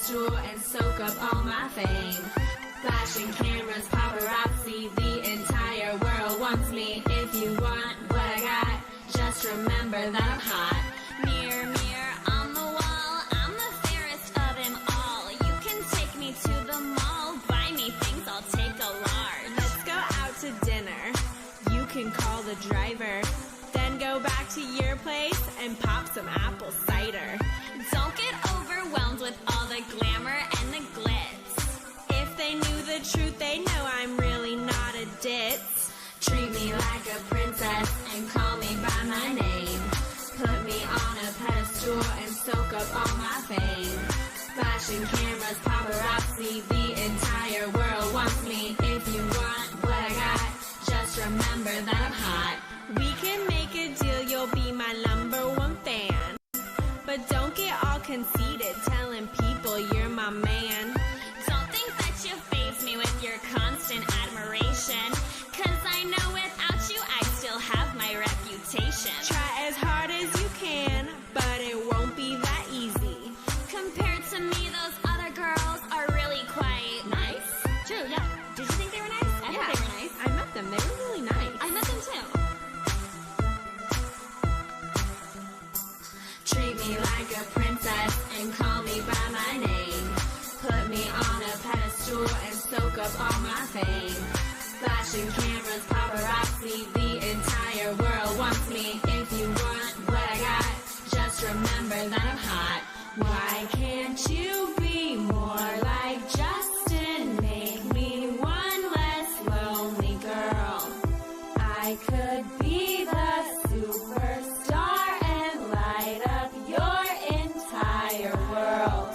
pedestal and soak up all my fame. Flashing cameras, paparazzi, the entire world wants me. If you want what I got, just remember that I'm hot. Mirror, mirror on the wall, I'm the fairest of them all. You can take me to the mall, buy me things, I'll take a large. Let's go out to dinner. You can call the driver. Then go back to your place and pop some apple cider. Don't get overwhelmed with all the glamour and the glitz. If they knew the truth, they know I'm really not a ditz. Treat me like a princess and call me by my name. Put me on a pedestal and soak up all my fame. Flashing cameras, paparazzi, the entire world wants me. If you want what I got, just remember that I'm hot. We can make a deal, you'll be my #1 fan. But don't get all conceited, telling people you're my man. Don't think that you faze me with your constant admiration. Cause I know without you I still have my reputation. Try as hard as you can, but it won't be that easy. Compared to me, those other girls are really quite nice. True, yeah. Did you think they were nice? I thought they were nice. I met them, they were really nice. I met them too. Treat me like a princess and call me by my name. Put me on a pedestal and soak up all my fame. Flashing cameras, paparazzi, the entire world wants me. If you want what I got, just remember that I'm hot. Why can't you be more like Justin? Make me one less lonely girl. I could be the superstar and light up your entire world.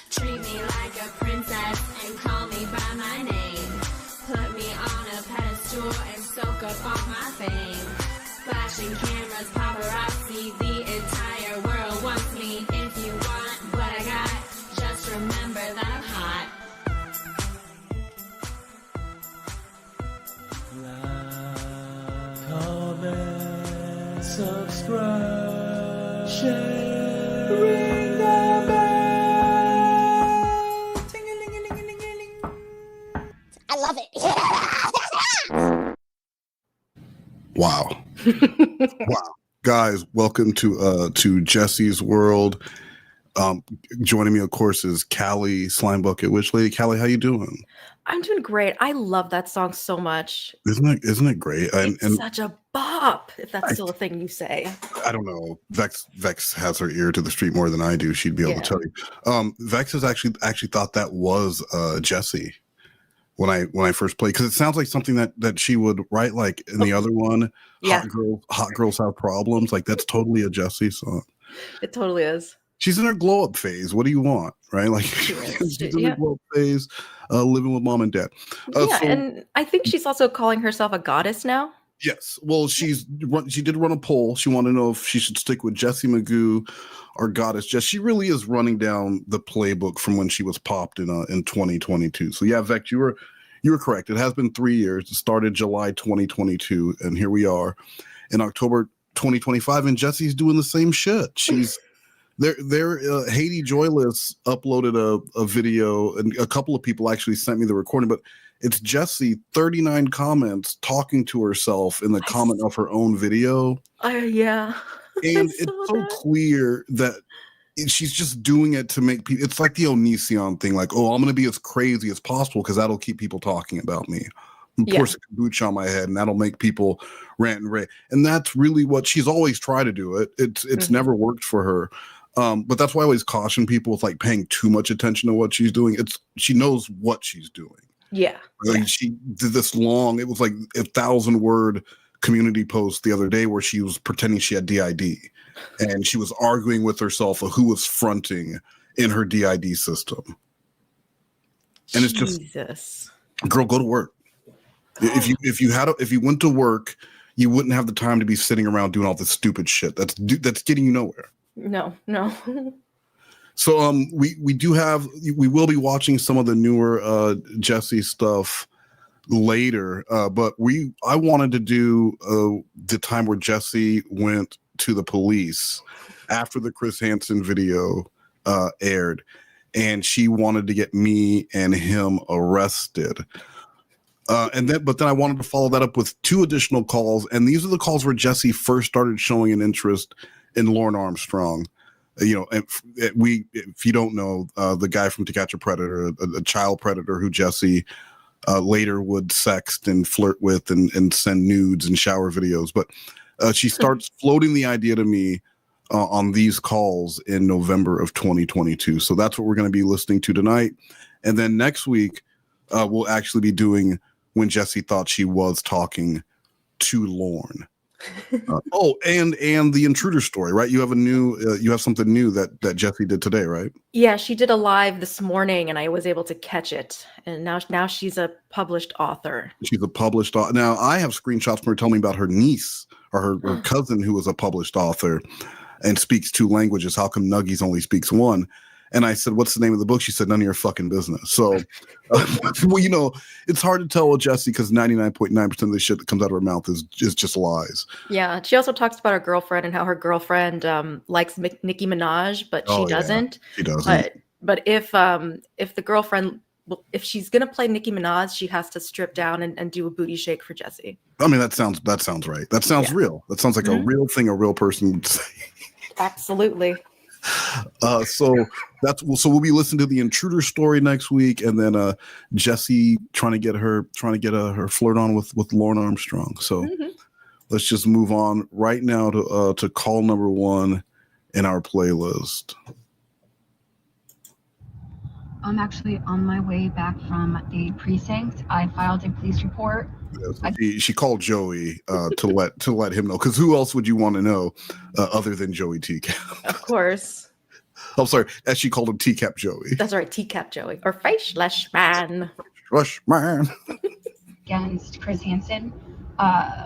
Treat me like a princess and call me by my name. Put me on a pedestal and soak up all my fame. Flashing cameras, paparazzi, the entire world wants me. If you want what I got, just remember that I'm hot. Comment, subscribe, share, ring the bell. Ting-a-ling-a-ling-a-ling-a-ling. I love it. Wow. Wow. Guys, welcome to Jessi's World. Joining me, of course, is Callie Slimebucket Witch Lady. Callie, how you doing? I'm doing great. I love that song so much. Isn't it great? It's such a bop, if that's still a thing you say. I don't know. Vex has her ear to the street more than I do. She'd be able to tell you. Vex has actually thought that was Jessi when I first played, because it sounds like something that she would write, like in the other one, Hot Girls Have Problems. Like that's totally a Jessi song. It totally is. She's in her glow up phase. What do you want, right? Like she's in her glow up phase, living with mom and dad. And I think she's also calling herself a goddess now. Yes. Well, she did run a poll. She wanted to know if she should stick with Jessi Magoo or Goddess Jess. She really is running down the playbook from when she was popped in 2022. So yeah, Vex, you were correct. It has been 3 years. It started July 2022, and here we are in October 2025, and Jessi's doing the same shit. She's Haiti Joyless uploaded a video, and a couple of people actually sent me the recording, but it's Jessi, 39 comments, talking to herself in the comment of her own video. Yeah. And it's so clear that she's just doing it to make people. It's like the Onision thing, like, oh, I'm going to be as crazy as possible because that'll keep people talking about me. Pour some kombucha on my head, and that'll make people rant and rave. And that's really what she's always tried to do. It's never worked for her. But that's why I always caution people with like paying too much attention to what she's doing. She knows what she's doing. Yeah. Like she did this long, it was like 1,000-word community post the other day where she was pretending she had DID, and she was arguing with herself of who was fronting in her DID system. And it's just, girl, go to work. If you went to work, you wouldn't have the time to be sitting around doing all this stupid shit. That's getting you nowhere. No. So we will be watching some of the newer Jessi stuff later, but I wanted to do the time where Jessi went to the police after the Chris Hansen video aired, and she wanted to get me and him arrested. But then I wanted to follow that up with 2 additional calls, and these are the calls where Jessi first started showing an interest in Lauren Armstrong. If you don't know, the guy from To Catch a Predator, a child predator who Jessi later would sext and flirt with and send nudes and shower videos. But she starts floating the idea to me on these calls in November of 2022. So that's what we're going to be listening to tonight. And then next week, we'll actually be doing when Jessi thought she was talking to Lauren. And the intruder story, right? You have you have something new that Jessi did today, right? Yeah, she did a live this morning, and I was able to catch it. And now she's a published author. She's a published author. Now I have screenshots from her telling me about her niece or her cousin who was a published author and speaks 2 languages. How come Nuggies only speaks 1? And I said, what's the name of the book? She said, none of your fucking business. So, well, it's hard to tell with Jessi because 99.9% of the shit that comes out of her mouth is just lies. Yeah. She also talks about her girlfriend and how her girlfriend likes Nicki Minaj, but she doesn't. She doesn't. But if the girlfriend, if she's going to play Nicki Minaj, she has to strip down and do a booty shake for Jessi. I mean, that sounds right. That sounds real. That sounds like a real thing a real person would say. Absolutely. So we'll be listening to the intruder story next week, and then Jessi trying to get her flirt on with Lauren Armstrong. So let's just move on right now to call number 1 in our playlist. I'm actually on my way back from the precinct. I filed a police report. She called Joey to let him know, because who else would you want to know other than Joey Teacap? Of course. I'm sorry, as she called him, Teacap Joey. That's right, Teacap Joey or Faceless Man. Rush man. Against Chris Hansen,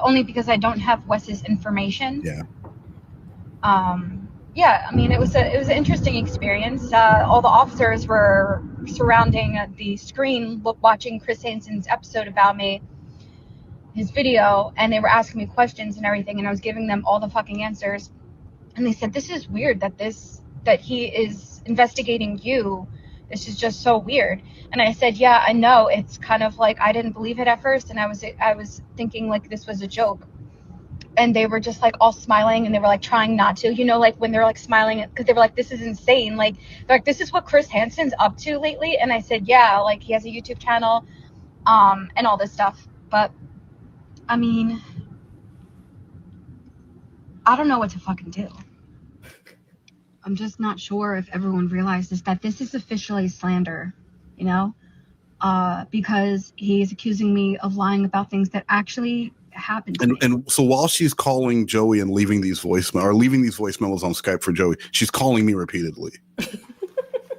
only because I don't have Wes's information. Yeah. Yeah, I mean, it was an interesting experience. All the officers were surrounding the screen, watching Chris Hansen's episode about me, his video, and they were asking me questions and everything, and I was giving them all the fucking answers. And they said, "This is weird that he is investigating you. This is just so weird." And I said, "Yeah, I know. It's kind of like I didn't believe it at first, and I was thinking like this was a joke." And they were just like all smiling, and they were like trying not to, like when they're like smiling, because they were like, "This is insane." Like they're like, "This is what Chris Hansen's up to lately." And I said, "Yeah, like he has a YouTube channel, and all this stuff." But I mean, I don't know what to fucking do. I'm just not sure if everyone realizes that this is officially slander, because he is accusing me of lying about things that actually happened to me. And so while she's calling Joey and leaving these voicemails on Skype for Joey, she's calling me repeatedly.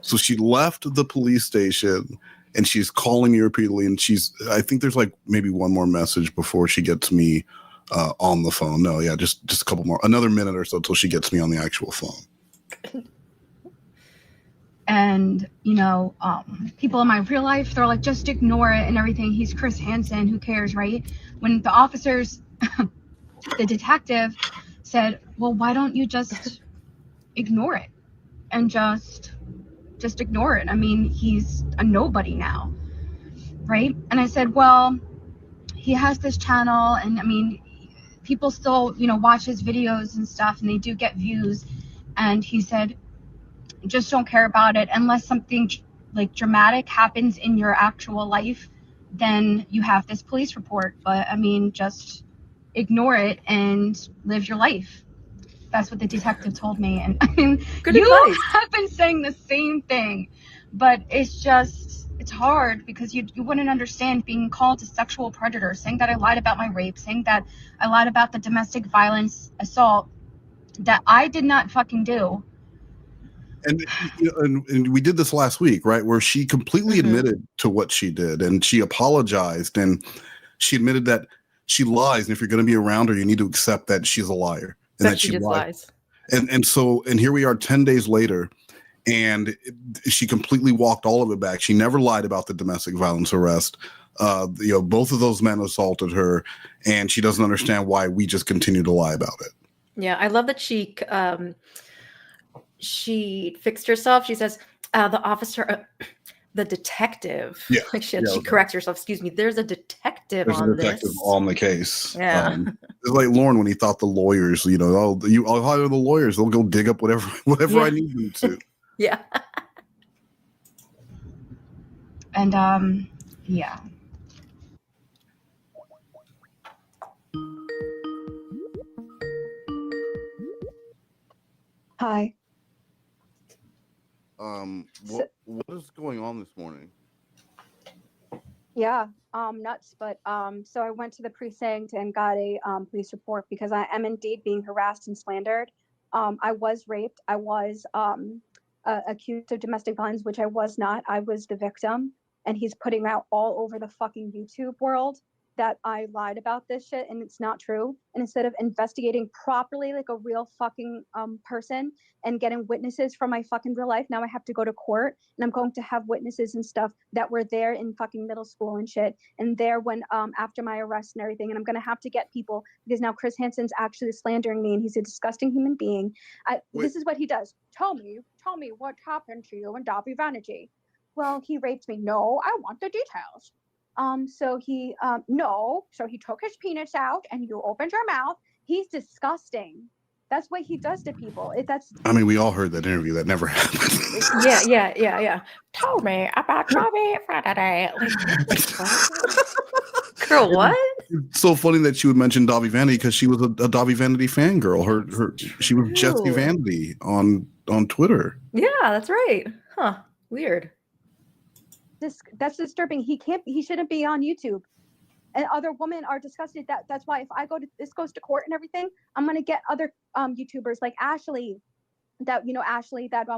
So she left the police station and she's calling me repeatedly, and I think there's like maybe one more message before she gets me on the phone. No, yeah, just a couple more, another minute or so till she gets me on the actual phone. And, people in my real life, they're like, "Just ignore it and everything. He's Chris Hansen. Who cares?" Right? When the officers, the detective said, "Well, why don't you just ignore it and just ignore it? I mean, he's a nobody now." Right? And I said, "Well, he has this channel, and I mean, people still, watch his videos and stuff, and they do get views." And he said, "Just don't care about it unless something like dramatic happens in your actual life, then you have this police report. But I mean, just ignore it and live your life." That's what the detective told me. And I mean, Good you advice. have been saying the same thing, but it's hard because you wouldn't understand being called a sexual predator, saying that I lied about my rape, saying that I lied about the domestic violence assault that I did not fucking do. And we did this last week, right, where she completely admitted to what she did, and she apologized, and she admitted that she lies, and if you're going to be around her, you need to accept that she's a liar and that she just lies. And here we are 10 days later, and she completely walked all of it back. She never lied about the domestic violence arrest. Both of those men assaulted her, and she doesn't understand why we just continue to lie about it. Yeah, I love that she she fixed herself. She says, the officer, the detective. Yeah. Like she Yeah. corrects herself. Excuse me. There's a detective There's on a detective this. on the case. Yeah. It's like Lauren when he thought the lawyers, I'll hire the lawyers. They'll go dig up whatever Yeah. I need them to. Yeah. And yeah. Hi. What is going on this morning? Yeah, nuts. But so I went to the precinct and got a police report because I am indeed being harassed and slandered. I was raped. I was accused of domestic violence, which I was not. I was the victim, and he's putting out all over the fucking YouTube world that I lied about this shit and it's not true. And instead of investigating properly like a real fucking person and getting witnesses from my fucking real life, now I have to go to court and I'm going to have witnesses and stuff that were there in fucking middle school and shit and there when after my arrest and everything. And I'm gonna have to get people because now Chris Hansen's actually slandering me and he's a disgusting human being. This is what he does. Tell me what happened to you and Dobby Vanity. Well, he raped me. No, I want the details. So he took his penis out and you opened your mouth. He's disgusting. That's what he does to people. We all heard that interview. That never happened. Yeah. Told me about Dobby Vanity. Girl, what? It's so funny that she would mention Dobby Vanity because she was a Dobby Vanity fangirl. She was Jessi Vanity on Twitter. Yeah, that's right. Huh. Weird. That's disturbing. He shouldn't be on YouTube. And other women are disgusted. That's why if I this goes to court and everything, I'm gonna get other YouTubers like Ashley that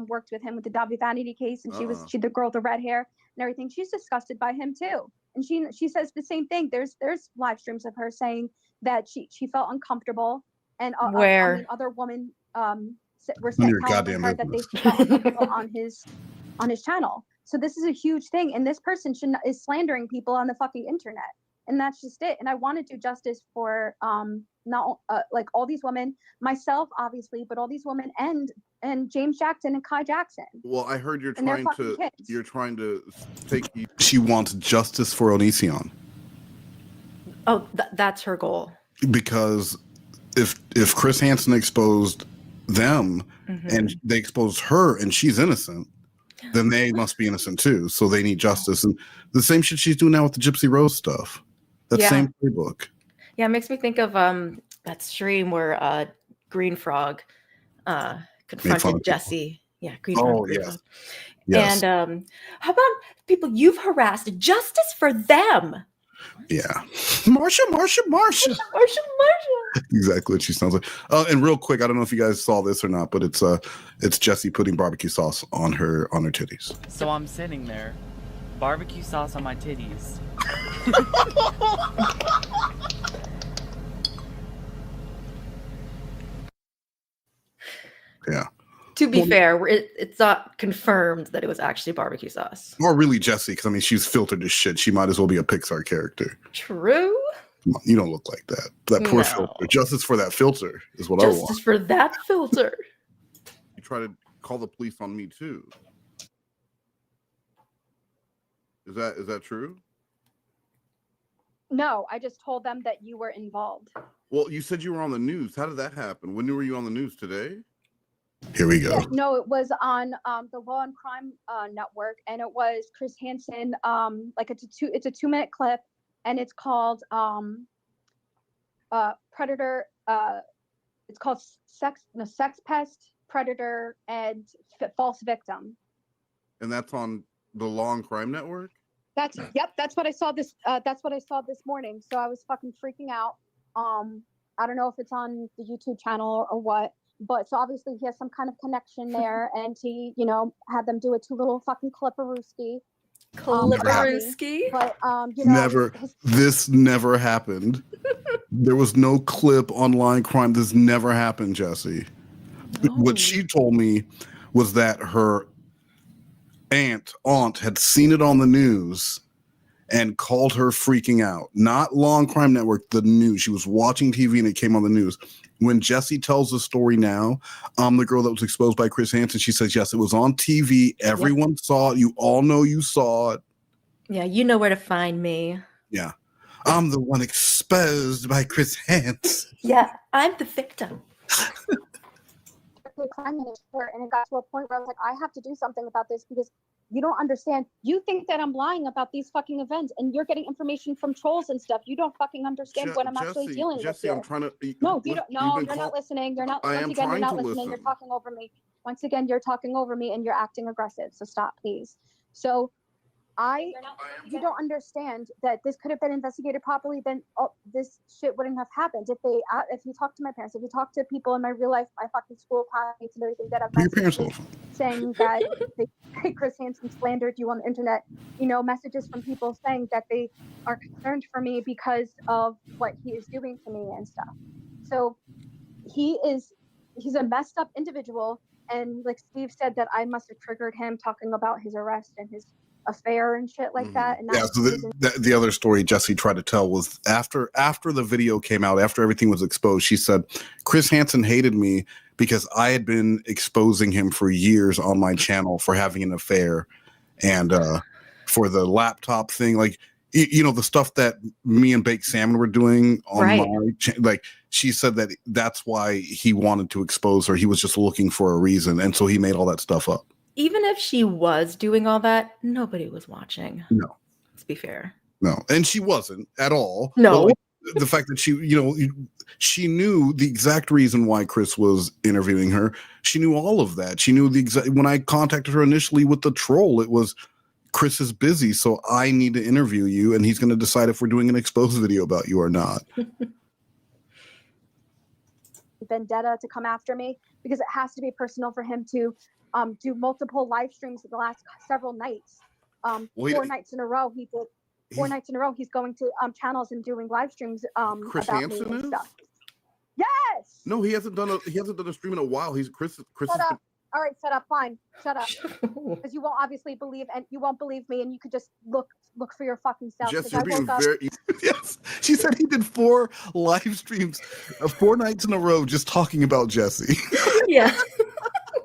worked with him with the Dobby Vanity case, and she the girl with the red hair and everything. She's disgusted by him too, and she says the same thing. There's live streams of her saying that she felt uncomfortable, and other women were telling her that they felt uncomfortable on his channel. So this is a huge thing, and this person is slandering people on the fucking internet, and that's just it. And I want to do justice for not like all these women, myself obviously, but all these women and James Jackson and Kai Jackson. Well, I heard you're trying to take. She wants justice for Onision. Oh, that's her goal. Because if Chris Hansen exposed them and they exposed her and she's innocent, then they must be innocent too. So they need justice. And the same shit she's doing now with the Gypsy Rose stuff. That same playbook. Yeah, it makes me think of that stream where Green Frog confronted Jessi. Yeah, Green Frog. Yes. And how about people you've harassed? Justice for them. Yeah. Marsha. Exactly what she sounds like. And real quick, I don't know if you guys saw this or not, but it's Jessi putting barbecue sauce on her titties. So I'm sitting there, barbecue sauce on my titties. Yeah. To be fair, it's not confirmed that it was actually barbecue sauce. Or really Jessi, because she's filtered as shit. She might as well be a Pixar character. True. Come on, you don't look like that. That poor filter. Justice for that filter is what I want. Justice for that filter. You try to call the police on me too. Is that true? No, I just told them that you were involved. Well, you said you were on the news. How did that happen? When were you on the news today? Here we go. Yeah, no, it was on the Law and Crime Network, and it was Chris Hansen. It's a 2-minute clip, and it's called Predator. It's called Sex Pest, Predator, and False Victim. And that's on the Law and Crime Network. That's what I saw this. That's what I saw this morning. So I was fucking freaking out. I don't know if it's on the YouTube channel or what. But so obviously he has some kind of connection there, and he, had them do it to little fucking Clipperooski. But this never happened. There was no clip online crime. This never happened, Jessi. No. What she told me was that her aunt had seen it on the news and called her freaking out. Not Law and Crime Network, the news. She was watching TV and it came on the news. when Jessi tells the story now, I'm the girl that was exposed by Chris Hansen. She says, yes, it was on TV. Everyone saw it. You all know you saw it. Yeah, you know where to find me. Yeah. I'm the one exposed by Chris Hansen. Yeah, I'm the victim. And it got to a point where I was like, I have to do something about this because you don't understand. You think that I'm lying about these fucking events and you're getting information from trolls and stuff. You don't fucking understand what I'm actually dealing with here. I'm trying to. No, you don't. No, you're not listening. You're not. Once again, you're not listening. You're talking over me. Once again, you're talking over me and you're acting aggressive. So stop, please. So you don't understand that this could have been investigated properly. Then this shit wouldn't have happened. If you talk to my parents, if you talk to people in my real life, my fucking school classmates and everything that I've saying that Chris Hansen slandered you on the internet, messages from people saying that they are concerned for me because of what he is doing to me and stuff. So he's a messed up individual. And like Steve said, that I must have triggered him talking about his arrest and his affair and shit like that. And so the other story Jessi tried to tell was after the video came out, after everything was exposed, she said Chris Hansen hated me because I had been exposing him for years on my channel for having an affair and for the laptop thing, like the stuff that me and Baked Salmon were doing on my like she said that's why he wanted to expose her. He was just looking for a reason, and so he made all that stuff up. Even if she was doing all that, nobody was watching. No. Let's be fair. No. And she wasn't at all. No. The fact that she knew the exact reason why Chris was interviewing her. She knew all of that. She knew when I contacted her initially with the troll, it was Chris is busy, so I need to interview you, and he's going to decide if we're doing an exposed video about you or not. Vendetta to come after me because it has to be personal for him to do multiple live streams in the last several nights. 4 nights in a row he did. 4 nights in a row he's going to channels and doing live streams Chris about Hansen me and is? stuff. Yes. No, he hasn't done a stream in a while. Chris Shut up. All right, shut up. Fine, shut up. Because you won't obviously believe, and you won't believe me, and you could just look for your fucking self. Jess, you're being very. Yes, she said he did 4 live streams, 4 nights in a row, just talking about Jessi. Yeah.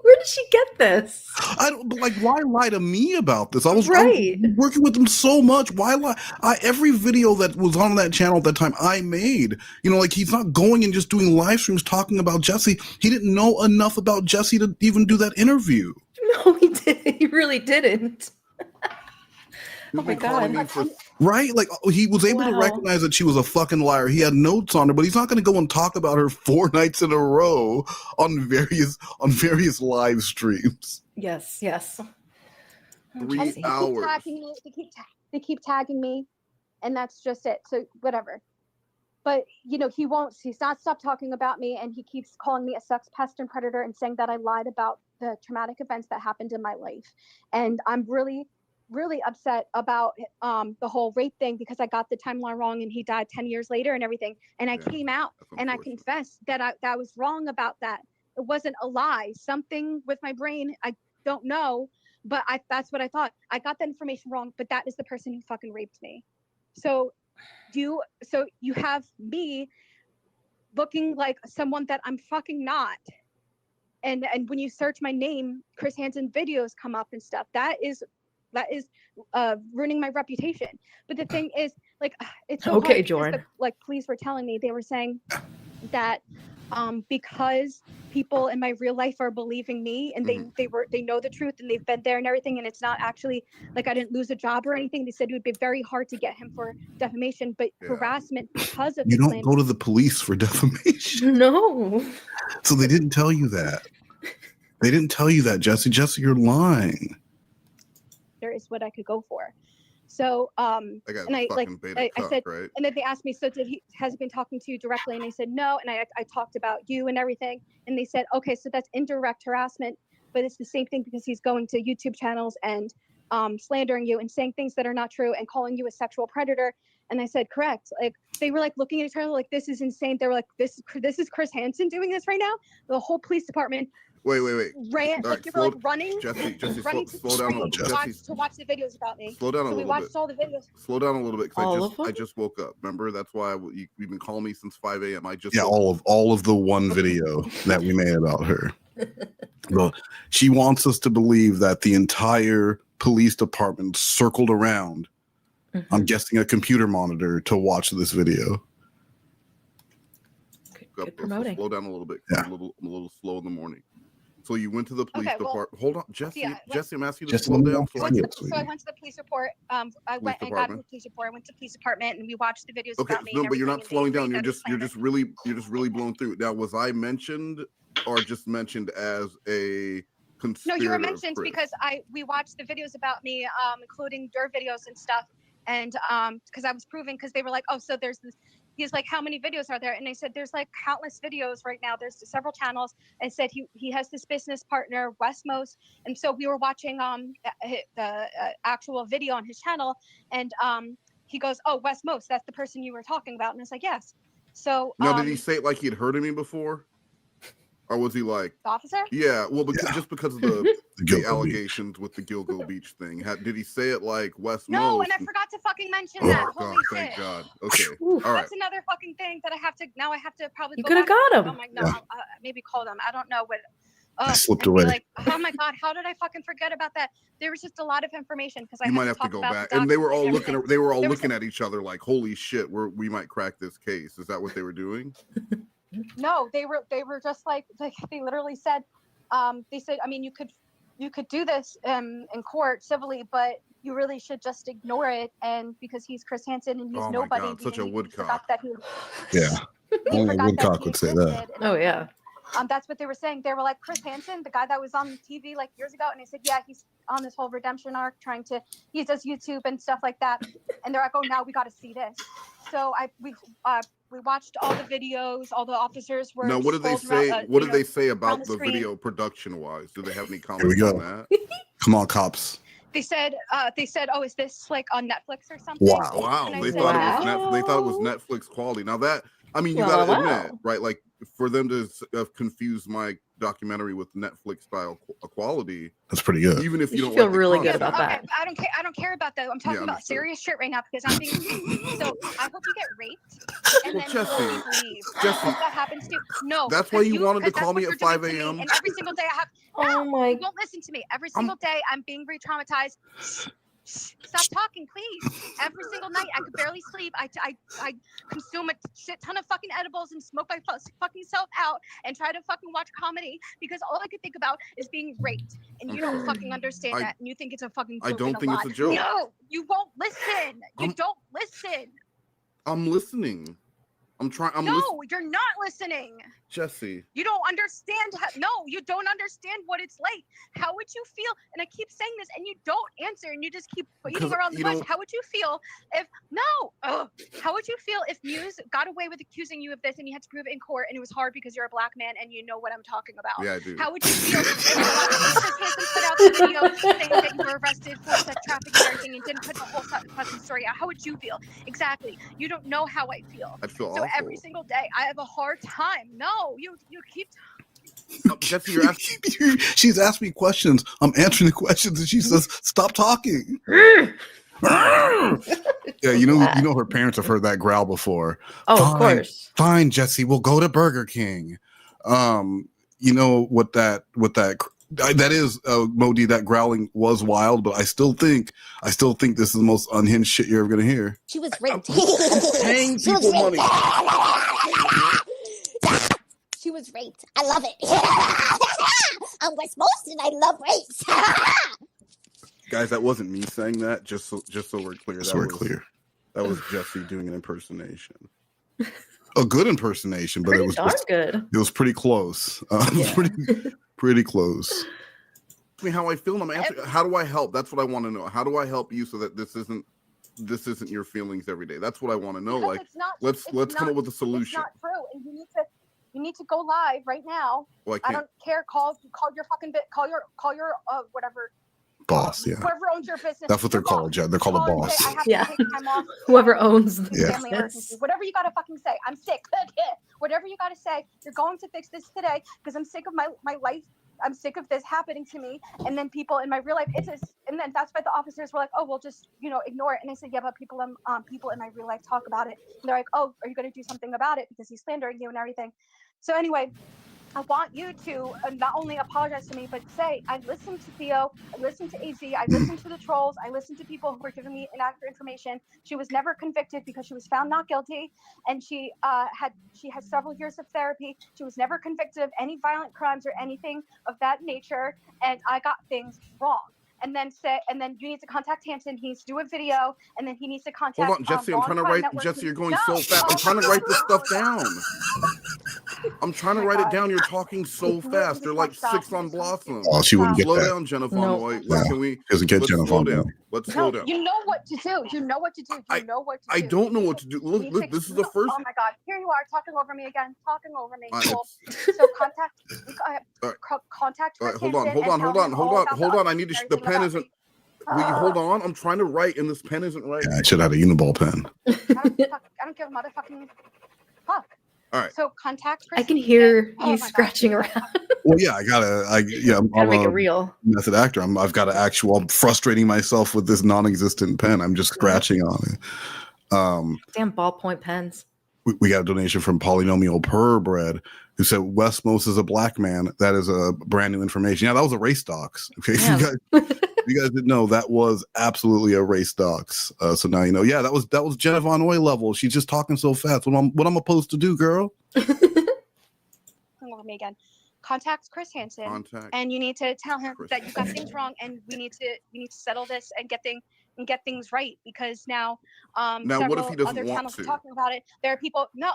Where did she get this? I don't why lie to me about this? I was working with him so much. Why lie? Every video that was on that channel at that time, I made. He's not going and just doing live streams talking about Jessi. He didn't know enough about Jessi to even do that interview. No, he didn't. He really didn't. Oh my God. Right? He was able to recognize that she was a fucking liar. He had notes on her, but he's not going to go and talk about her 4 nights in a row on various live streams. Yes. 3 hours. They keep tagging me, and that's just it. So whatever. But he's not stopped talking about me, and he keeps calling me a sex pest and predator and saying that I lied about the traumatic events that happened in my life. And I'm really upset about the whole rape thing because I got the timeline wrong and he died 10 years later and everything. And I came out and I confessed that I was wrong about that. It wasn't a lie. Something with my brain, I don't know, but that's what I thought. I got that information wrong, but that is the person who fucking raped me. So you have me looking like someone that I'm fucking not. And when you search my name, Chris Hansen videos come up and stuff. That is ruining my reputation. But the thing is, it's so okay, hard Jordan. Police were telling me, they were saying that because people in my real life are believing me and they know the truth and they've been there and everything, and it's not actually I didn't lose a job or anything. They said it would be very hard to get him for defamation, but harassment because of you don't go to the police for defamation. No. So they didn't tell you that. They didn't tell you that, Jessi. Jessi, you're lying. There is what I could go for. So I said, right? And then they asked me, so has he been talking to you directly? And I said no, and I talked about you and everything, and they said, okay, so that's indirect harassment, but it's the same thing because he's going to YouTube channels and slandering you and saying things that are not true and calling you a sexual predator. And I said, correct. They were looking at each other this is insane. They were this is Chris Hansen doing this right now. The whole police department Wait. ran, All like right, you were like running, Jessi, running to slow down a the little. street Jessi, to watch the videos about me. slow down a So we little bit. watched all the videos. Slow down a little bit All because of them? I just woke up. Remember, that's why you've been calling me since 5 a.m. I just all of the one video that we made about her. Well, she wants us to believe that the entire police department circled around. I'm guessing a computer monitor to watch this video. Good promoting. Slow down a little bit. Yeah. I'm a little slow in the morning. So you went to the police department. Hold on, Jessi. Yeah, Jessi, I'm asking you to Just slow down. So I went to the police report. I went and got the police report. I went to the police department and we watched the videos Okay, about me. no, and but you're not everything, slowing and down. they You're just really blown through. Now, was I mentioned or just mentioned as a conspirator? No, you were mentioned because we watched the videos about me, including your videos and stuff, and because I was proving, because they were like, oh, so there's this. He's like, how many videos are there? And I said, there's like countless videos right now. There's several channels. I said he has this business partner, Westmost, and so we were watching the actual video on his channel, and he goes, oh, Westmost, that's the person you were talking about, and I was like, yes. So now, did he say it like he'd heard of me before? Or was he like the officer? Yeah, well, just because of the allegations with the Gilgo Beach thing. Did he say it like West? No, and I forgot to fucking mention that. Holy shit! Thank God. Okay, all right. That's another fucking thing that I have to probably. You could have got him. Oh my no, maybe call them. I don't know what. I slipped away. Like, oh my God, how did I fucking forget about that? There was just a lot of information because You might have to go back, and they were all looking. They were all looking at each other like, "Holy shit, we might crack this case." Is that what they were doing? No, they were just like they literally said, they said, I mean, you could do this in court civilly, but you really should just ignore it, and because he's Chris Hansen and he's nobody. God, such a woodcock. Yeah, only a woodcock would say that. Oh yeah. That's what they were saying. They were like, Chris Hansen, the guy that was on TV like years ago, and I said, yeah, he's on this whole redemption arc, he does YouTube and stuff like that, and they're like, oh, now we got to see this. So we watched all the videos. All the officers were. Now, what did they say? What did they say about the video production wise? Do they have any comments on that? Come on, cops. They said, oh, is this like on Netflix or something? Wow. They thought it was Netflix quality. Now that, I mean, you gotta admit, right? Like for them to confuse my documentary with Netflix style quality, that's pretty good. Even if you don't feel really good about that. I don't care about that. I'm talking about serious shit right now because I'm being. So I hope you get raped and then Jessi, leave. If that happens to you, no. That's why you wanted to call me at 5 a.m. And every single day I have. Oh my! You won't listen to me. Every single day I'm being re-traumatized. Stop talking, please. Every single night I could barely sleep. I consume a shit ton of fucking edibles and smoke my fucking self out and try to fucking watch comedy because all I could think about is being raped. And you don't fucking understand that. And you think it's a fucking joke. I don't think it's a joke. No, you won't listen. You don't listen. I'm listening. You're not listening. Jessi. You don't understand. You don't understand what it's like. How would you feel? And I keep saying this, and you don't answer, and you just keep beating around the bush. How would you feel if How would you feel if Muse got away with accusing you of this, and you had to prove it in court, and it was hard because you're a black man, and you know what I'm talking about? Yeah, I do. How would you feel if Chris Hansen put out the video saying that you were arrested for sex trafficking and everything, and didn't put the whole fucking story out? How would you feel? Exactly. You don't know how I feel. I'd feel so awful. every single day, I have a hard time. No, you keep. Jessi, you're asking. She's asked me questions. I'm answering the questions, and she says, "Stop talking." Yeah, you know, her parents have heard that growl before. Oh, of course. Fine, Jessi, we'll go to Burger King. You know what that is, Modi. That growling was wild, but I still think this is the most unhinged shit you're ever gonna hear. She was raped. I'm paying people money. She was raped. I love it. I'm Westmost and I love rapes. Guys, that wasn't me saying that. Just so we're clear. That was Jessi doing an impersonation. A good impersonation, but it was good. It was pretty close. Pretty close. I mean, how I feel. I'm answering. How do I help? That's what I want to know. How do I help you so that this isn't your feelings every day? That's what I want to know. Because like, let's come up with a solution. It's not true, and you need to go live right now. Well, I don't care. Call your fucking call your whatever boss. Yeah. Whoever owns your business. That's what they're called. They're called a boss. Say, I have to take time off. Whoever owns the family emergency. Whatever you gotta fucking say. I'm sick. Whatever you gotta say. You're going to fix this today because I'm sick of my life. I'm sick of this happening to me. And then people in my real life, and then that's why the officers were like, oh, well, just, ignore it. And I said, yeah, but people in my real life talk about it. And they're like, oh, are you going to do something about it? Because he's slandering you and everything. So anyway, I want you to not only apologize to me, but say, I listened to Theo, I listened to AZ, I listened to the trolls, I listened to people who were giving me inaccurate information. She was never convicted because she was found not guilty, and she has several years of therapy. She was never convicted of any violent crimes or anything of that nature, and I got things wrong. And then you need to contact Hansen. He needs to do a video, and then he needs to contact. Hold on, Jessi. I'm trying to write. Jessi, you're going so fast. I'm trying to write this stuff down. I'm trying to write it down. You're talking so fast. They're like 6 on Blossom. Oh, she wouldn't get slow that. down, Jennifer. No. Can we? Doesn't get Jennifer. Slow down. Let's slow down. You know what to do. You know what to do. You know what to do. I don't know what to do. Look, this is the first. Oh my God! Here you are talking over me again. Talking over me. Cool. So contact. All right, hold on. I need to. The pen isn't. Will you hold on? I'm trying to write, and this pen isn't right. Yeah, I should have had a Uniball pen. I don't give a motherfucking fuck. All right. So contact Chris. I can hear you scratching around. Well, yeah, I'm make it real. Method actor. I'm frustrating myself with this non-existent pen. I'm just scratching on it. Damn ballpoint pens. We got a donation from Polynomial Purebred, who said Westmos is a black man. That is a brand new information. Yeah, that was a race docs. Okay, Yeah. You guys didn't know that was absolutely a race docs. So now you know. Yeah, that was Jenna Von Oy level. She's just talking so fast. What I'm supposed to do, girl? Over me again. Contact Chris Hansen, and you need to tell him that you got things wrong, and we need to settle this and get things right, because now what if he doesn't other want channels to? are talking about it. There are people. No,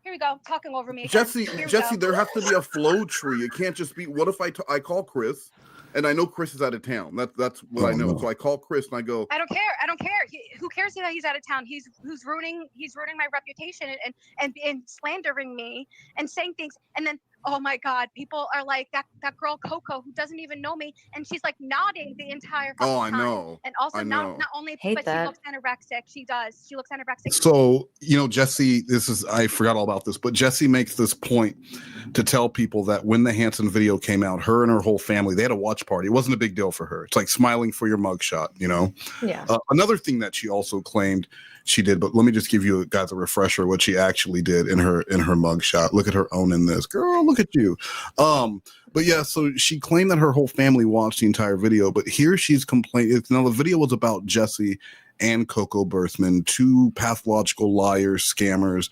here we go, talking over me again. Jessi, there has to be a flow tree. It can't just be. What if I call Chris? And I know Chris is out of town. That's what I know. No. So I call Chris and I go, I don't care. Who cares that he's out of town? He's ruining my reputation and slandering me and saying things. And then, oh my God, people are like that girl Coco, who doesn't even know me, and she's like nodding the entire fucking time. I know. And also not only, but she looks anorexic. She looks anorexic. So, Jessi, I forgot all about this, but Jessi makes this point to tell people that when the Hansen video came out, her and her whole family, they had a watch party. It wasn't a big deal for her. It's like smiling for your mugshot, Yeah. Another thing that she also claimed she did, but let me just give you guys a refresher what she actually did in her mugshot. Look at her owning this. Girl, look at you. But yeah, so she claimed that her whole family watched the entire video, but here she's complaining. Now, the video was about Jessi and Coco Berthman, two pathological liars, scammers.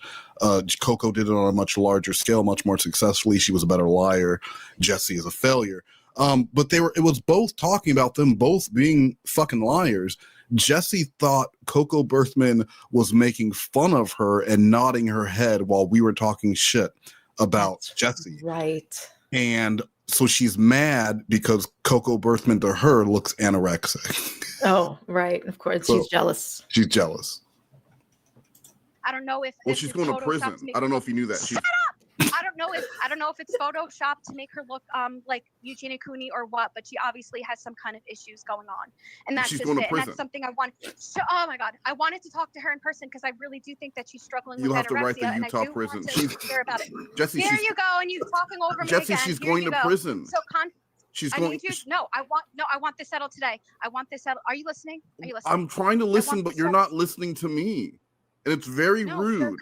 Coco did it on a much larger scale, much more successfully. She was a better liar. Jessi is a failure. But it was both talking about them both being fucking liars. Jessi thought Coco Berthman was making fun of her and nodding her head while we were talking shit about Jessi. Right. And so she's mad because Coco Berthman to her looks anorexic. Oh, right. Of course. So, she's jealous. She's jealous. I don't know if. Well, she's going to prison. I don't know if you knew that. Shut up! I don't know if it's Photoshopped to make her look like Eugenia Cooney or what, but she obviously has some kind of issues going on, and that's she's just going it. to And that's something I want. So, oh my God, I wanted to talk to her in person because I really do think that she's struggling You'll with have to write anorexia, the Utah and I do prison. want to hear about it. Jessi, there you go, and you talking over me again. Jessi, she's Here going you to go. prison. So she's I going. need you. I want this settled today. I want this settled. Are you listening? I'm trying to listen, but you're not listening to me, and it's very rude.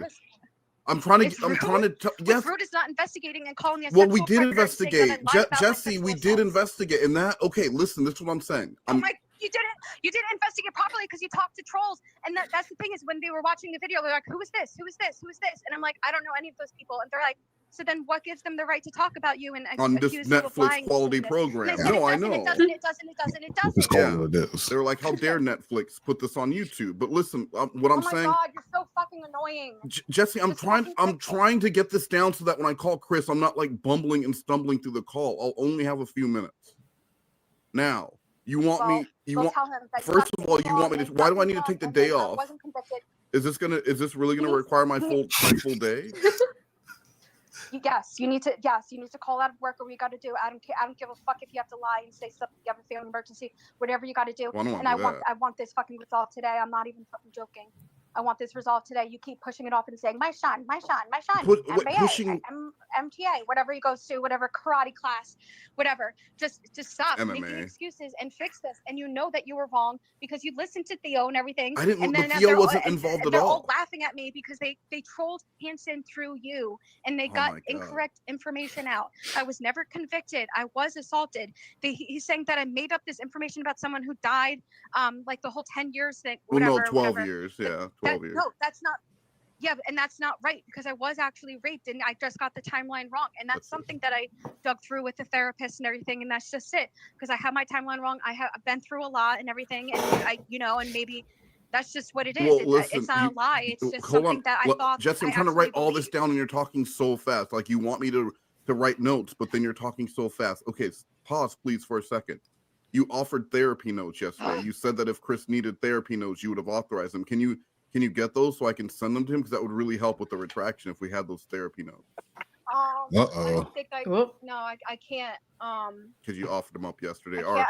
I'm trying to. Yes. Rude is not investigating and calling me a well, we sexual did investigate, Jessi. We did investigate, and that. Okay, listen. This is what I'm saying. You didn't investigate properly because you talked to trolls, and that's the thing is when they were watching the video, they're like, "Who is this? Who is this? Who is this?" And I'm like, "I don't know any of those people," and they're like, "So then, what gives them the right to talk about you and on this Netflix quality program?" No, I know. It doesn't. It's called what it is. They're like, "How dare Netflix put this on YouTube?" But listen, what I'm saying. Oh my God, you're so fucking annoying. Jessi, I'm trying to get this down so that when I call Chris, I'm not like bumbling and stumbling through the call. I'll only have a few minutes. Now, you want me? First of all, you want me to? Why do I need to take the day off? Is this really gonna require my full day? Yes, you need to call out of work or what you got to do. I don't give a fuck if you have to lie and say something. You have a family emergency, whatever you got to do. Well, and I want this fucking resolved today. I'm not even fucking joking. I want this resolved today. You keep pushing it off and saying, my son, Pushing MTA, whatever he goes to, whatever karate class, whatever. Just stop MMA. making excuses and fix this. And you know that you were wrong because you listened to Theo and everything. I didn't. And then Theo wasn't involved at they're all. laughing at me because they trolled Hansen through you and they got incorrect information out. I was never convicted. I was assaulted. He's saying that I made up this information about someone who died, like the whole 10 years thing. Whatever, well, no, 12 whatever. years. Yeah, 12 years. No, that's not. Yeah, and that's not right because I was actually raped and I just got the timeline wrong. And that's something that I dug through with the therapist and everything. And that's just it because I have my timeline wrong. I've been through a lot and everything. And and maybe that's just what it is. Well, listen, it's not a lie. It's just something that I thought. Jessi, I'm trying to write all this down and you're talking so fast. Like you want me to write notes, but then you're talking so fast. Okay, pause please for a second. You offered therapy notes yesterday. You said that if Chris needed therapy notes, you would have authorized them. Can you get those so I can send them to him? Because that would really help with the retraction if we had those therapy notes. I don't think I can't. Because you offered them up yesterday. I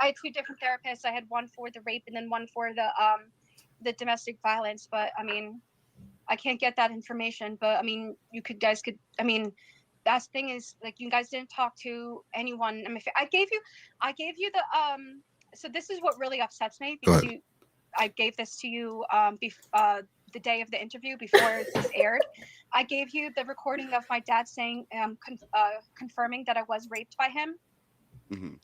had two different therapists. I had one for the rape and then one for the domestic violence. But I mean, I can't get that information. But I mean, guys could. I mean, that's the thing is like you guys didn't talk to anyone. I mean, I gave you the So this is what really upsets me because I gave this to you the day of the interview before this aired. I gave you the recording of my dad saying, confirming that I was raped by him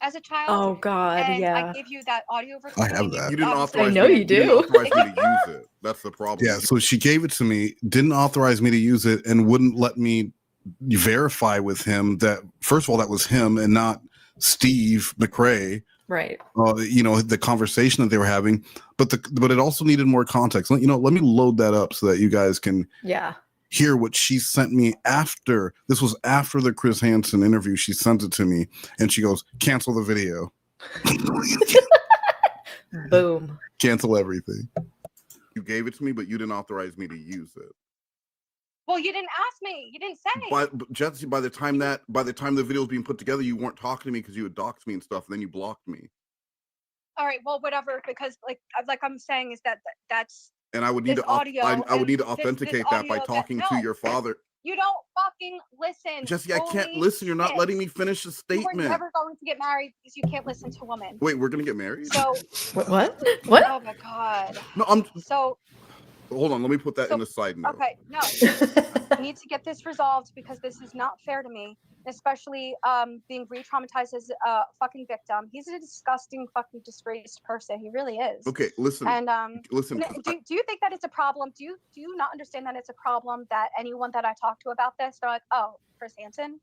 as a child. Oh God, and yeah. I give you that audio recording. I have that. You didn't authorize I know you do. You didn't authorize me to use it. That's the problem. Yeah, so she gave it to me, didn't authorize me to use it, and wouldn't let me verify with him that, first of all, that was him and not Steve McRae. Right. The conversation that they were having, but it also needed more context. Let me load that up so that you guys can hear what she sent me after. This was after the Chris Hansen interview. She sent it to me and she goes, cancel the video. Boom. Cancel everything. You gave it to me, but you didn't authorize me to use it. Well, you didn't ask me. You didn't say. But Jessi, by the time the video was being put together, you weren't talking to me because you had doxed me and stuff, and then you blocked me. All right, well, whatever. Because like I'm saying is that's. And I would need to audio. I would need to authenticate that by talking to your father. You don't fucking listen. Jessi, I can't listen. You're not letting me finish the statement. We're never going to get married because you can't listen to women. Wait, we're gonna get married? So what? Oh my God. No, So. Hold on, let me put that in the side note. Okay, no. I need to get this resolved because this is not fair to me, especially being re-traumatized as a fucking victim. He's a disgusting fucking disgraced person. He really is. Okay, listen. And listen. Do you think that it's a problem? Do you not understand that it's a problem that anyone that I talk to about this, they're like, oh, Chris Hansen?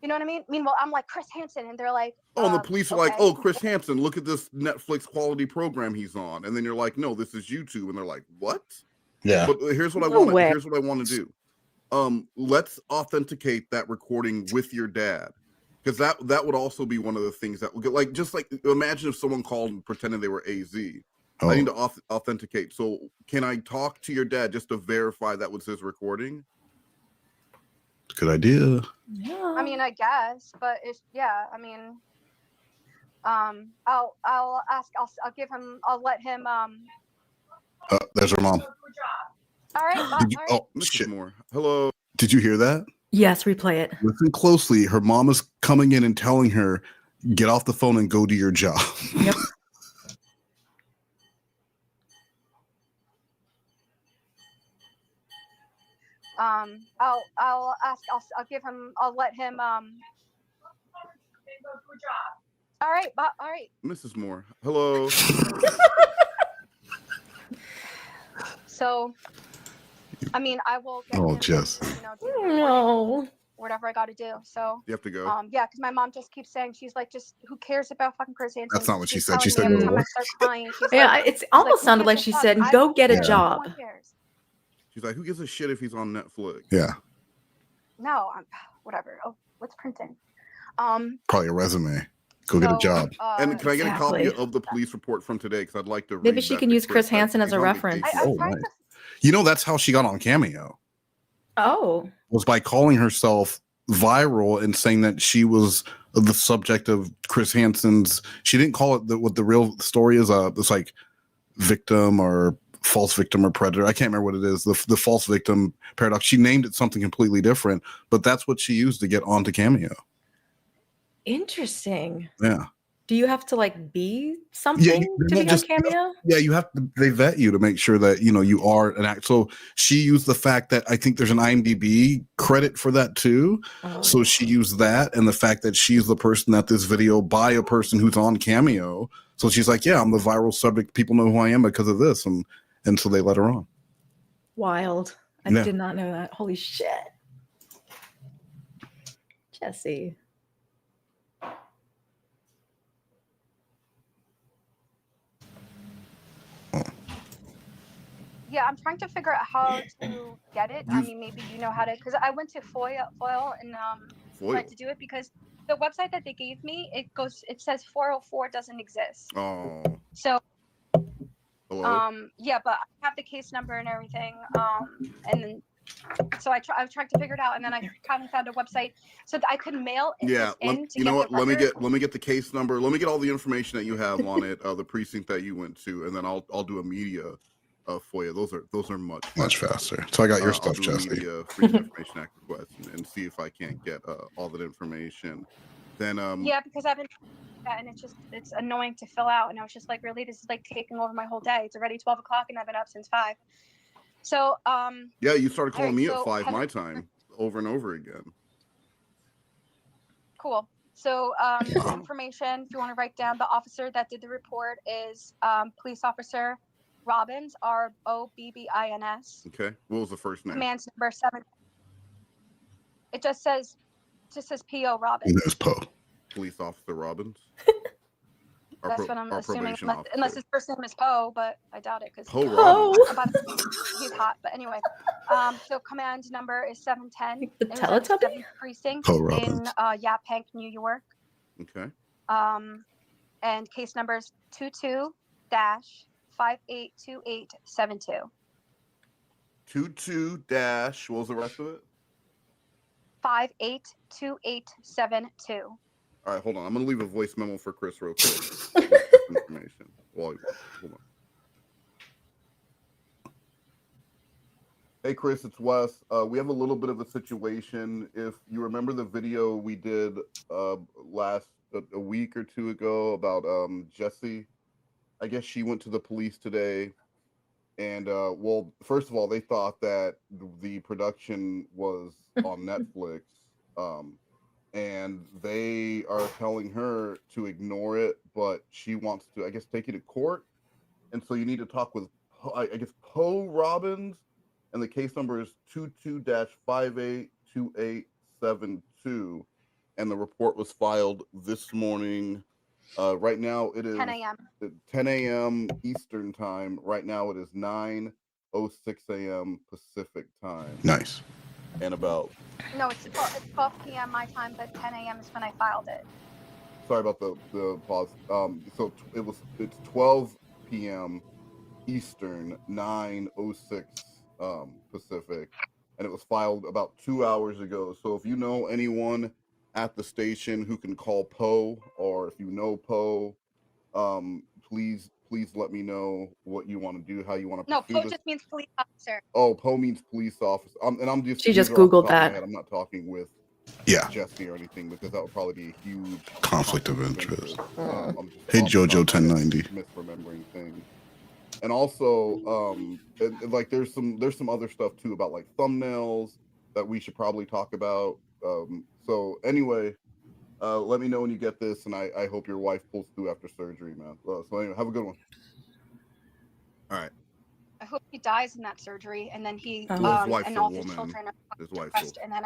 You know what I mean? Meanwhile, I'm like, Chris Hansen, and they're like, and the police are like, oh, Chris Hansen, look at this Netflix quality program he's on. And then you're like, no, this is YouTube. And they're like, what? Yeah. But here's what I want. Here's what I want to do. Let's authenticate that recording with your dad, because that would also be one of the things that would get just like imagine if someone called and pretended they were AZ. I need to authenticate. So can I talk to your dad just to verify that was his recording? Good idea. Yeah. I mean, I guess, but it's I mean, I'll ask. I'll let him. There's her mom. All right. Oh shit! More. Hello. Did you hear that? Yes, replay it. Listen closely. Her mom is coming in and telling her, "Get off the phone and go do your job." Yep. I'll ask. I'll give him. I'll let him. All right. All right. Mrs. Moore. Hello. So, I mean, I will get Oh, him, Jess. No. whatever I got to do. So You have to go. yeah, because my mom just keeps saying, she's like, just who cares about fucking Chris Hansen? That's not what she She's said. She telling me said every no. time I start crying. She's Yeah, like, it's almost who sounded like gives she a fuck? said, I "Go don't get a care. No job." one cares. She's like, who gives a shit if he's on Netflix? Yeah, No, whatever. Oh, what's printing? probably a resume. Go get a job. And can I get a copy Exactly. of the police report from today? Because I'd like to. Maybe read she that can to use Chris Like, Hansen as he's a on reference. vacation. Oh, nice. You know, that's how she got on Cameo. Oh, Was by calling herself viral and saying that she was the subject of Chris Hansen's. She didn't call it what the real story is. This like victim or false victim or predator. I can't remember what it is. The false victim paradox. She named it something completely different, but that's what she used to get onto Cameo. Interesting. Yeah. Do you have to like be something to be on Cameo? Yeah, you have to. They vet you to make sure that you are an act. So she used the fact that I think there's an IMDb credit for that too. Oh. So she used that and the fact that she's the person that this video by a person who's on Cameo. So she's like, yeah, I'm the viral subject. People know who I am because of this, and so they let her on. Wild. I did not know that. Holy shit, Jessi. Yeah, I'm trying to figure out how to get it. I mean, maybe you know how to, because I went to Foil and tried to do it because the website that they gave me, it says 404 doesn't exist. Oh. So, Hello? yeah, but I have the case number and everything, and then so I tried to figure it out, and then I finally found a website so that I could mail it in. You know what? Let me get the case number. Let me get all the information that you have on it, the precinct that you went to, and then I'll do a media for you. Those are much faster. So I got your stuff, Jessi. Media Freedom Information Act request and see if I can't get all that information. Then yeah, because I've been and it's annoying to fill out, and I was just like, really, this is like taking over my whole day. It's already 12 o'clock, and I've been up since 5. So yeah, you started calling me at 5 my time over and over again. Cool. So information, if you want to write down, the officer that did the report is police officer Robbins, Robbins. Okay. What was the first name? Command number 7. It just says P.O. Robbins. There's Poe. Police officer Robbins. That's what I'm assuming, unless his first name is Poe, but I doubt it because Poe Robbins. He's hot. But anyway, so command number is 710. The Teletubby precinct Poe Robbins. in Yaphank, New York. Okay. And case number is 22-582872. 22 dash. What was the rest of it? 582872. All right, hold on. I'm gonna leave a voice memo for Chris real quick. Information. Hold on. Hey, Chris, it's Wes. We have a little bit of a situation. If you remember the video we did a week or two ago about Jessi, I guess she went to the police today. And well, first of all, they thought that the production was on Netflix. And they are telling her to ignore it, but she wants to, I guess, take you to court. And so you need to talk with, I guess, Poe Robbins, and the case number is 22-582872. And the report was filed this morning. Right now it is 10 a.m. 10 a.m. Eastern time. Right now it is 9:06 a.m. Pacific time. Nice. And about... No, it's 12 p.m. my time, but 10 a.m. is when I filed it. Sorry about the pause. So it's 12 p.m. Eastern, 9:06 Pacific, and it was filed about 2 hours ago. So if you know anyone at the station who can call Poe, or if you know Poe, please let me know what you want to do, how you want to. No, Poe just means police officer. Oh, Poe means police officer. And I'm just. She just Googled that. I'm not talking with Jessi or anything, because that would probably be a huge conflict of interest. Hey, Jojo 1090. Misremembering things. And also, like there's some other stuff too about like thumbnails that we should probably talk about. So anyway, let me know when you get this, and I hope your wife pulls through after surgery, man. So anyway, have a good one. All right. I hope he dies in that surgery, and then he his wife's and a all woman. his children are His wife's depressed, and then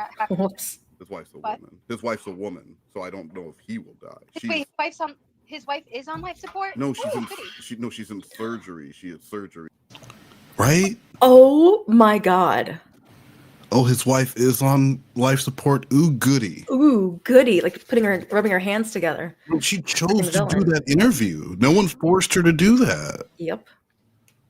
his wife's a woman. His wife's a woman, so I don't know if he will die. Wait, his wife is on life support? No, she's in surgery. She had surgery. Right? Oh my God. Oh, his wife is on life support. Ooh, goody. Ooh, goody. Like rubbing her hands together. She chose to do that interview. No one forced her to do that. Yep.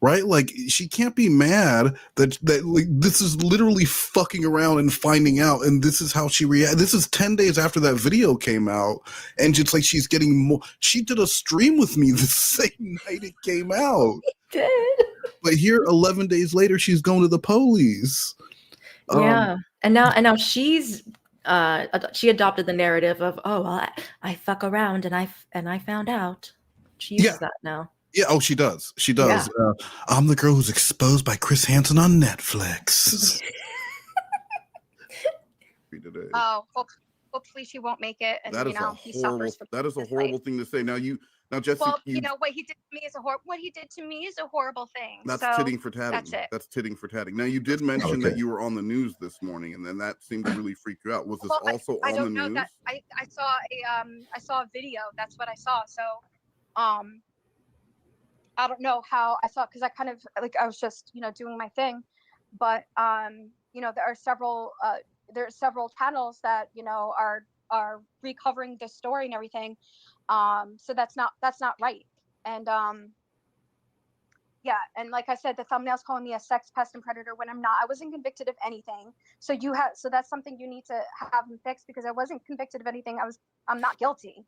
Right? Like, she can't be mad that like this is literally fucking around and finding out, and this is how she reacted. This is 10 days after that video came out, and it's like she's getting more. She did a stream with me the same night it came out. She did. But here, 11 days later, she's going to the police. Yeah, and now she's she adopted the narrative of, oh, well, I fuck around and I found out. She uses that now. Yeah, oh, she does. She does. Yeah. I'm the girl who's exposed by Chris Hansen on Netflix. Oh, hopefully she won't make it. And, that is he suffers from that is a horrible thing to say. Now, Jessi. Well, what he did to me is a horrible thing. That's so titting for tatting. That's it. That's titting for tatting. Now, you did mention that you were on the news this morning, and then that seemed to really freak you out. Was this also I on don't the know news? that I saw a video. That's what I saw. So, I don't know how I saw, because I kind of I was just doing my thing, but there are several channels that are recovering the story and everything. So that's not right. And and like I said, the thumbnail's calling me a sex pest and predator when I'm not. I wasn't convicted of anything. So that's something you need to have them fixed, because I wasn't convicted of anything. I'm not guilty,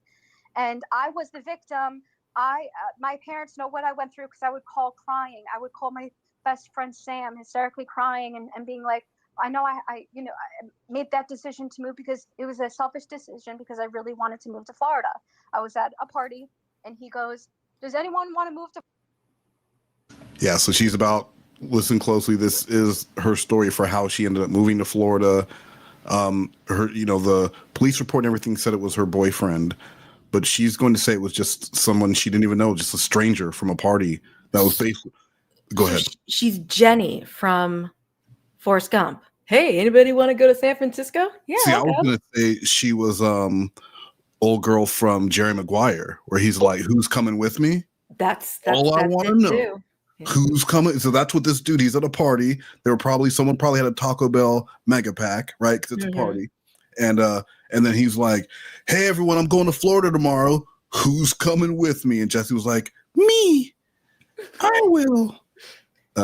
and I was the victim. My parents know what I went through, because I would call crying. I would call my best friend Sam hysterically crying and being like, I know I made that decision to move because it was a selfish decision, because I really wanted to move to Florida. I was at a party and he goes, does anyone want to move to? Yeah, so she's about, listen closely, this is her story for how she ended up moving to Florida. The police report and everything said it was her boyfriend, but she's going to say it was just someone she didn't even know, just a stranger from a party that was basically. Go ahead. She's Jenny from Forrest Gump. Hey, anybody want to go to San Francisco? Yeah. See, I was going to say she was old girl from Jerry Maguire, where he's like, who's coming with me? That's all I want to know. Yeah. Who's coming? So that's what this dude, he's at a party. Someone probably had a Taco Bell mega pack, right? Because it's a party. And then he's like, hey, everyone, I'm going to Florida tomorrow. Who's coming with me? And Jessi was like, me. I will.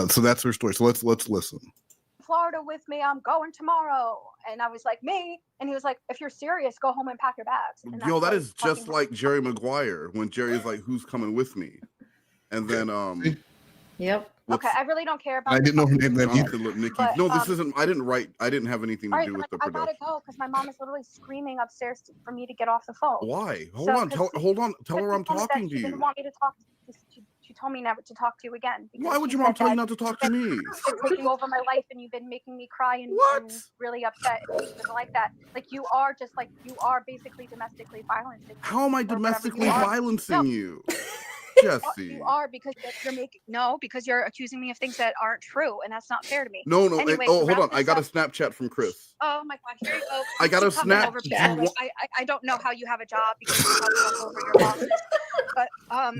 So that's her story. So let's listen. Florida with me, I'm going tomorrow. And I was like, me? And he was like, if you're serious, go home and pack your bags. And that is just like Jerry Maguire, when Jerry's like, who's coming with me? And then yep. Okay, I really don't care about. I didn't know her name then either. But, no, this isn't. I didn't have anything to do with the production. I gotta go because my mom is literally screaming upstairs for me to get off the phone. Why? Hold on. Tell her I'm talking to you. She didn't want me to talk. She told me never to talk to you again. Why would your mom tell you not to talk to me? You've been taking over my life, and you've been making me cry and really upset. And things like that. Like you are basically domestically violencing. How am I domestically violencing you? Jessi. You are, because because you're accusing me of things that aren't true, and that's not fair to me. No. Anyway, hold on. I got a Snapchat from Chris. Oh my God, here you go. I got a Snapchat. I don't know how you have a job because you talk over your bosses. But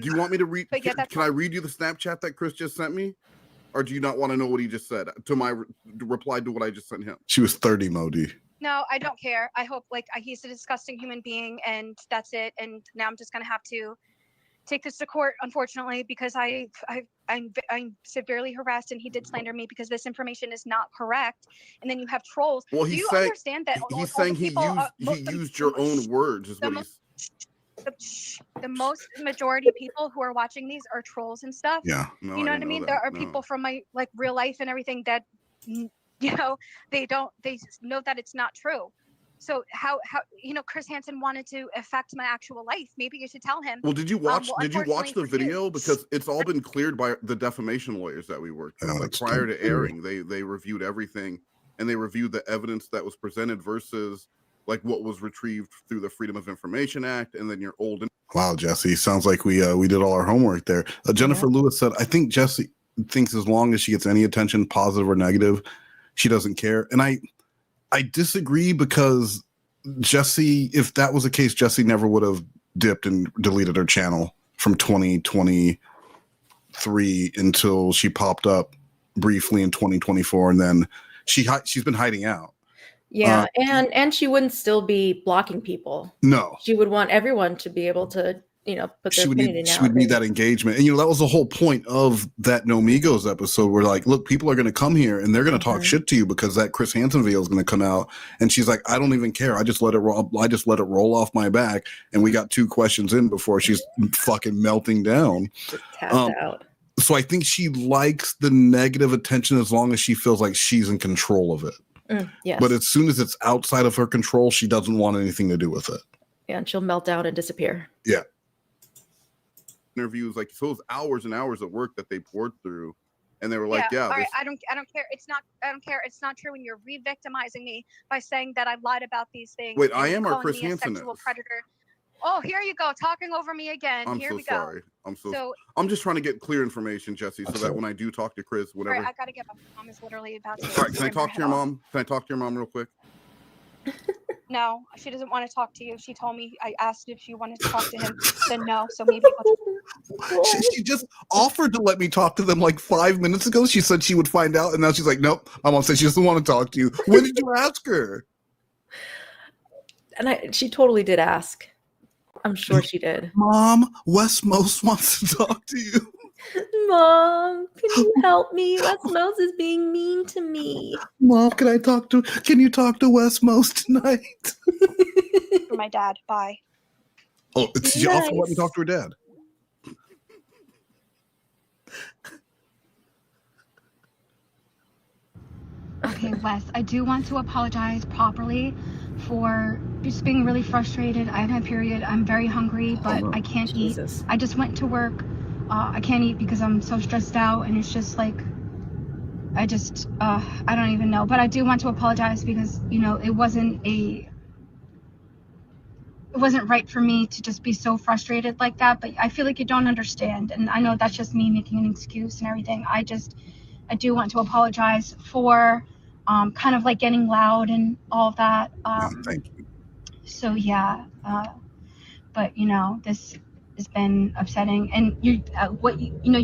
do you want me to read? Can I read you the Snapchat that Chris just sent me, or do you not want to know what he just said to my reply to what I just sent him? She was 30, Modi. No, I don't care. I hope he's a disgusting human being, and that's it. And now I'm just gonna have to take this to court, unfortunately, because I'm severely harassed, and he did slander me because this information is not correct. And then you have trolls. Well, do you understand that he's saying he used your own words, is what he's. The most majority people who are watching these are trolls and stuff. Yeah, you know what I mean. There are people from my real life and everything that they know that it's not true. So how Chris Hansen wanted to affect my actual life. Maybe you should tell him. Well, did you watch the video? Because it's all been cleared by the defamation lawyers that we worked with. Prior to airing, they reviewed everything, and they reviewed the evidence that was presented versus what was retrieved through the Freedom of Information Act, and then your old. Wow, Jessi, sounds like we did all our homework there. Jennifer Lewis said, I think Jessi thinks as long as she gets any attention, positive or negative, she doesn't care. And I disagree, because Jessi, if that was the case, Jessi never would have dipped and deleted her channel from 2023 until she popped up briefly in 2024, and then she's been hiding out. Yeah, and she wouldn't still be blocking people. No, she would want everyone to be able to, put their opinion in. She would need that engagement, and that was the whole point of that No Migos episode. Where look, people are going to come here and they're going to talk shit to you because that Chris Hansen video is going to come out, and she's like, I don't even care. I just let it roll. I just let it roll off my back, and we got 2 questions in before she's fucking melting down. Tapped out. So I think she likes the negative attention as long as she feels like she's in control of it. Yes. But as soon as it's outside of her control, she doesn't want anything to do with it. Yeah, and she'll melt down and disappear. Yeah. Interviews, like, so it was hours and hours of work that they poured through. And they were like, all right, I don't care. I don't care. It's not true when you're re-victimizing me by saying that I lied about these things. Wait, I am, or Chris Hansen sexual predator. Oh, here you go, talking over me again. I'm here so we sorry. go. I'm just trying to get clear information, Jessi, so that when I do talk to Chris, whatever. Right, I gotta get, my mom is literally about to. All right, can I talk to your mom? Can I talk to your mom real quick? No, she doesn't want to talk to you. She told me, I asked if she wanted to talk to him. Said no, so maybe she just offered to let me talk to them like 5 minutes ago. She said she would find out, and now she's like, nope. My mom said she doesn't want to talk to you. When did you ask her? And she totally did ask. I'm sure she did. Mom, Wes Most wants to talk to you. Mom, can you help me? Wes Most is being mean to me. Mom, can you talk to Wes Most tonight? for my dad. Bye. Oh, she also let me talk to her dad. Okay, Wes, I do want to apologize properly for just being really frustrated. I have my period. I'm very hungry, but I can't eat. I just went to work. I can't eat because I'm so stressed out, and it's just like, I don't even know. But I do want to apologize because, you know, it wasn't right for me to just be so frustrated like that. But I feel like you don't understand, and I know that's just me making an excuse and everything. I do want to apologize for kind of like getting loud and all of that. Thank you. So yeah, but you know, this has been upsetting. And you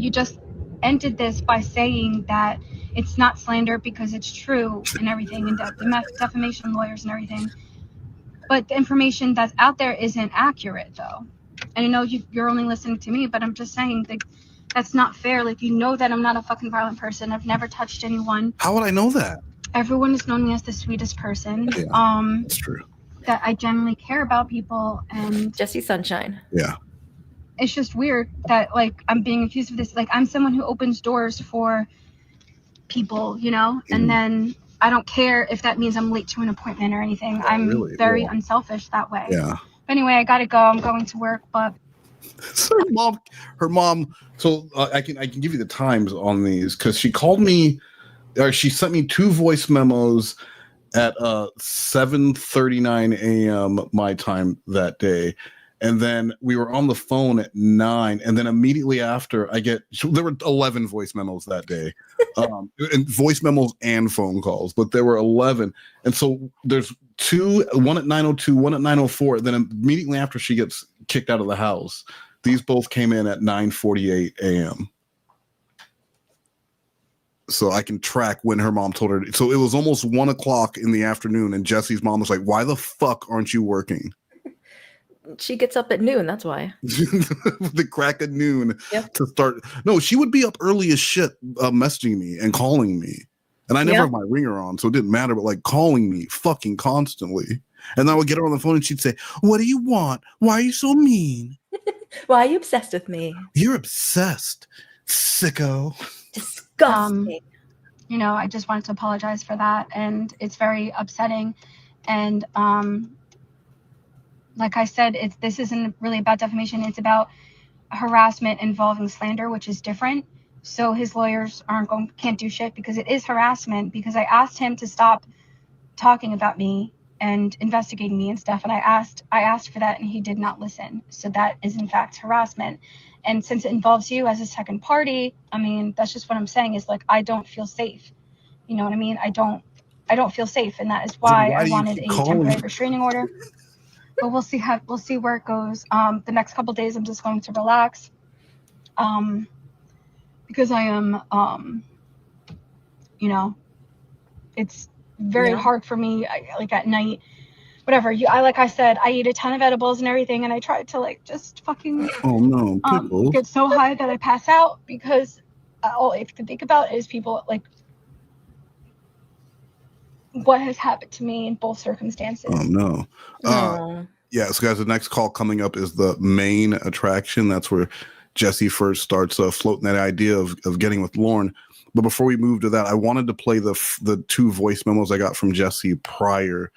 just ended this by saying that it's not slander because it's true and everything, and defamation lawyers and everything. But the information that's out there isn't accurate, though. And I know you're only listening to me, but I'm just saying that that's not fair. Like, you know that I'm not a fucking violent person. I've never touched anyone. How would I know that? Everyone has known me as the sweetest person. Yeah, that's true. That I genuinely care about people. And Jessi Sunshine. Yeah. It's just weird that, like, I'm being accused of this. Like, I'm someone who opens doors for people, you know? And then I don't care if that means I'm late to an appointment or anything. I'm very unselfish that way. Yeah. Anyway, I gotta go. I'm going to work, but so her mom. So I can give you the times on these because she called me, or she sent me 2 voice memos at 7:39 a.m. my time that day, and then we were on the phone at 9, and then immediately after there were 11 voice memos that day, and voice memos and phone calls, but there were 11, and so there's 2, one at 9:02, one at 9:04. Then immediately after she gets kicked out of the house, these both came in at 9:48 a.m. So I can track when her mom told her. So it was almost 1 o'clock in the afternoon, and Jessi's mom was like, "Why the fuck aren't you working?" She gets up at noon. That's why. The crack of noon to start. No, she would be up early as shit, messaging me and calling me. And I never have my ringer on, so it didn't matter, but like calling me fucking constantly. And I would get her on the phone and she'd say, "What do you want? Why are you so mean? Why are you obsessed with me? You're obsessed, sicko." Disgusting. You know, I just wanted to apologize for that. And it's very upsetting. And like I said, this isn't really about defamation. It's about harassment involving slander, which is different. So his lawyers can't do shit because it is harassment, because I asked him to stop talking about me and investigating me and stuff. And I asked for that and he did not listen. So that is in fact harassment. And since it involves you as a second party, I mean, that's just what I'm saying is, like, I don't feel safe. You know what I mean? I don't feel safe. And that is why I wanted a temporary restraining order. But we'll see where it goes. The next couple of days, I'm just going to relax. Because I am, you know, it's very hard for me, like at night, whatever. Like I said, I eat a ton of edibles and everything, and I try to like just fucking get so high that I pass out, because all I can think about is people, like, what has happened to me in both circumstances. Oh no. Yeah, so guys, the next call coming up is the main attraction. That's where Jessi first starts floating that idea of getting with Lauren. But before we move to that, I wanted to play the 2 voice memos I got from Jessi prior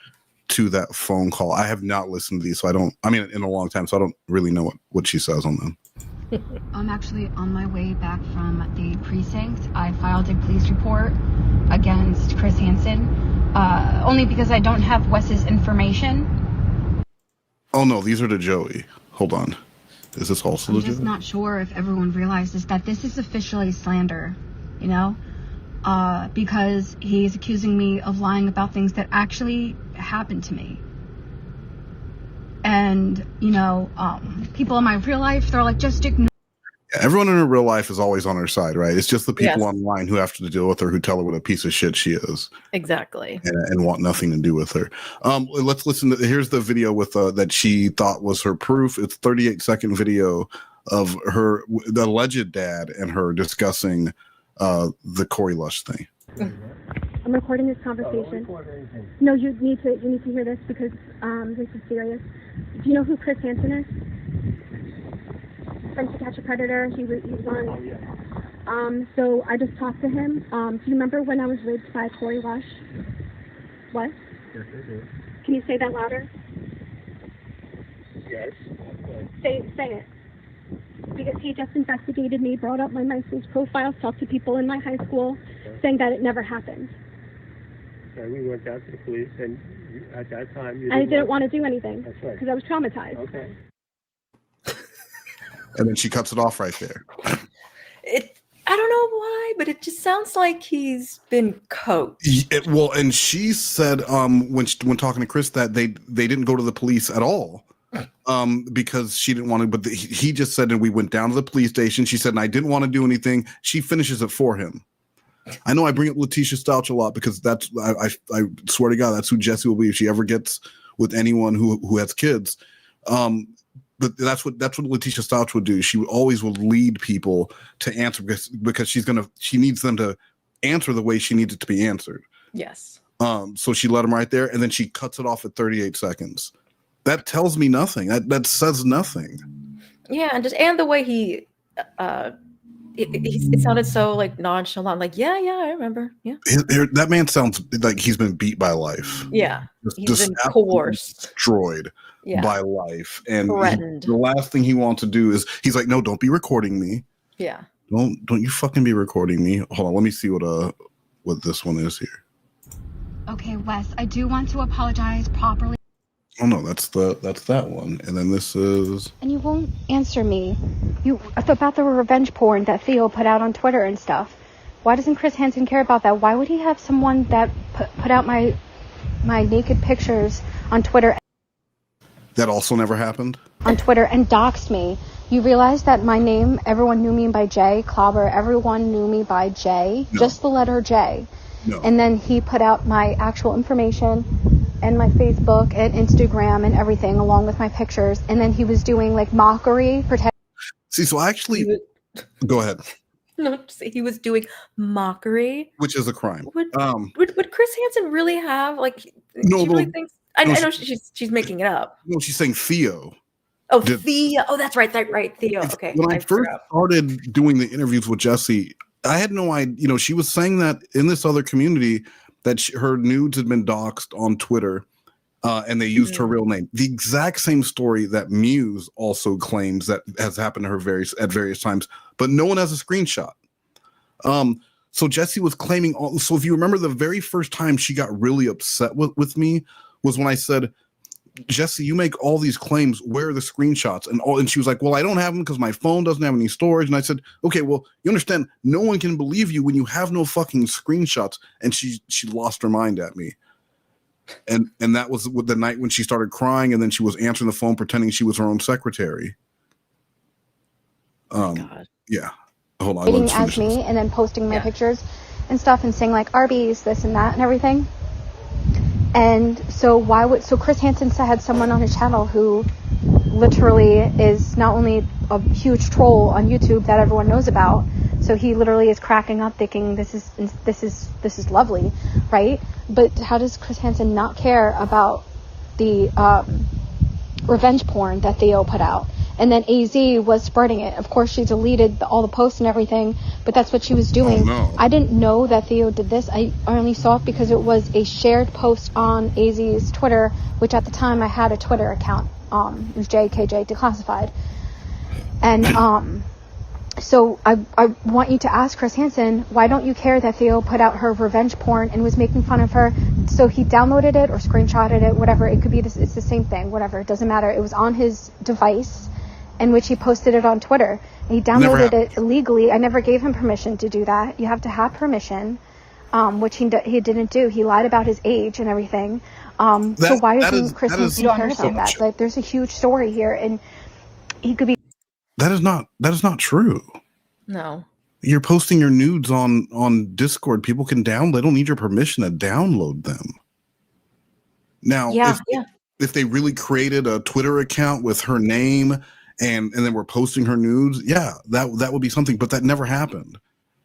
to that phone call. I have not listened to these, so in a long time, so I don't really know what she says on them. I'm actually on my way back from the precinct. I filed a police report against Chris Hansen, only because I don't have Wes's information. Oh no, these are to Joey. Hold on. Is this also I'm to just Joey? not sure if everyone realizes that this is officially slander, because he's accusing me of lying about things that actually happened to me. And, people in my real life, they're like, just ignore. Yeah, everyone in her real life is always on her side, right? It's just the people online who have to deal with her, who tell her what a piece of shit she is. Exactly. And want nothing to do with her. Let's listen to, here's the video with that she thought was her proof. It's 38-second video of the alleged dad and her discussing the Corey Lush thing. I'm recording this conversation. No, you need to hear this because this is serious. Do you know who Chris Hansen is? From To Catch a Predator. He was on. So I just talked to him. Do you remember when I was raped by Corey Lush? What? Yes, I do. Can you say that louder? Yes. Say it. Because he just investigated me, brought up my MySpace profile, talked to people in my high school, saying that it never happened. Okay, we went down to the police, and at that time, I didn't want to do anything. That's right. Because I was traumatized. Okay. And then she cuts it off right there. I don't know why, but it just sounds like he's been coached. Well, and she said when talking to Chris that they didn't go to the police at all. Because she didn't want to, but he just said, and we went down to the police station. She said, and I didn't want to do anything. She finishes it for him. I know I bring up Letitia Stouch a lot because that's, I swear to God, that's who Jessi will be if she ever gets with anyone who has kids. But that's what Letitia Stouch would do. She always will lead people to answer because she needs them to answer the way she needs it to be answered. Yes. So she let him right there, and then she cuts it off at 38 seconds. That tells me nothing. That says nothing. Yeah, and the way he it sounded so like nonchalant, like yeah, I remember. Yeah. That man sounds like he's been beat by life. Yeah. He's been coerced. Destroyed by life. And threatened. The last thing he wants to do is he's like, no, don't be recording me. Yeah. Don't you fucking be recording me. Hold on, let me see what this one is here. Okay, Wes, I do want to apologize properly. Oh no, that's that one. And then this is. And you won't answer me. About the revenge porn that Theo put out on Twitter and stuff. Why doesn't Chris Hansen care about that? Why would he have someone that put out my naked pictures on Twitter? That also never happened? On Twitter and doxed me. You realize that my name, everyone knew me by J. Clobber, everyone knew me by J. No. Just the letter J. No. And then he put out my actual information and my Facebook and Instagram and everything along with my pictures. And then he was doing like mockery. See, so actually, go ahead. No, he was doing mockery, which is a crime. Would Chris Hansen really have like? No, she really thinks. I know she's making it up. No, she's saying Theo. Oh, Theo. Oh, that's right. Theo. Okay. When I first started doing the interviews with Jessi, I had no idea. She was saying that in this other community that her nudes had been doxed on Twitter, and they used her real name. The exact same story that Muse also claims that has happened to her at various times, but no one has a screenshot. So Jessi was claiming all. So if you remember, the very first time she got really upset with me was when I said, Jessi, you make all these claims. Where are the screenshots? And she was like, well, I don't have them because my phone doesn't have any storage. And I said, okay, well, you understand, no one can believe you when you have no fucking screenshots. And she lost her mind at me. And that was the night when she started crying, and then she was answering the phone pretending she was her own secretary. God. Yeah. Hold on. Writing as me and then posting my pictures and stuff and saying like Arby's, this and that and everything. And so Chris Hansen had someone on his channel who literally is not only a huge troll on YouTube that everyone knows about, so he literally is cracking up thinking this is lovely, right? But how does Chris Hansen not care about the revenge porn that Theo put out? And then AZ was spreading it. Of course, she deleted all the posts and everything, but that's what she was doing. Oh, no. I didn't know that Theo did this. I only saw it because it was a shared post on AZ's Twitter, which at the time I had a Twitter account. It was JKJ Declassified. And so I want you to ask Chris Hansen, why don't you care that Theo put out her revenge porn and was making fun of her? So he downloaded it or screenshotted it, whatever. It could be this. It's the same thing, whatever. It doesn't matter. It was on his device, in which he posted it on Twitter. And he downloaded it illegally. I never gave him permission to do that. You have to have permission, which he didn't do. He lied about his age and everything. So why doesn't Chris Hansen care about that? Like, there's a huge story here, and he could be. That is not true. No. You're posting your nudes on Discord. People can download. They don't need your permission to download them. Now, if they really created a Twitter account with her name and then we're posting her nudes, that would be something. But that never happened,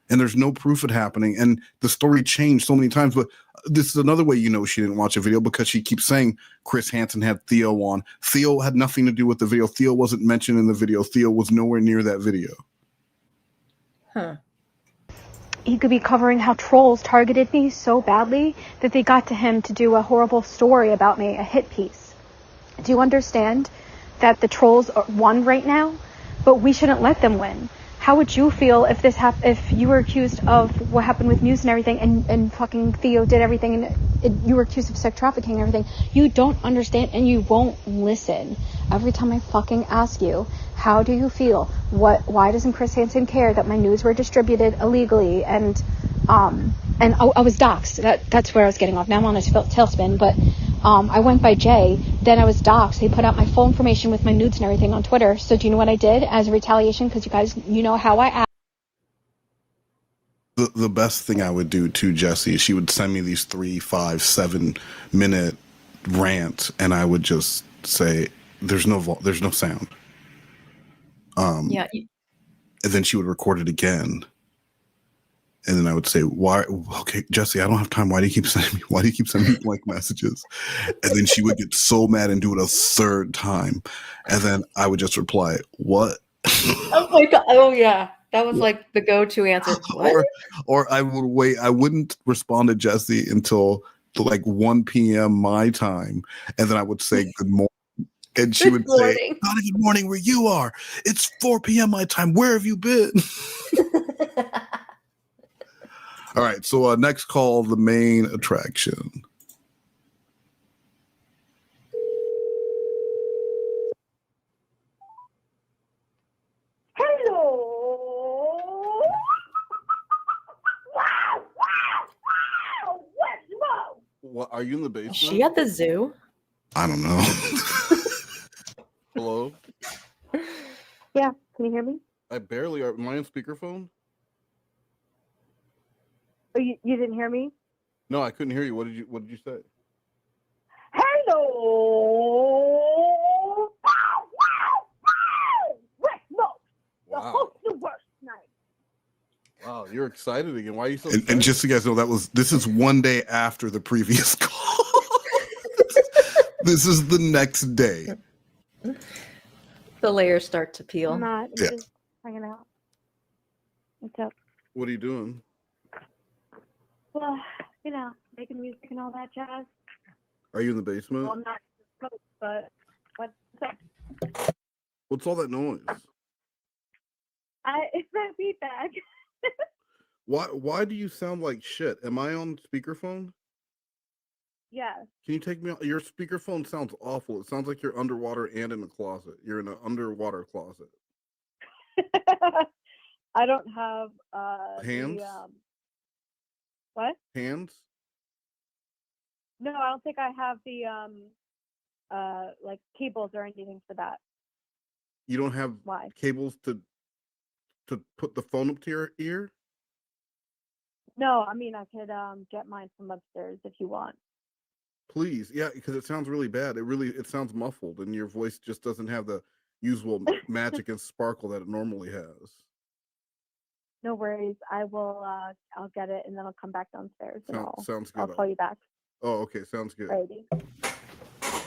and there's no proof it happening. And the story changed so many times. But this is another way she didn't watch a video, because she keeps saying Chris Hansen had Theo on. Theo had nothing to do with the video. Theo wasn't mentioned in the video. Theo was nowhere near that video. Huh. He could be covering how trolls targeted me so badly that they got to him to do a horrible story about me, a hit piece. Do you understand that the trolls won right now? But we shouldn't let them win. How would you feel if if you were accused of what happened with Muse and everything, and fucking Theo did everything, and you were accused of sex trafficking and everything? You don't understand, and you won't listen. Every time I fucking ask you, how do you feel? Why doesn't Chris Hansen care that my nudes were distributed illegally? And I was doxxed. That's where I was getting off. Now I'm on a tailspin, but I went by Jay. Then I was doxxed. They put out my full information with my nudes and everything on Twitter. So do you know what I did as a retaliation? Because you guys, you know how I act. The best thing I would do to Jessi is she would send me these 3, 5, 7 minute rants, and I would just say, there's no sound. And then she would record it again. And then I would say, why? Okay, Jessi, I don't have time. Why do you keep sending me blank messages? And then she would get so mad and do it a third time. And then I would just reply, what? Oh my God. Oh yeah. That was like the go-to answer. What? Or I would wait. I wouldn't respond to Jessi until like 1 p.m. my time. And then I would say good morning. And she would say, not a good morning where you are. It's 4 p.m. my time. Where have you been? All right, so next call, the main attraction. Hello. Wow, what's wrong? What, are you in the basement? Is she at the zoo? I don't know. Hello? Yeah, can you hear me? I barely are. Am I on speakerphone? Oh, you didn't hear me? No, I couldn't hear you. What did you say? Hello. West Smoke. The host the worst night. Wow, you're excited again. Why are you so excited? And just so you guys know, this is one day after the previous call. This is the next day. The layers start to peel. I'm not. I'm just hanging out. What's up? What are you doing? Well, making music and all that jazz. Are you in the basement? Well, I'm not close, but what's up? What's all that noise? It's that feedback. Why do you sound like shit? Am I on speakerphone? Yes. Can you take me on? Your speakerphone sounds awful. It sounds like you're underwater and in a closet. You're in an underwater closet. I don't have hands. What? Hands? No, I don't think I have the like cables or anything for that. You don't have cables to put the phone up to your ear? No, I mean I could get mine from upstairs if you want. Please, yeah, because it sounds really bad. It sounds muffled, and your voice just doesn't have the usual magic and sparkle that it normally has. No worries. I will. I'll get it, and then I'll come back downstairs, and sounds good. I'll call you back. Oh, okay, sounds good. Alrighty.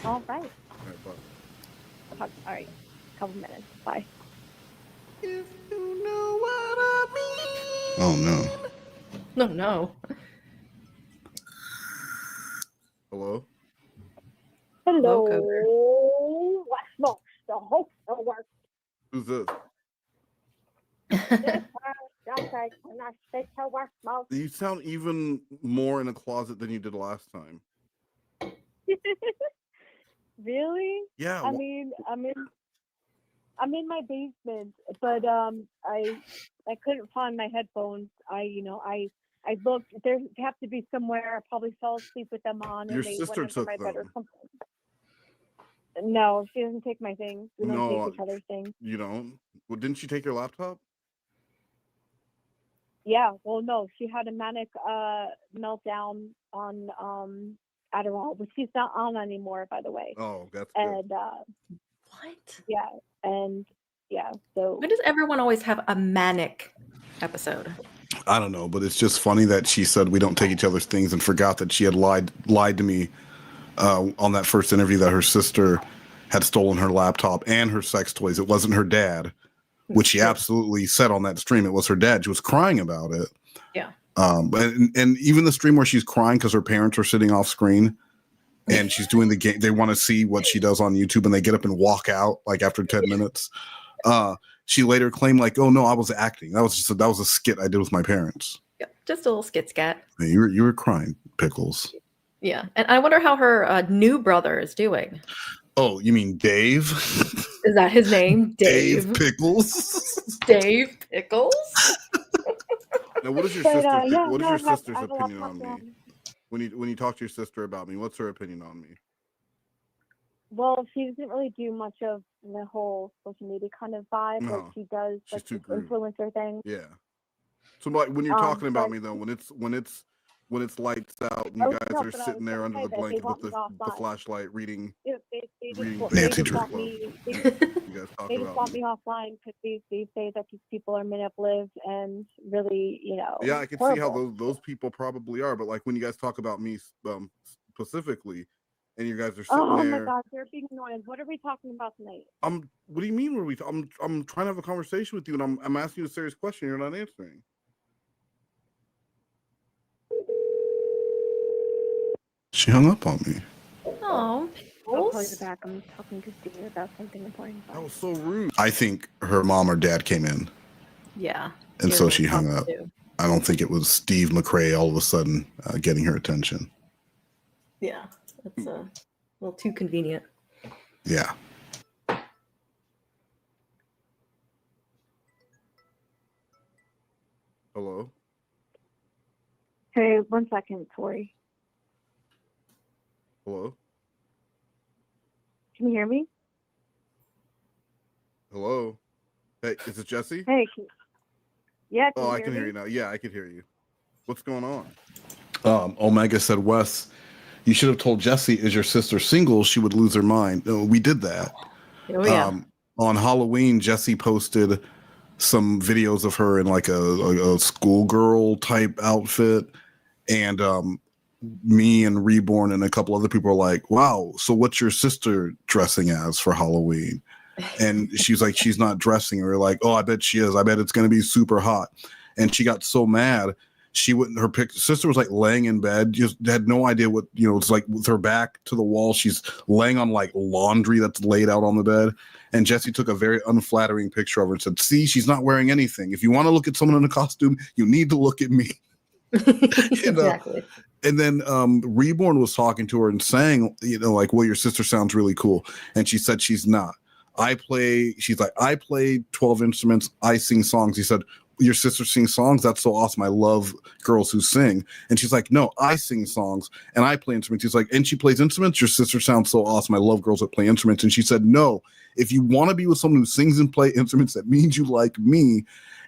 All right. All right, bye. All right. couple minutes. Bye. If you know what I mean. Oh no. No. Hello? Hello. What smokes? The host of work. Who's this? Okay, when I say to work smoke. You sound even more in a closet than you did last time. Really? Yeah. I mean, I'm in my basement, but I couldn't find my headphones. I looked. There have to be somewhere. I probably fell asleep with them on, Your and they sister went under took my bed or them. something. No, she doesn't take my things. We don't No, take each other's things. you don't. Well, didn't she take your laptop? Yeah. Well, no, she had a manic meltdown on Adderall, which she's not on anymore, by the way. Oh, that's good. And What? yeah, and yeah. So Why does everyone always have a manic episode? I don't know, but it's just funny that she said we don't take each other's things and forgot that she had lied to me on that first interview that her sister had stolen her laptop and her sex toys. It wasn't her dad, which she absolutely said on that stream. It was her dad. She was crying about it. Yeah. And even the stream where she's crying because her parents are sitting off screen and she's doing the game. They want to see what she does on YouTube and they get up and walk out like after 10 minutes. She later claimed like, "Oh no, I was acting. That was a skit I did with my parents." Yeah, just a little skit scat. You were crying, Pickles. Yeah, and I wonder how her new brother is doing. Oh, you mean Dave? Is that his name? Dave Pickles. Dave Pickles. Now, what is your But, sister? yeah, What is no, your I have- sister's I have a opinion laptop on me? down. When you talk to your sister about me, what's her opinion on me? Well, she doesn't really do much of the whole social media kind of vibe. No, Like she does, she's like too this green. influencer thing. Yeah. So, like, when you're talking about but- me though, when it's lights out and Oh, you guys no, are but I was sitting there gonna under say the that they blanket want with me the offline. flashlight reading. They Reading just Nancy want Drew. me. You guys talk They just about want me. me offline because they say that these people are manipulative and really, Yeah, I can see how horrible. those people probably are, but like when you guys talk about me specifically, and you guys are sitting Oh my there. God, they're being annoying. What are we talking about tonight? What do you mean? I'm trying to have a conversation with you, and I'm asking you a serious question. You're not answering. She hung up on me. Oh, I'll call you back. I'm talking to Steve about something important. That was so rude. I think her mom or dad came in, yeah. and You're so she hung probably up. too. I don't think it was Steve McRae all of a sudden getting her attention. Yeah, that's a little too convenient. Yeah. Hello? Hey, 1 second, Tori. Hello? Can you hear me? Hello? Hey, is it Jessi? Hey. Yeah. Oh, I you can me? hear you now. Yeah, I can hear you. What's going on? Omega said, Wes, you should have told Jessi, is your sister single? She would lose her mind. No, we did that. Oh, yeah. On Halloween, Jessi posted some videos of her in like a schoolgirl type outfit. And me and Reborn and a couple other people were like, wow, so what's your sister dressing as for Halloween? And she's like, she's not dressing. We're like, oh, I bet she is. I bet it's going to be super hot. And she got so mad. She wouldn't, her sister was like laying in bed, just had no idea what, it's like with her back to the wall. She's laying on like laundry that's laid out on the bed. And Jessi took a very unflattering picture of her and said, see, she's not wearing anything. If you want to look at someone in a costume, you need to look at me. Exactly. And then Reborn was talking to her and saying, like, well, your sister sounds really cool. And she said she's not. She's like, I play 12 instruments. I sing songs. He said, your sister sings songs? That's so awesome. I love girls who sing. And she's like, no, I sing songs and I play instruments. He's like, and she plays instruments? Your sister sounds so awesome. I love girls that play instruments. And she said, no, if you want to be with someone who sings and play instruments, that means you like me.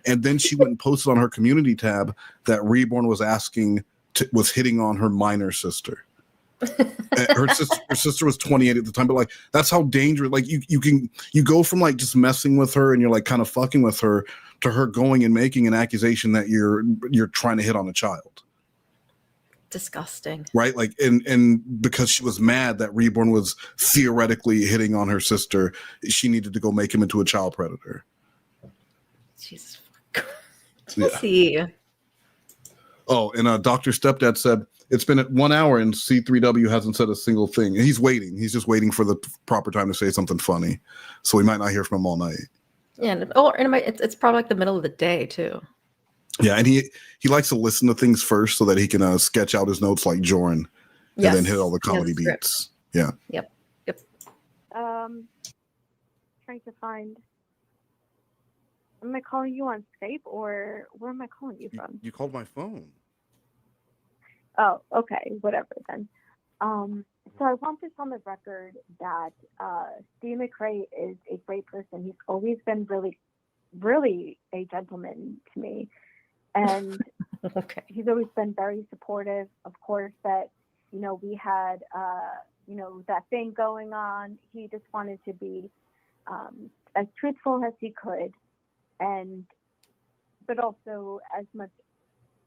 And then she went and posted on her community tab that Reborn was was hitting on her minor sister. her sister was 28 at the time, but like that's how dangerous. Like you go from like just messing with her and you're like kind of fucking with her to her going and making an accusation that you're trying to hit on a child. Disgusting. Right? Like, and because she was mad that Reborn was theoretically hitting on her sister, she needed to go make him into a child predator. Jesus. Jessi. Yeah. Oh, and Dr. Stepdad said it's been at 1 hour and C3W hasn't said a single thing. And he's waiting. He's just waiting for the proper time to say something funny. So we might not hear from him all night. Yeah, and it's probably like the middle of the day too. Yeah, and he likes to listen to things first so that he can sketch out his notes like Joran, and then hit all the comedy beats. Yeah. Yep. Trying to find. Am I calling you on Skype or where am I calling you from? You called my phone. Oh, okay, whatever then. So I want this on the record that Steve McRae is a great person. He's always been really, really a gentleman to me. And he's always been very supportive. Of course, that, we had, that thing going on. He just wanted to be as truthful as he could, but also as much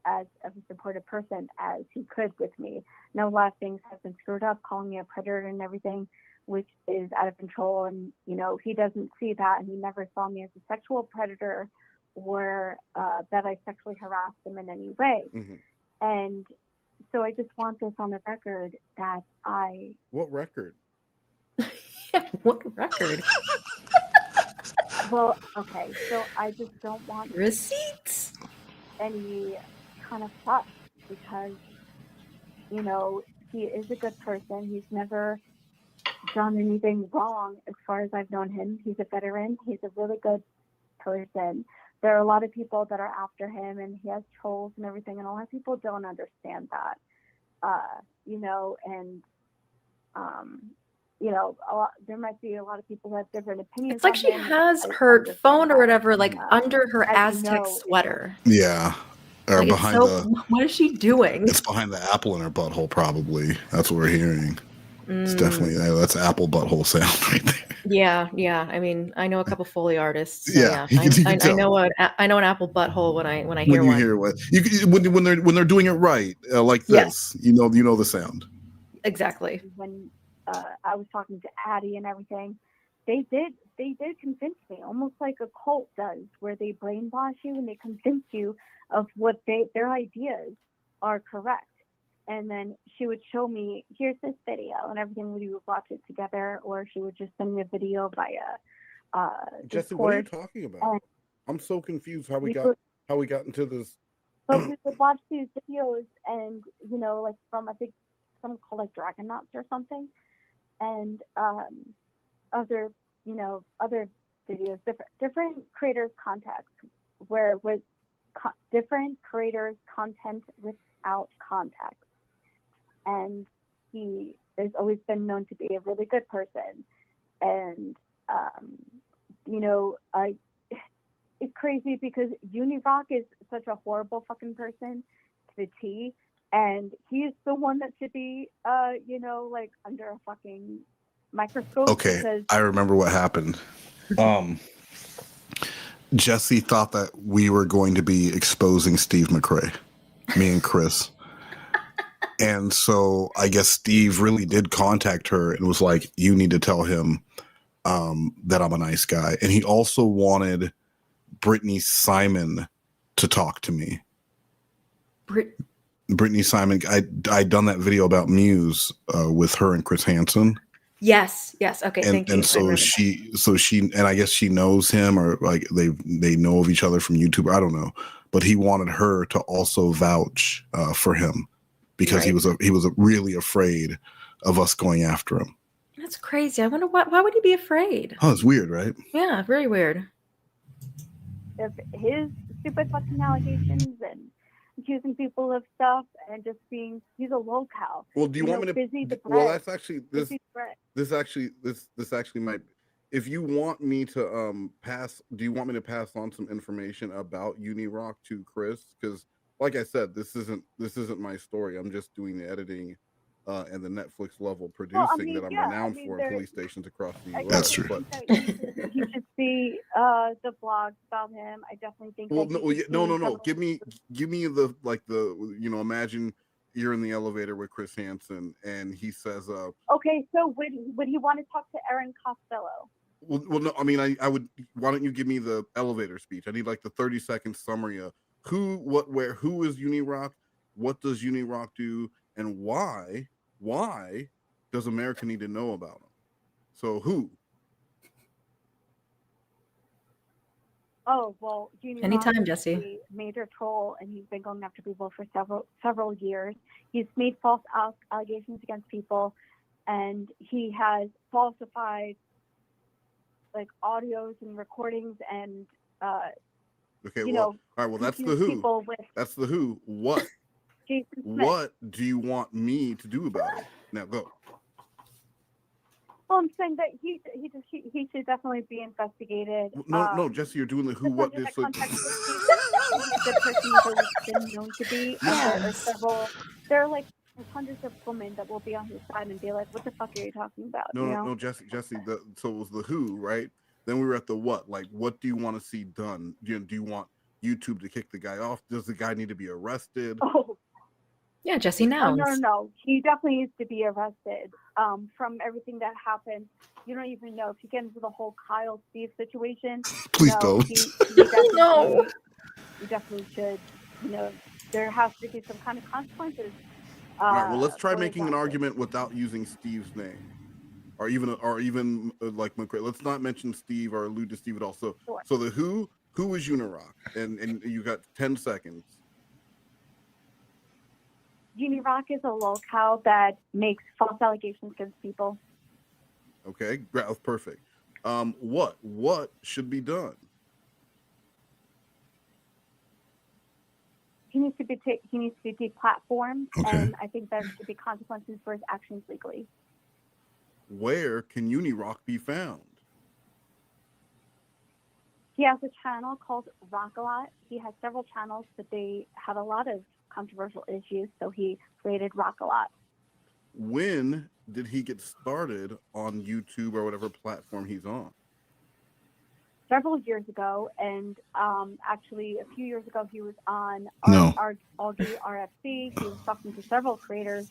as a supportive person as he could with me. Now, a lot of things have been screwed up, calling me a predator and everything, which is out of control. And, he doesn't see that. And he never saw me as a sexual predator or that I sexually harassed him in any way. Mm-hmm. And so I just want this on the record that I... What record? Yeah, what record? Well, okay, so I just don't want receipts, any kind of fuss, because he is a good person. He's never done anything wrong as far as I've known him. He's a veteran. He's a really good person. There are a lot of people that are after him, and he has trolls and everything, and a lot of people don't understand that, there might be a lot of people who have different opinions. It's like she has her phone or whatever, like under her Aztec sweater. Yeah. Or like behind what is she doing? It's behind the apple in her butthole, probably. That's what we're hearing. It's definitely, that's apple butthole sound right there. Yeah. I mean, I know a couple Foley artists. So yeah. I know an apple butthole when I hear one. Hear what when they're doing it right, like this, you know the sound. Exactly. When I was talking to Addie and everything, they did convince me, almost like a cult does, where they brainwash you and they convince you of what their ideas are correct. And then she would show me, here's this video and everything. We would watch it together, or she would just send me a video via Jessi, what are you talking about? And I'm so confused how we got into this. But we would watch these videos, and like from, I think, some called like Dragonauts or something, and other videos, different creators' contacts, where with different creators' content without context. And he has always been known to be a really good person. And, it's crazy because Unirock is such a horrible fucking person to the T. And he's the one that should be, like under a fucking microscope. Okay, because I remember what happened. Jessi thought that we were going to be exposing Steve McRae, me and Chris. And so I guess Steve really did contact her and was like, you need to tell him that I'm a nice guy. And he also wanted Brittany Simon to talk to me. Brittany Simon, I'd done that video about Muse with her and Chris Hansen. Yes. Okay. Thank you. And so she, and I guess she knows him, or like they know of each other from YouTube. I don't know, but he wanted her to also vouch for him because he was really afraid of us going after him. That's crazy. I wonder why would he be afraid? Oh, it's weird, right? Yeah, very weird. If his stupid fucking allegations and accusing people of stuff and just he's a locale. Well, do you want me to? Well, that's actually this actually might. If you want me to do you want me to pass on some information about Unirock to Chris? Because, like I said, this isn't my story. I'm just doing the editing and the Netflix level producing that I'm renowned for in police stations across the U.S. That's true. You should see the blogs about him. I definitely think. Well, no. Give me the imagine you're in the elevator with Chris Hansen, and he says, Okay, so would he want to talk to Aaron Costello? well, no, I mean, I would. Why don't you give me the elevator speech? I need like the 30-second summary of who, what, where, who is Unirock, what does Unirock do, and why does America need to know about him? So who? Oh, well, Unirock Anytime, is Jessi. a major troll, and he's been going after people for several years. He's made false allegations against people, and he has falsified like audios and recordings and Okay, you well, know, all right, well, that's the confused who. people with That's the who. What? Jason Smith. What do you want me to do about it? Now go. Well, I'm saying that he should definitely be investigated. No, Jessi, you're doing the who, what, Under this. the context of the person he's always been known to be. And there are like hundreds of women that will be on his side and be like, "What the fuck are you talking about?" No, Jessi. So it was the who, right? Then we were at the what. Like, what do you want to see done? Do you want YouTube to kick the guy off? Does the guy need to be arrested? Oh. Yeah, Jessi nouns. No. He definitely needs to be arrested. From everything that happened, you don't even know if you get into the whole Kyle Steve situation. Please don't. He definitely, No. You definitely should. There has to be some kind of consequences. All right. Well, let's try for making an that. argument without using Steve's name, or even like McCray. Let's not mention Steve or allude to Steve at all. So, Sure. So the who is Unirock, and you got 10 seconds. Unirock is a lolcow that makes false allegations against people. Okay, that's perfect. What should be done? He needs to be deplatformed, Okay. and I think there should be consequences for his actions legally. Where can Unirock be found? He has a channel called Rock-A-Lot. He has several channels, but they have a lot of controversial issues, so he created Rock-A-Lot. When did he get started on YouTube or whatever platform he's on? Several years ago, and actually a few years ago, he was on Augie RFC. He was talking to several creators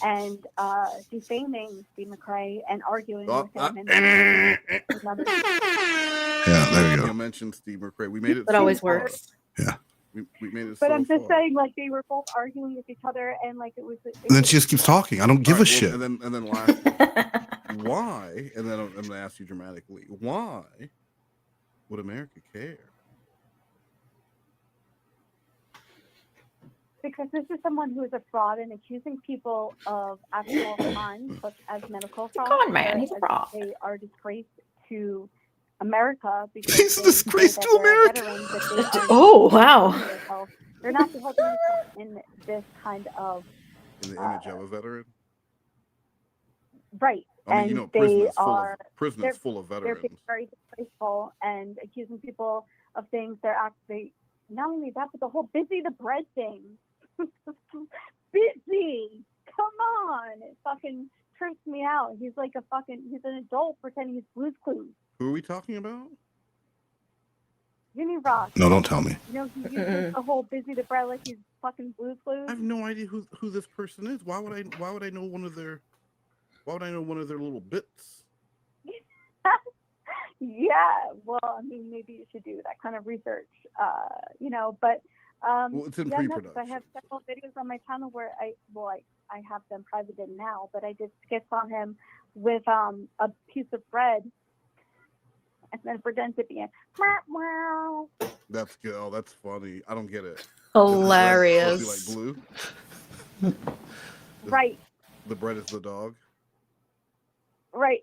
and defaming Steve McCray and arguing with him. Yeah, there you go. You mentioned Steve McCray. We made it. It always works. Yeah. We made it. But I'm just saying, like, they were both arguing with each other, and like it was. And then she just keeps talking. I don't give a shit. And then last, why? And then I'm gonna ask you dramatically, why would America care? Because this is someone who is a fraud and accusing people of actual crimes, such as medical fraud. Come on, man, he's a fraud. They are a disgrace to America because he's a disgrace to America. Oh, wow. They're not helping themselves in this kind of in the image of a veteran. Right. I mean, and prison is full of veterans. They're being very disgraceful and accusing people of things. They're actually not only that, but the whole Busy the Bread thing. Busy, come on! It fucking trips me out. He's like he's an adult pretending he's Blue's Clues. Who are we talking about? Unirock. No, don't tell me. He uses the whole Busy the Bread like he's fucking Blue's Clues. I have no idea who this person is. Why would I know one of their little bits? Yeah, well, I mean, maybe you should do that kind of research, but well, it's in pre-production. I have several videos on my channel where I have them privated now, but I did skits on him with a piece of bread and then pretend to be wow. That's good. Oh, that's funny. I don't get it. Hilarious. Like blue. Right. The bread is the dog. Right.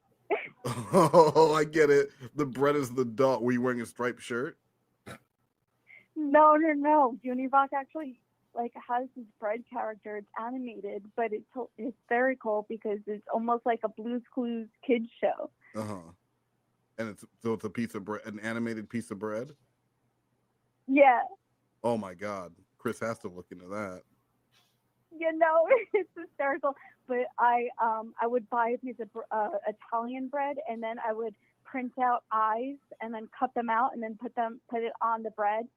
Oh, I get it. The bread is the dog. Were you wearing a striped shirt? No. Unirock actually has this bread character. It's animated, but it's hysterical because it's almost like a Blue's Clues kids show. And it's a piece of bread, an animated piece of bread. Yeah. Oh my God, Chris has to look into that. It's hysterical. But I would buy a piece of Italian bread, and then I would print out eyes, and then cut them out, and then put it on the bread.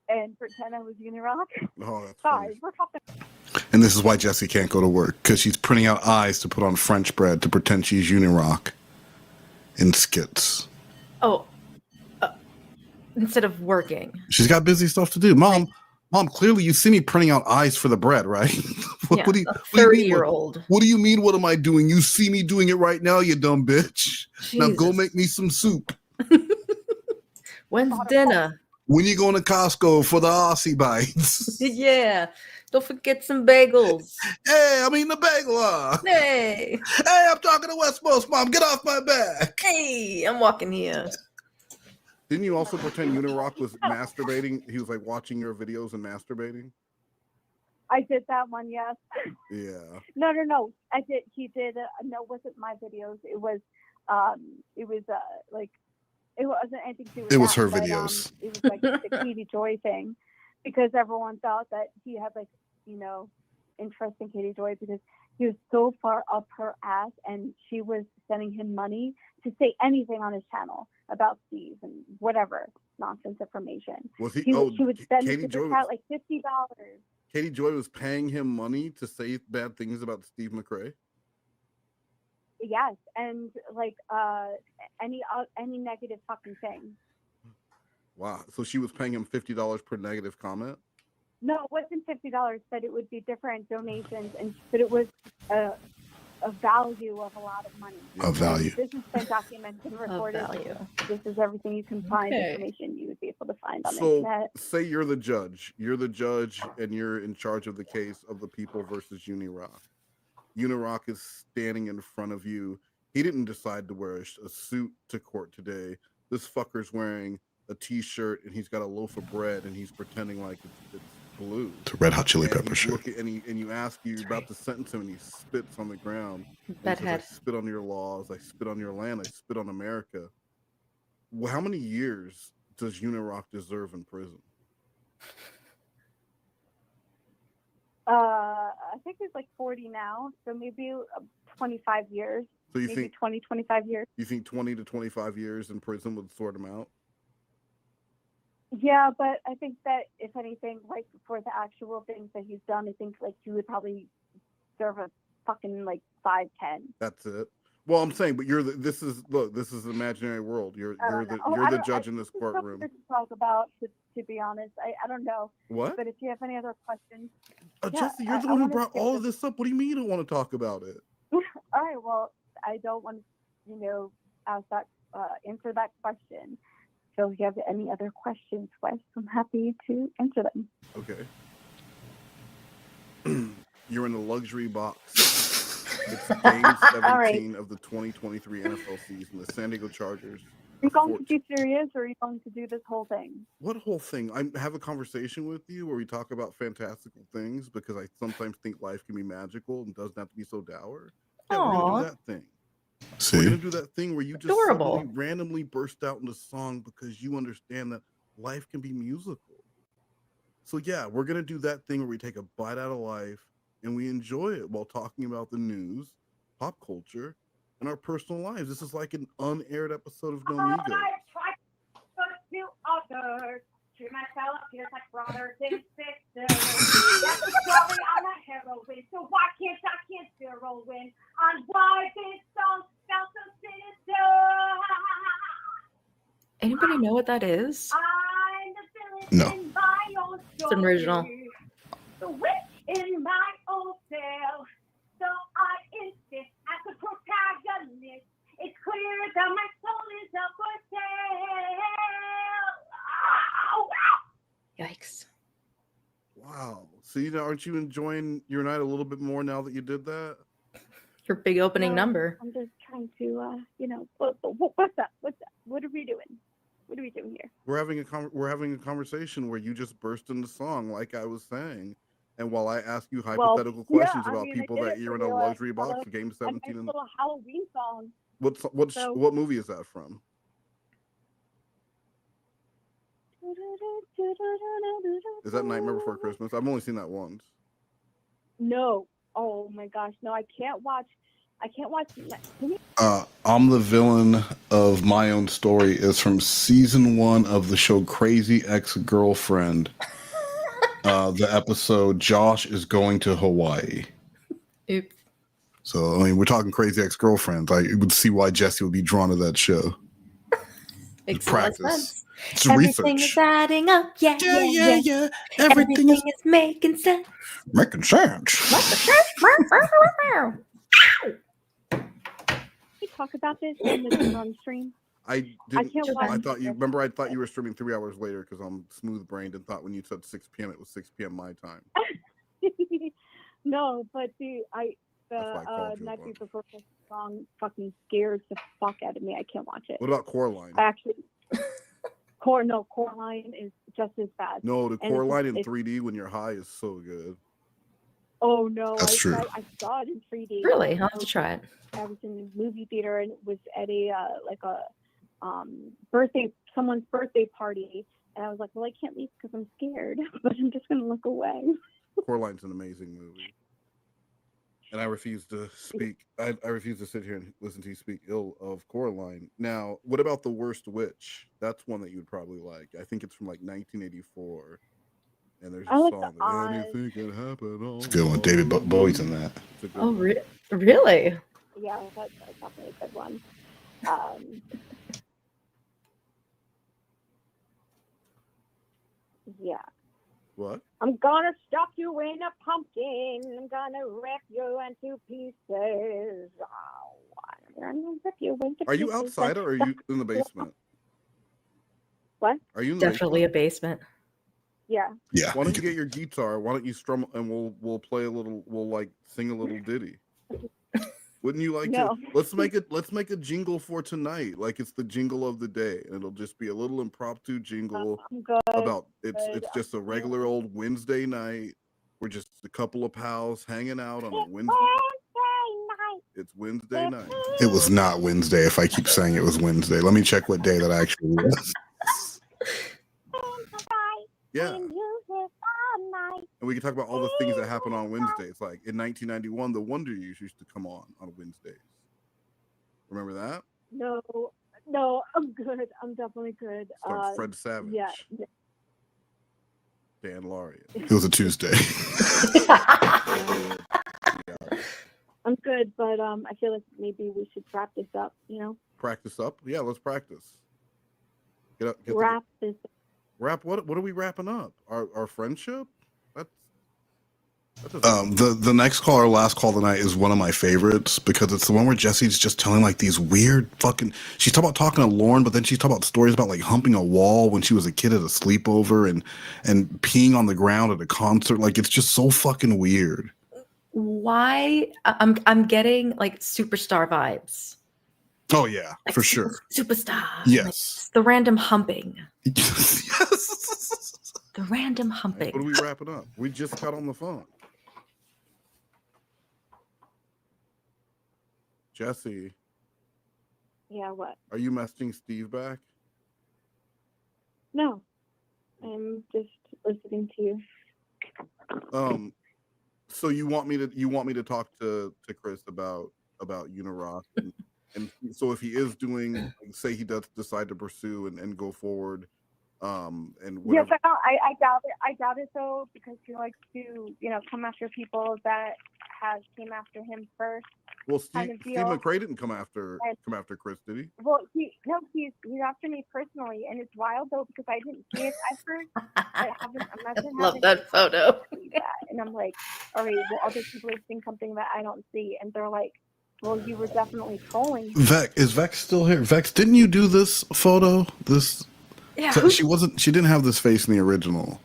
and pretend I was Unirock. Oh, that's Guys, funny. we're talking. And this is why Jessi can't go to work, because she's printing out eyes to put on French bread to pretend she's Unirock in skits. Oh, instead of working. She's got busy stuff to do. Mom, clearly you see me printing out eyes for the bread, right? Yeah, a 30-year-old. What do you mean? What am I doing? You see me doing it right now, you dumb bitch. Jesus. Now go make me some soup. When's dinner? When you going to Costco for the Aussie bites? Yeah. Don't forget some bagels. Hey, I'm eating a bagel. Hey. Hey, I'm talking to Westmost, Mom. Get off my back. Hey, I'm walking here. Didn't you also pretend Unirock was masturbating? He was like watching your videos and masturbating? I did that one, yes. Yeah. No. I did. He did. No, it wasn't my videos. It was like, it wasn't anything to do with It was that, her but, videos. It was like the Katie Joy thing, because everyone thought that he had like, interest in Katie Joy because he was so far up her ass, and she was sending him money to say anything on his channel about Steve and whatever nonsense information. Was he? She would send Katie to Joy the like $50. Katie Joy was paying him money to say bad things about Steve McRae. Yes, and like any negative fucking thing. Wow. So she was paying him $50 per negative comment? No, it wasn't $50, but it would be different donations, but it was a value of a lot of money. A value. This has been documented and recorded. Value. This is everything you can find, Okay. information you would be able to find on the So internet. say you're the judge. You're the judge and you're in charge of the case of the people versus Unirock. Unirock is standing in front of you. He didn't decide to wear a suit to court today. This fucker's wearing a t-shirt and he's got a loaf of bread and he's pretending like it's blue. It's a Red Hot Chili And Pepper he's shirt. and you ask you about to sentence him and he spits on the ground. And he says, I Bedhead. spit on your laws. I spit on your land. I spit on America. Well, how many years does Unirock deserve in prison? I think it's like 40 now, so maybe 25 years. So you maybe think 20, 25 years. You think 20 to 25 years in prison would sort him out? Yeah, but I think that if anything, like for the actual things that he's done, I think like he would probably serve a fucking like 5-10. That's it. Well, I'm saying, but this is an imaginary world. You're the judge in this courtroom. To talk about, to be honest, I don't know. What? But if you have any other questions, Jessi, you're the one who brought all of this up. What do you mean you don't want to talk about it? all right. Well, I don't want to, answer that question. So if you have any other questions, Wes, I'm happy to answer them. Okay. You're in a luxury box. It's game 17 of the 2023 NFL season. The San Diego Chargers. Are you going to be serious, or are you going to do this whole thing? What whole thing? I have a conversation with you where we talk about fantastical things because I sometimes think life can be magical and doesn't have to be so dour. Yeah, we're gonna do that thing. See? We're gonna do that thing where you just Adorable. suddenly randomly burst out into song because you understand that life can be musical. So yeah, we're gonna do that thing where we take a bite out of life and we enjoy it while talking about the news, pop culture, and our personal lives. This is like an unaired episode of No Migos. I try to others, treat myself just like brothers and sisters. That's the story I'm a heroine, so why can't I zero in on why this song sounds so sinister? Anybody know what that is? I'm the villain in my own story. It's an original. The witch in my own self, so I insist as the protagonist. It's clear that my soul is up for sale. Yikes. Wow. See, aren't you enjoying your night a little bit more now that you did that? Your big opening number. I'm just trying to, what's up? What are we doing? What are we doing here? We're having a conversation where you just burst into song, like I was saying. And while I ask you hypothetical questions about people that you're in a luxury box for Game 17, a nice little Halloween song. What movie is that from? Is that Nightmare Before Christmas? I've only seen that once. No. Oh my gosh, no! I can't watch I can't watch. I'm the villain of my own story is from season 1 of the show Crazy Ex-Girlfriend. The episode Josh is going to Hawaii. Oops. So, I mean, we're talking Crazy Ex-Girlfriends. I would see why Jessi would be drawn to that show. Makes Practice. It's Everything research. is adding up. Yeah. Everything is making sense. Making sense. We talk about this on the stream. I can't watch I thought you were streaming 3 hours later because I'm smooth brained and thought when you said 6 p.m. it was 6 p.m. my time. No, but the night before this song fucking scares the fuck out of me. I can't watch it. What about Coraline? Actually, Coraline is just as bad. No, the Coraline in 3D when you're high is so good. Oh no, That's true. I saw it in 3D. Really? I'll have to try it. I was in the movie theater and it was at a someone's birthday party, and I was like, well, I can't leave because I'm scared, but I'm just gonna look away. Coraline's an amazing movie, and I refuse to speak. I refuse to sit here and listen to you speak ill of Coraline. Now, what about The Worst Witch? That's one that you would probably like. I think it's from like 1984, and there's a song that anything can happen. It's a good one. David Bowie's in that. Oh, really? Yeah, that's definitely a good one. Yeah. What? I'm gonna stuff you in a pumpkin. I'm gonna rip you into pieces. I'm gonna rip you into pieces. Are you outside or are you in the basement? What? Are you in the Definitely a basement. Yeah. Yeah. Why don't you get your guitar? Why don't you strum and we'll play a little. We'll like sing a little ditty. Wouldn't you like to? Let's make a jingle for tonight. Like it's the jingle of the day, and it'll just be a little impromptu jingle about it's just a regular old Wednesday night. We're just a couple of pals hanging out on a Wednesday. It's Wednesday night. It was not Wednesday. If I keep saying it was Wednesday, let me check what day that actually was. Yeah. And we can talk about all the things that happen on Wednesdays. Like in 1991, the Wonder Years used to come on Wednesdays. Remember that? No, I'm good. I'm definitely good. Fred Savage. Yeah. Dan Lauria. It was a Tuesday. I'm good, but I feel like maybe we should wrap this up. Practice up? Yeah, let's practice. Wrap this up. Wrap what? What are we wrapping up? Our friendship? The next call, our last call tonight, is one of my favorites because it's the one where Jessi's just telling like these weird fucking. She's talking to Lauren, but then she's talking about stories about like humping a wall when she was a kid at a sleepover and peeing on the ground at a concert. Like it's just so fucking weird. Why? I'm getting like superstar vibes. Oh yeah, like, for sure. Superstar. Yes. Like, the random humping. Yes. The random humping. What are we wrapping up? We just got on the phone. Jessi. Yeah, what? Are you messaging Steve back? No. I'm just listening to you. So you want me to talk to Chris about Unirock and so if he is doing, say he does decide to pursue and go forward, and whatever. Yes, I doubt it though, because he likes to, come after people that came after him first. Well, Steve McRae didn't come after Chris, did he? Well, he's after me personally, and it's wild though because I didn't see it at first. I love that photo. And I'm like, all right, well, other people are seeing something that I don't see, and they're like, well, you were definitely trolling. Is Vex still here? Vex, didn't you do this photo? Yeah. So she didn't have this face in the original.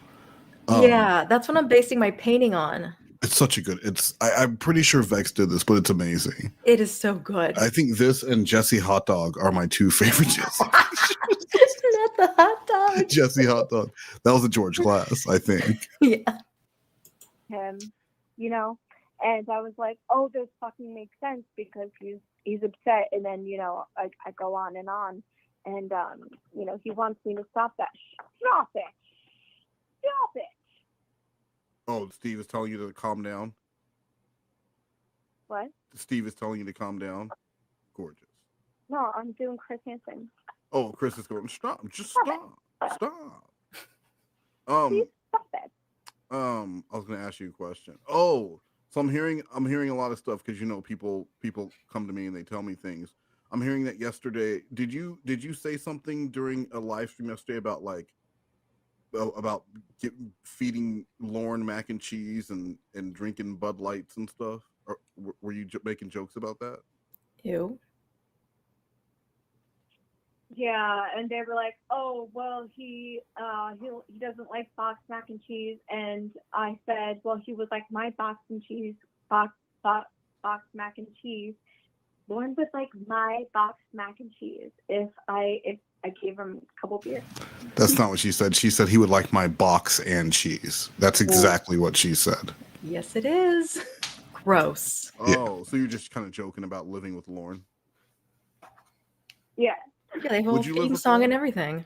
Yeah, that's what I'm basing my painting on. It's such a good. I'm pretty sure Vex did this, but it's amazing. It is so good. I think this and Jessi Hot Dog are my two favorite Jessi. Not the hot dog. Jessi Hot Dog. That was a George Glass, I think. Yeah. Him, and I was like, oh, this fucking makes sense because he's upset, and then I go on, and he wants me to stop that. Stop it. Oh, Steve is telling you to calm down? What? Steve is telling you to calm down. Gorgeous. No, I'm doing Chris Hansen. Oh, Chris is going, stop. Just stop. Stop. Please stop it. I was gonna ask you a question. Oh, so I'm hearing a lot of stuff because people come to me and they tell me things. I'm hearing that yesterday. Did you say something during a live stream yesterday about feeding Lauren mac and cheese and drinking Bud Lights and stuff? Or were you making jokes about that? Ew. Yeah, and they were like, "Oh, well, he doesn't like boxed mac and cheese," and I said, "Well, he was like my boxed mac and cheese. Lauren would like my boxed mac and cheese if I gave him a couple beers." That's not what she said. She said he would like my box and cheese. That's exactly what she said. Yes, it is. Gross. Oh, so you're just kind of joking about living with Lauren? Yeah. Yeah, they have a whole theme song and everything.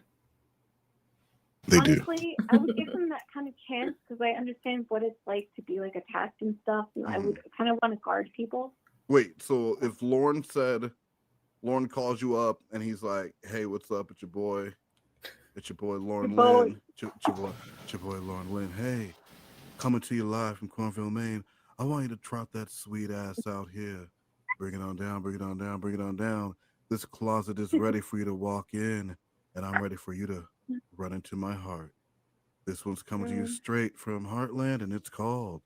They Honestly, I would give him that kind of chance because I understand what it's like to be like attacked and stuff, and I would kind of want to guard people. Wait, so if Lauren calls you up and he's like, "Hey, what's up? It's your boy Lauren Lynn. It's your boy Lauren Lynn. Hey, coming to you live from Cornville, Maine. I want you to trot that sweet ass out here. Bring it on down, bring it on down, bring it on down. This closet is ready for you to walk in, and I'm ready for you to run into my heart. This one's coming to you straight from Heartland, and it's called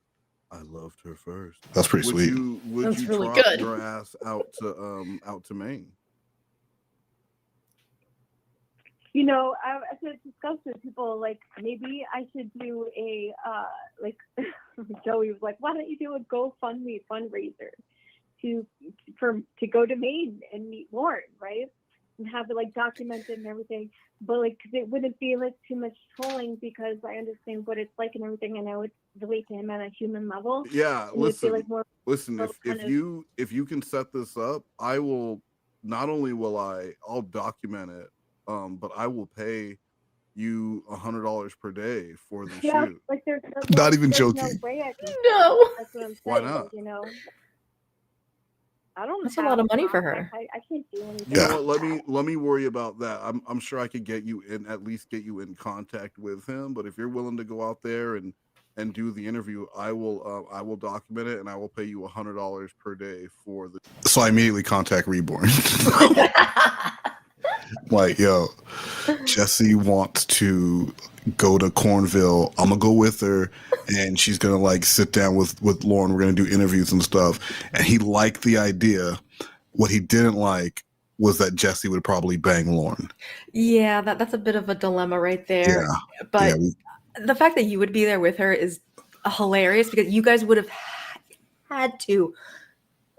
I Loved Her First." That's pretty sweet. Would That's you really trot good. your ass out to Maine? You know, I should discuss with people, like, maybe I should do a, like, Joey was like, why don't you do a GoFundMe fundraiser to go to Maine and meet Lauren, right? And have it, like, documented and everything. But, like, 'cause it wouldn't be, like, too much trolling because I understand what it's like and everything, and I would relate to him at a human level. Yeah, And it'd be, like, more listen. kind If of- you can set this up, I will. Not only will I'll document it, but I will pay you $100 per day for the shoot. Like there's Not even there's joking. No way I can. No. That's what I'm saying. Why not? You know, I don't. That's a lot of money for contacts. her. I can't do anything. You know what? Let me worry about that. I'm sure I could get you at least get you in contact with him. But if you're willing to go out there and do the interview, I will document it and I will pay you $100 per day for the. So I immediately contact Reborn. Like, yo, Jessi wants to go to Cornville. I'm gonna go with her, and she's gonna like sit down with Lauren. We're gonna do interviews and stuff. And he liked the idea. What he didn't like was that Jessi would probably bang Lauren. Yeah, that's a bit of a dilemma right there. Yeah. But Yeah, the fact that you would be there with her is hilarious because you guys would have had to,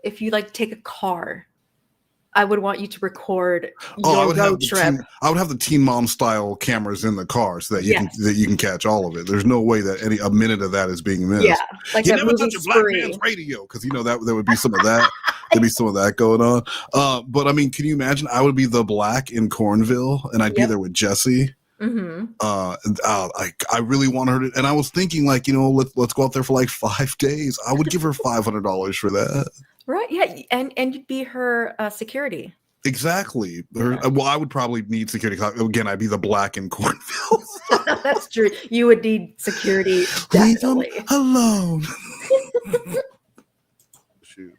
if you like take a car, I would want you to record your road trip. I would have the Teen Mom style cameras in the car so that you can catch all of it. There's no way that a minute of that is being missed. Yeah, like you that never movie touch a black Spree. man's radio because that there would be some of that. There'd be some of that going on. But I mean, can you imagine? I would be the black in Cornville, and I'd be there with Jessi. Mm-hmm. I really want her to, and I was thinking like, let's go out there for like 5 days. I would give her $500 for that. Right. Yeah. And you'd be her security. Exactly. Well, I would probably need security. Again, I'd be the black in Cornville. That's true. You would need security. Definitely. Leave him alone. Shoot.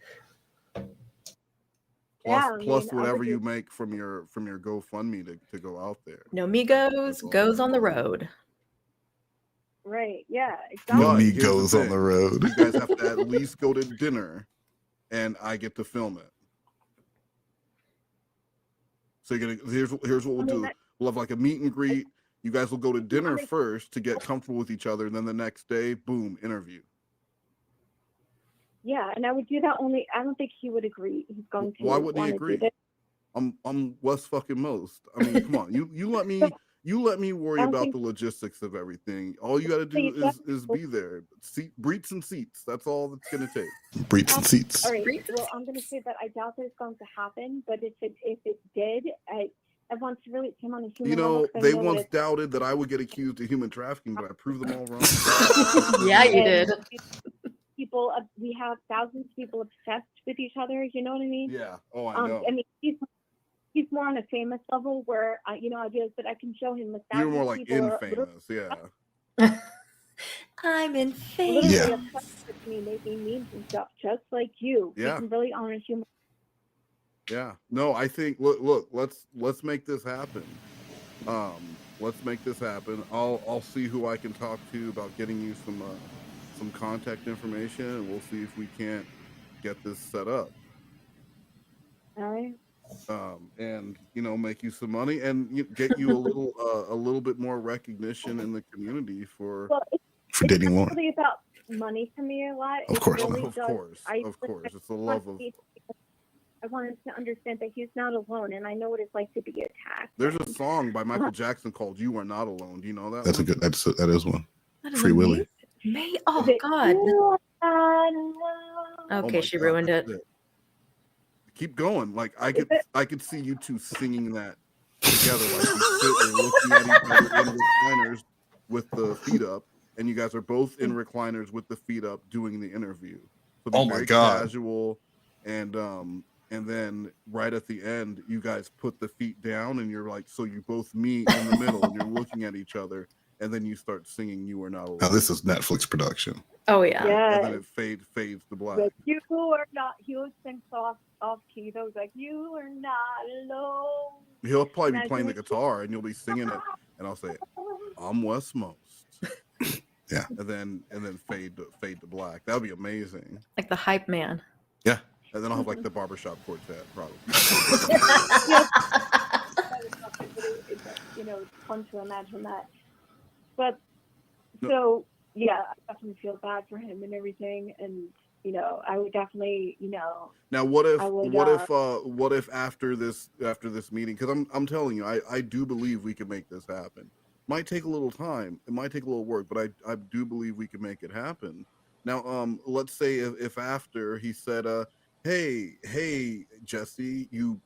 Plus whatever you make from your GoFundMe to go out there. No Migos goes on the road. Right. Yeah. Exactly. No Migos on the road. You guys have to at least go to dinner, and I get to film it. So here's what we'll do. We'll have like a meet and greet. You guys will go to dinner first to get comfortable with each other, and then the next day, boom, interview. Yeah, and I would do that only. I don't think he would agree. He's going to. Why wouldn't he agree? I'm West fucking most. I mean, come on. You let me worry about the logistics of everything. All you got to do is be there. Breets and seats. That's all that's gonna take. Breets and seats. All right. Well, I'm gonna say that I doubt that it's going to happen. But if it did, I want to relate to him on a human level. They once doubted that I would get accused of human trafficking, but I proved them all wrong. Yeah, you did. People people, we have thousands of people obsessed with each other. You know what I mean? Yeah. Oh, I know. I mean, he's more on a famous level where, I'd be like, but I can show him the You're thousands more of like people infamous. Yeah. I'm in literally famous. obsessed with me making memes and stuff, just like you. Yeah. Making really honest humor. Yeah. No, I think look, let's make this happen. Let's make this happen. I'll see who I can talk to about getting you some contact information, and we'll see if we can't get this set up. All right. And make you some money and get you a little bit more recognition in the community for dating It's one. not really about money for me a lot. Of course It really not. Of course. It's the love of. I want him to understand that he's not alone, and I know what it's like to be attacked. There's a song by Michael Jackson called "You Are Not Alone." Do you know that? That's one? that is one. That is Free Willy. Oh God. Okay, she ruined it. Keep going. Like I could see you two singing that together. Like you sit there looking at each other in recliners with the feet up, and you guys are both in recliners with the feet up doing the interview. So Oh my God. Casual, and then right at the end, you guys put the feet down, and you're like, so you both meet in the middle, and you're looking at each other, and then you start singing "You Are Not Alone." Now this is Netflix production. Oh yeah. And then it fades to black. But you are not. He always sings off key. Those like, "You are not alone." He'll probably be playing the guitar, and you'll be singing it, and I'll say, "I'm Westmost." Yeah. And then fade to black. That would be amazing. Like the hype man. Yeah. And then I'll have like the barbershop quartet, probably. It's fun to imagine that. But so yeah, I definitely feel bad for him and everything, and I would definitely Now what if after this meeting, because I'm telling you, I do believe we can make this happen. Might take a little time, it might take a little work, but I do believe we can make it happen. Now let's say if after he said hey Jessi, you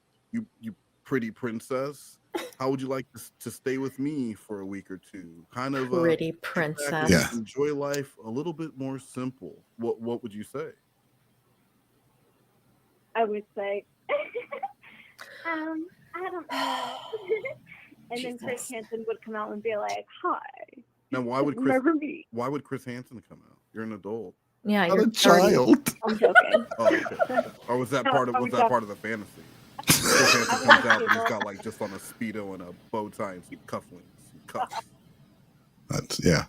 pretty princess, how would you like to stay with me for a week or two? Kind of pretty princess. Yeah. Enjoy life a little bit more simple. What would you say? I would say I don't know. And then Chris Hansen would come out and be like, "Hi." Now why would Chris Hansen come out? You're an adult. Yeah, Not you're a child. I'm joking. Oh, okay. Or was that part of the fantasy? Chris Hansen comes out and he's got like just on a Speedo and a bow tie and some cuffs. That's yeah.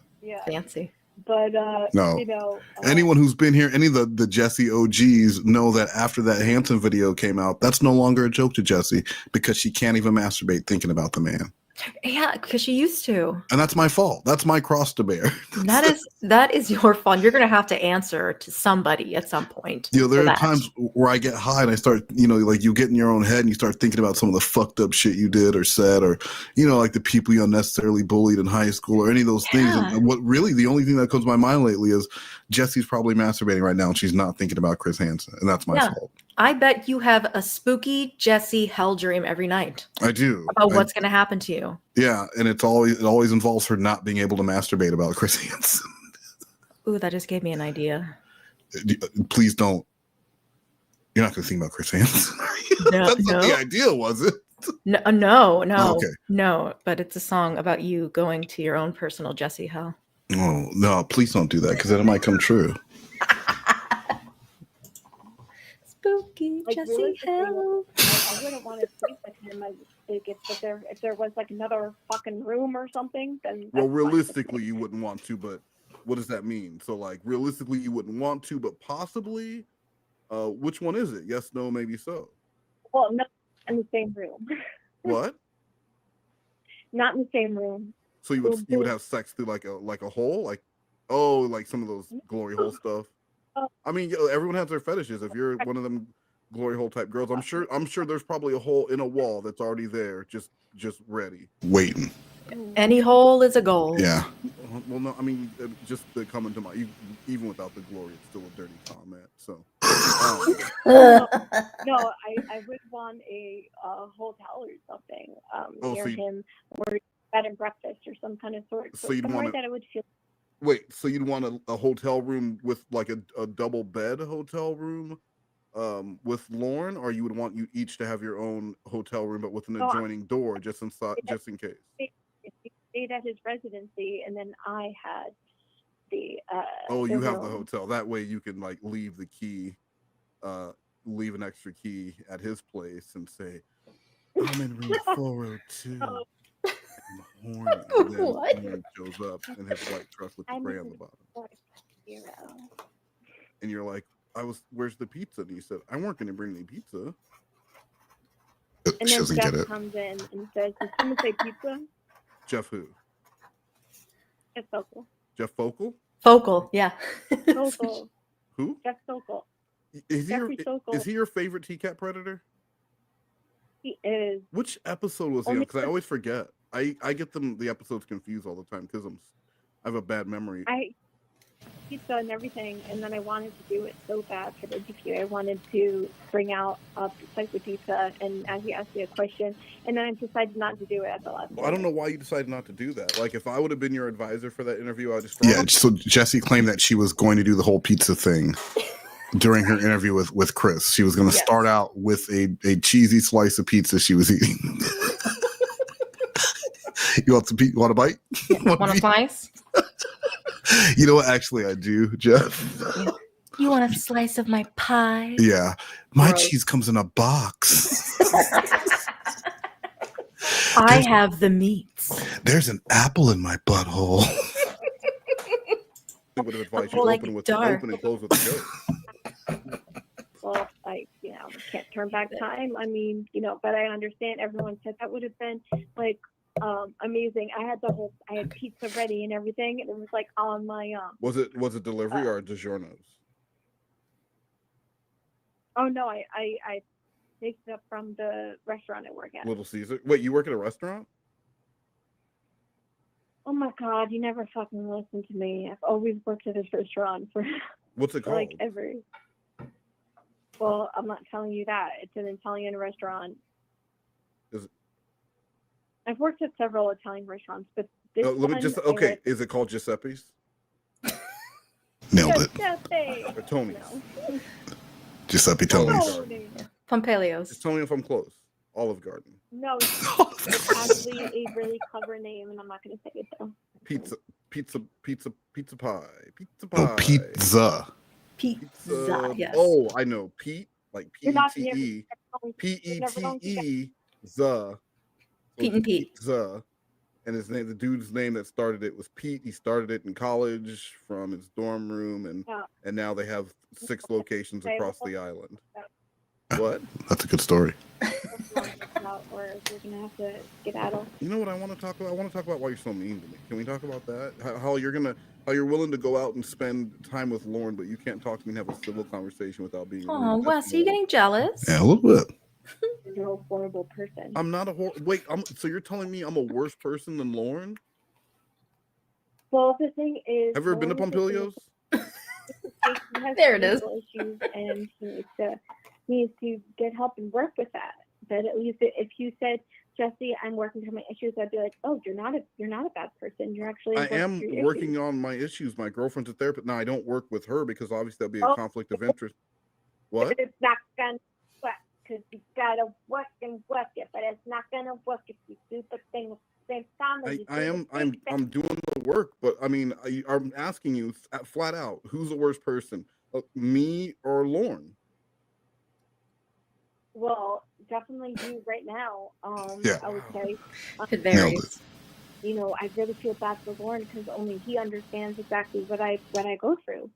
Fancy. But no. Anyone who's been here, any of the Jessi OGs know that after that Hansen video came out, that's no longer a joke to Jessi because she can't even masturbate thinking about the man. Yeah, because she used to. And that's my fault. That's my cross to bear. That is your fault. You're gonna have to answer to somebody at some point. There are times where I get high and I start, like you get in your own head and you start thinking about some of the fucked up shit you did or said, or like the people you unnecessarily bullied in high school or any of those things. And what really the only thing that comes to my mind lately is Jessi's probably masturbating right now and she's not thinking about Chris Hansen, and that's my fault. I bet you have a spooky Jessi hell dream every night. I do. About what's going to happen to you. Yeah, and it always involves her not being able to masturbate about Chris Hansen. Ooh, that just gave me an idea. Please don't. You're not going to think about Chris Hansen. That's not the idea, was it? No. Okay. No, but it's a song about you going to your own personal Jessi hell. Oh, no, please don't do that because then it might come true. Spooky Jessi hell. I wouldn't want to sleep with him. If there was like another fucking room or something, then well, realistically you wouldn't want to, but what does that mean? So like realistically you wouldn't want to, but possibly which one is it? Yes, no, maybe so. Well, not in the same room. What? Not in the same room. So you would have sex through like a hole, like some of those glory hole stuff. I mean, everyone has their fetishes. If you're one of them glory hole type girls, I'm sure there's probably a hole in a wall that's already there, just ready, waiting. Any hole is a goal. Yeah. Well, no, I mean, just to come into my, even without the glory, it's still a dirty comment. So. No, I would want a hotel or something near him, or bed and breakfast or some kind of sort. So you'd want that it would feel. Wait, so you'd want a hotel room with like a double bed hotel room with Lauren, or you would want you each to have your own hotel room but with an adjoining door just in case? He stayed at his residency, and then I had the you have room. the hotel. That way you can like leave the key, leave an extra key at his place and say, I'm in room 402. I'm horny. And then Lauren shows up in his white truck with the gray on the bottom. And you're like, where's the pizza? And he said, I weren't going to bring any pizza. And then Jeff comes in and says, did someone say pizza? Jeff who? Jeff Focal. Jeff Focal? Focal, yeah. Focal. Who? Jeff Focal. Is he your favorite T-Cat Predator? He is. Which episode was he on? Because I always forget. I get the episodes confused all the time because I have a bad memory. Pizza and everything, and then I wanted to do it so bad for the DQ. I wanted to bring out a slice of pizza, and as he asked me a question, and then I decided not to do it at the last minute. I don't know why you decided not to do that. Like, if I would have been your advisor for that interview, I'd just... Yeah, so Jessi claimed that she was going to do the whole pizza thing during her interview with Chris. She was going to start out with a cheesy slice of pizza she was eating. You want a bite? Want a slice? You know what? Actually, I do, Jeff. You want a slice of my pie? Yeah. My cheese comes in a box. I have the meats. There's an apple in my butthole. I would have advised you open and close with a joke. Well, can't turn back time. I mean, but I understand everyone said that would have been like amazing. I had pizza ready and everything, and it was like on my Was it delivery or DiGiorno's? Oh no, I picked it up from the restaurant I work at. Little Caesar. Wait, you work at a restaurant? Oh my God, you never fucking listen to me. I've always worked at this restaurant for what's it called? Like ever. Well, I'm not telling you that. It's an Italian restaurant. Is it? I've worked at several Italian restaurants, but this is it called Giuseppe's? Nailed it. Giuseppe. Or Tony's? No. Giuseppe Tony's. Pompelio's. Just tell me if I'm close. Olive Garden. No, it's actually a really clever name, and I'm not going to say it though. Pizza pie. Oh, pizza. Pizza, yes. Oh, I know. Pete, like P-E-T-E. P-E-T-E. The. Pete and Pete. The. And his name, the dude's name that started it was Pete. He started it in college from his dorm room, and now they have 6 locations across the island. What? That's a good story. Or we're gonna have to skedaddle. You know what I want to talk about? I want to talk about why you're so mean to me. Can we talk about that? How you're willing to go out and spend time with Lauren, but you can't talk to me and have a civil conversation without being. Oh, Wes, are you getting jealous? Yeah, a little bit. You're a horrible person. I'm not a wait. So you're telling me I'm a worse person than Lauren? Well, the thing is, have you ever been to Pompilio's? There it is. Issues, and he needs to get help and work with that. But at least if you said, Jessi, I'm working through my issues, I'd be like, oh, you're not a bad person. You're actually I am working on my issues. My girlfriend's a therapist. Now I don't work with her because obviously there'll be a conflict of interest. What? It's not gonna work because you gotta work and work it, but it's not gonna work if you do the thing at the same time. I'm doing the work, but I mean, I'm asking you flat out, who's the worst person, me or Lauren? Well, definitely you right now. Yeah. I would say. It varies. I really feel bad for Lauren because only he understands exactly what I go through.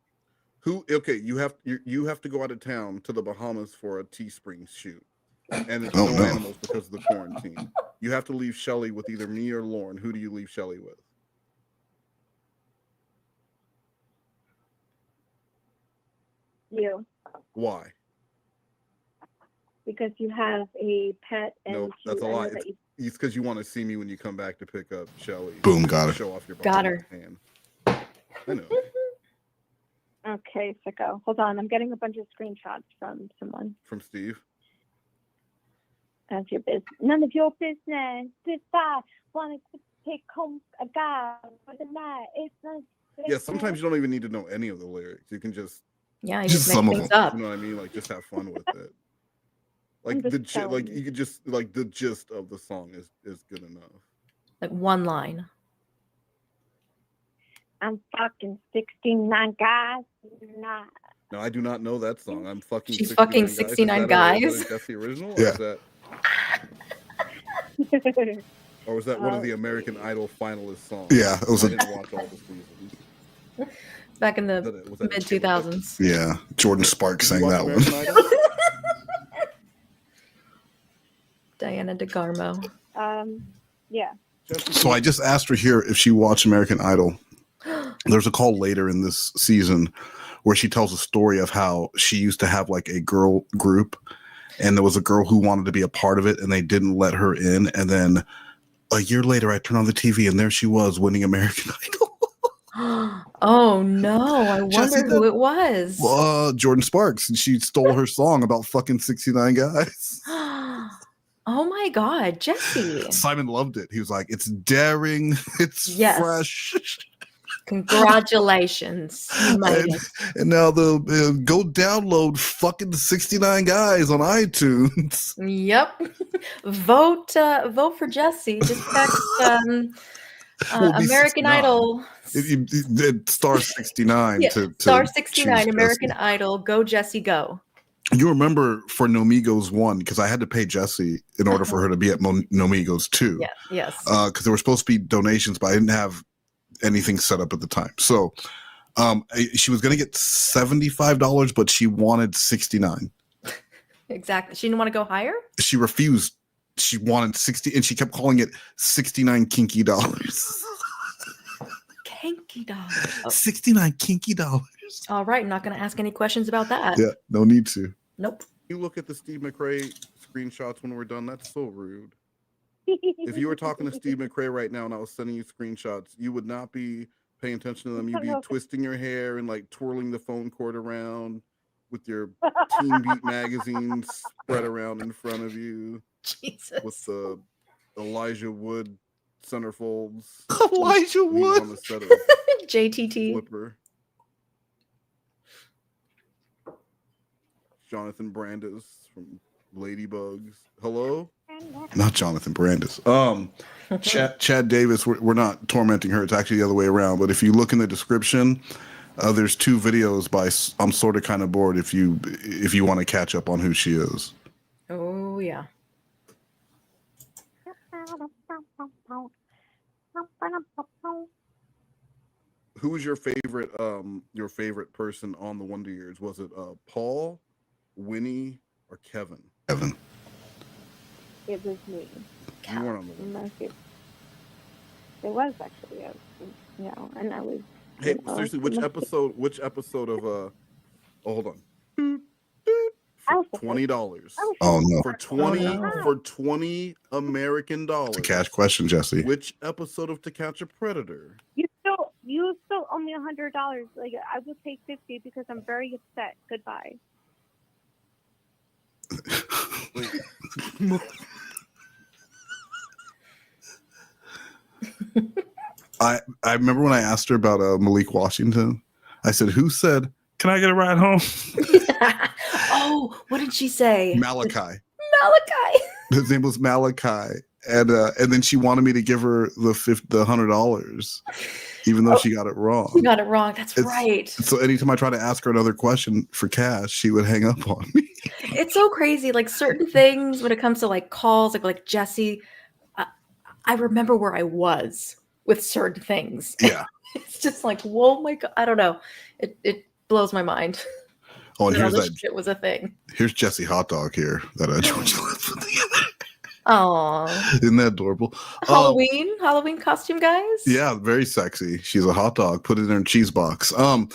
You have to go out of town to the Bahamas for a Teespring shoot, and there's no animals because of the quarantine. You have to leave Shelly with either me or Lauren. Who do you leave Shelly with? You. Why? Because you have a pet, and no, that's a lie. It's because you want to see me when you come back to pick up Shelly. Boom, got her. Show off your got her. Hand. I know. Okay, sicko. Hold on, I'm getting a bunch of screenshots from someone. From Steve. That's your business. None of your business. If I wanted to take home a guy for the night, it's not. Yeah, sometimes you don't even need to know any of the lyrics. You can just you just make things up. You know what I mean? Like just have fun with it. Like you could just like the gist of the song is good enough. Like one line. I'm fucking 69 guys. No, I do not know that song. I'm fucking. She's fucking 69 guys. Is that a Jessi original? Yeah. Or is that? Or was that one of the American Idol finalist songs? Yeah, it was. I didn't watch all the seasons. Back in the mid 2000s. Yeah, Jordan Sparks sang that one. Diana DeGarmo. Yeah. So I just asked her here if she watched American Idol. There's a call later in this season where she tells a story of how she used to have like a girl group, and there was a girl who wanted to be a part of it, and they didn't let her in. And then a year later, I turned on the TV, and there she was winning American Idol. Oh no! I wonder who it was. Jordan Sparks, and she stole her song about fucking 69 guys. Oh my God, Jessi! Simon loved it. He was like, "It's daring, it's fresh." Congratulations, you made it. And now go download fucking 69 guys on iTunes. Yep. Vote for Jessi. Just text American Idol. Star 69 to Star 69 choose American Jessi. Idol. Go Jessi, go. You remember for Nomigos 1, because I had to pay Jessi in order for her to be at Nomigos 2. Yeah, yes. Because there were supposed to be donations, but I didn't have anything set up at the time. So she was going to get $75, but she wanted $69. Exactly. She didn't want to go higher? She refused. She wanted 60, and she kept calling it 69 kinky dollars. Kinky dollars. 69 kinky dollars. All right, I'm not going to ask any questions about that. Yeah, no need to. Nope. You look at the Steve McRae screenshots when we're done. That's so rude. If you were talking to Steve McRae right now and I was sending you screenshots, you would not be paying attention to them. You'd be twisting your hair and like twirling the phone cord around with your Teen Beat magazine spread around in front of you. Jesus. With the Elijah Wood centerfolds. Elijah Wood on the set of JTT. Flipper. Jonathan Brandis from Ladybugs. Hello? Not Jonathan Brandis. Chad Davis, we're not tormenting her. It's actually the other way around. But if you look in the description, there's 2 videos by I'm Sort of Kind of Bored if you want to catch up on who she is. Oh, yeah. Who was your favorite person on the Wonder Years? Was it Paul, Winnie, or Kevin? Kevin. It was me. You weren't on the Wonder Years. It was actually, and I was. Hey, seriously, which episode of oh, hold on. $20. Oh no. For 20 American dollars. It's a cash question, Jessi. Which episode of To Catch a Predator? You still owe me $100. Like I will take 50 because I'm very upset. Goodbye. I remember when I asked her about Malik Washington. I said, "Who said, can I get a ride home?" Oh, what did she say? Malachi. His name was Malachi, and then she wanted me to give her the $100, even though she got it wrong. She got it wrong. That's right. So anytime I try to ask her another question for cash, she would hang up on me. It's so crazy. Like certain things when it comes to like calls, like Jessi, I remember where I was with certain things. Yeah. It's just like, whoa, my God. I don't know. It blows my mind. Oh, and here's this that. Shit was a thing. Here's Jessi Hot Dog here that Georgia lives with together. Oh, isn't that adorable? Halloween costume, guys. Yeah, very sexy. She's a hot dog. Put it in her cheese box. Yeah,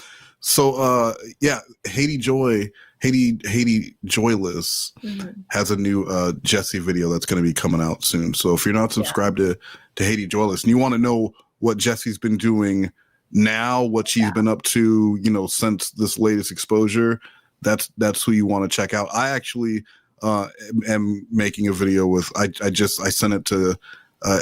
Haiti Joyless has a new Jessi video that's going to be coming out soon. So if you're not subscribed to Haiti Joyless and you want to know what Jessi's been doing now, what she's been up to, since this latest exposure, that's who you want to check out. I actually am making a video with I sent it to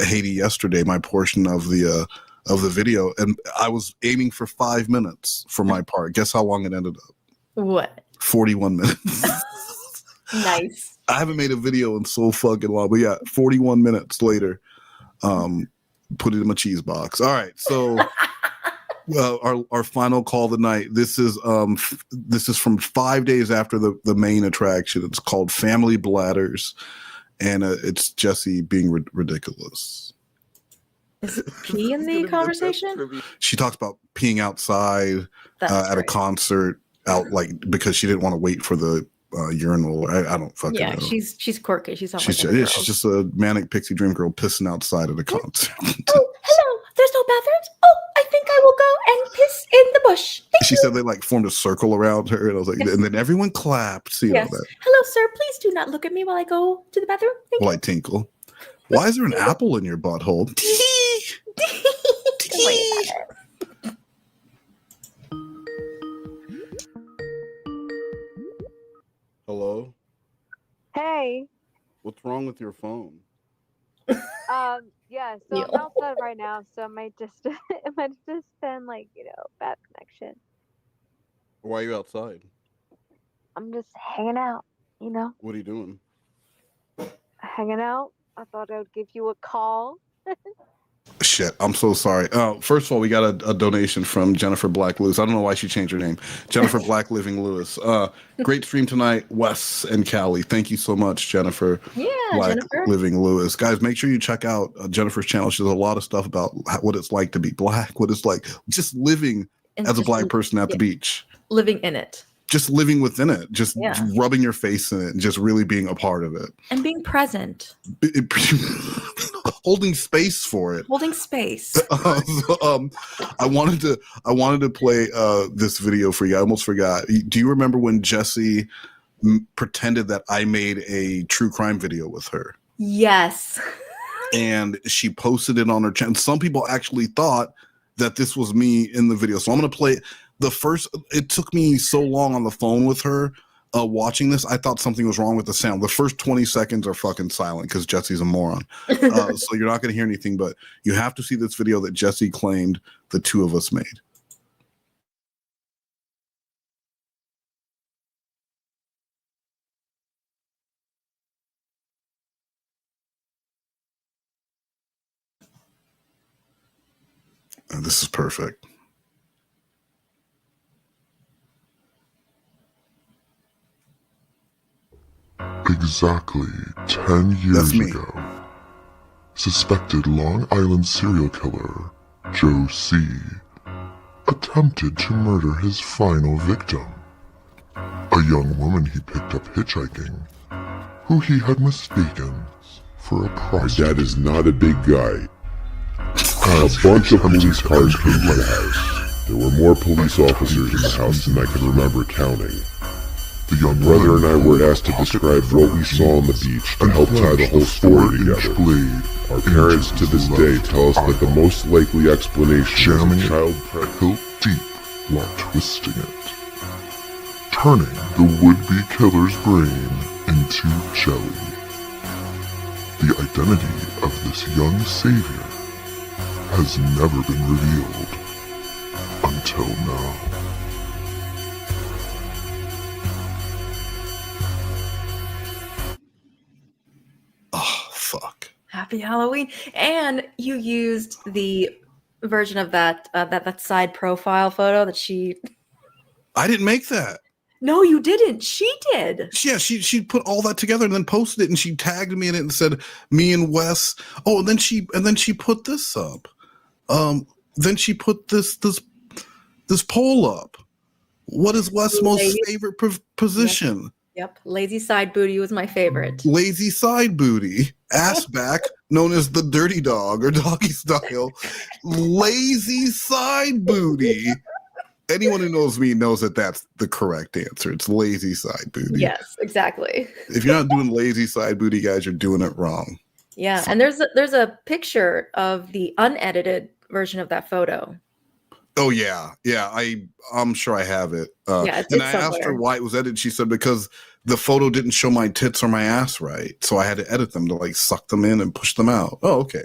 Haiti yesterday, my portion of the of the video, and I was aiming for 5 minutes for my part. Guess how long it ended up? What? 41 minutes. Nice. I haven't made a video in so fucking long, but yeah, 41 minutes later, put it in my cheese box. All right, so our final call of the night. This is from 5 days after the main attraction. It's called Family Bladders, and it's Jessi being ridiculous. Is pee in the conversation? She talks about peeing outside at a concert because she didn't want to wait for the urinal. I don't fucking know. She's quirky. She's not she's just a manic pixie dream girl pissing outside at a concert. Oh, hello. There's no bathrooms. Oh, I think I will go and piss in the bush. She said they formed a circle around her, and I was like, and then everyone clapped. You know that. Hello, sir. Please do not look at me while I go to the bathroom. Thank you. I tinkle. Why is there an apple in your butthole? Hello? Hey. What's wrong with your phone? Yeah, so I'm outside right now, so it might just been bad connection. Why are you outside? I'm just hanging out, What are you doing? Hanging out. I thought I would give you a call. Shit, I'm so sorry. First of all, we got a donation from Jennifer Black Lewis. I don't know why she changed her name. Jennifer Black Living Lewis. Great stream tonight, Wes and Callie. Thank you so much, Jennifer. Yeah, Black Jennifer. Living Lewis. Guys, make sure you check out Jennifer's channel. She does a lot of stuff about what it's like to be black, what it's like just living as a black person at the beach. Living in it. Just living within it, just rubbing your face in it, and just really being a part of it. And being present. Holding space for it. Holding space. I wanted to play this video for you. I almost forgot. Do you remember when Jessi pretended that I made a true crime video with her? Yes. And she posted it on her channel. Some people actually thought that this was me in the video. So I'm going to play it took me so long on the phone with her watching this. I thought something was wrong with the sound. The first 20 seconds are fucking silent because Jessi's a moron. So you're not going to hear anything, but you have to see this video that Jessi claimed the two of us made. This is perfect. Exactly 10 years ago, suspected Long Island serial killer Joe C. attempted to murder his final victim, a young woman he picked up hitchhiking, who he had mistaken for a prostitute. My dad is not a big guy. A bunch of police cars came to the house. There were more police officers in the house than I could remember counting. The young brother and I were asked to describe what we saw on the beach to help tie the whole story together. Our parents to this day tell us that the most likely explanation is a child hilt deep while twisting it, turning the would-be killer's brain into jelly. The identity of this young savior has never been revealed until now. Oh, fuck. Happy Halloween. And you used the version of that side profile photo that she... I didn't make that. No, you didn't. She did. Yeah, she put all that together and then posted it, and she tagged me in it and said, me and Wes. Oh, and then she put this up. Then she put this poll up. What is Wes' most favorite position? Yep. Lazy side booty was my favorite. Lazy side booty. Ass back, known as the dirty dog or doggy style. Lazy side booty. Anyone who knows me knows that that's the correct answer. It's lazy side booty. Yes, exactly. If you're not doing lazy side booty, guys, you're doing it wrong. Yeah, and there's a picture of the unedited version of that photo. Oh yeah. I'm sure I have it. Yeah, and I asked her why it was edited. She said because the photo didn't show my tits or my ass right, so I had to edit them to like suck them in and push them out. Oh, okay.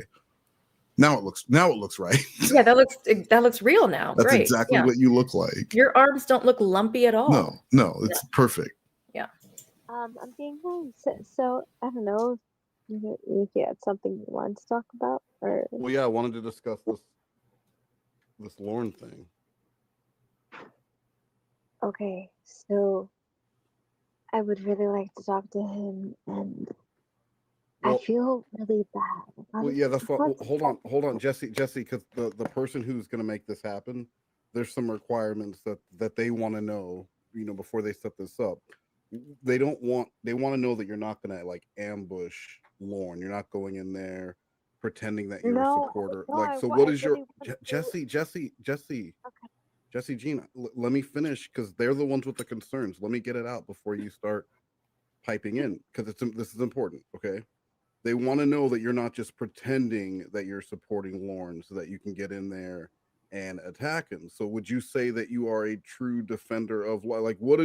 Now it looks right. Yeah, that looks real now. That's Great. exactly what you look like. Your arms don't look lumpy at all. No, it's perfect. Yeah. I'm being nice. So I don't know if you had something you wanted to talk about, or Well, yeah, I wanted to discuss this Lorne thing. okay. So I would really like to talk to him, and I feel really bad. Well, yeah, that's what. Hold on, Jessi, because the person who's going to make this happen, there's some requirements that they want to know, before they set this up. They want to know that you're not going to like ambush Lorne. You're not going in there pretending that you're a supporter. What is your Jessi, Gina? Let me finish because they're the ones with the concerns. Let me get it out before you start piping in because this is important. Okay. They want to know that you're not just pretending that you're supporting Lorne so that you can get in there and attack him. So would you say that you are a true defender of what are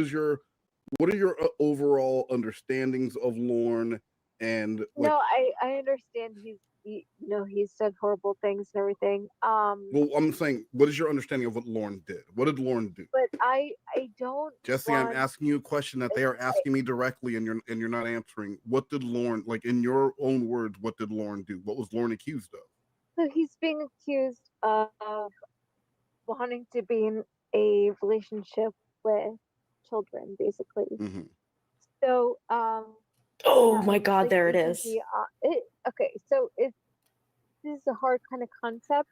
your overall understandings of Lorne? And no, I understand he's said horrible things and everything. Well, I'm saying, what is your understanding of what Lorne did? What did Lorne do? But I don't. Jessi, I'm asking you a question that they are asking me directly, and you're not answering. What did Lorne, in your own words, what did Lorne do? What was Lorne accused of? So he's being accused of wanting to be in a relationship with children, basically. Mm-hmm. So, oh my God, there it is. Okay, so this is a hard kind of concept,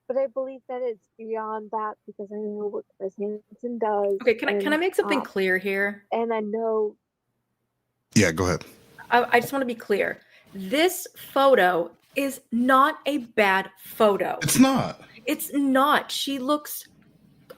but I believe that it's beyond that because I know what Chris Hansen does. Okay, can I make something clear here? And I know. Yeah, go ahead. I just want to be clear. This photo is not a bad photo. It's not. It's not. She looks.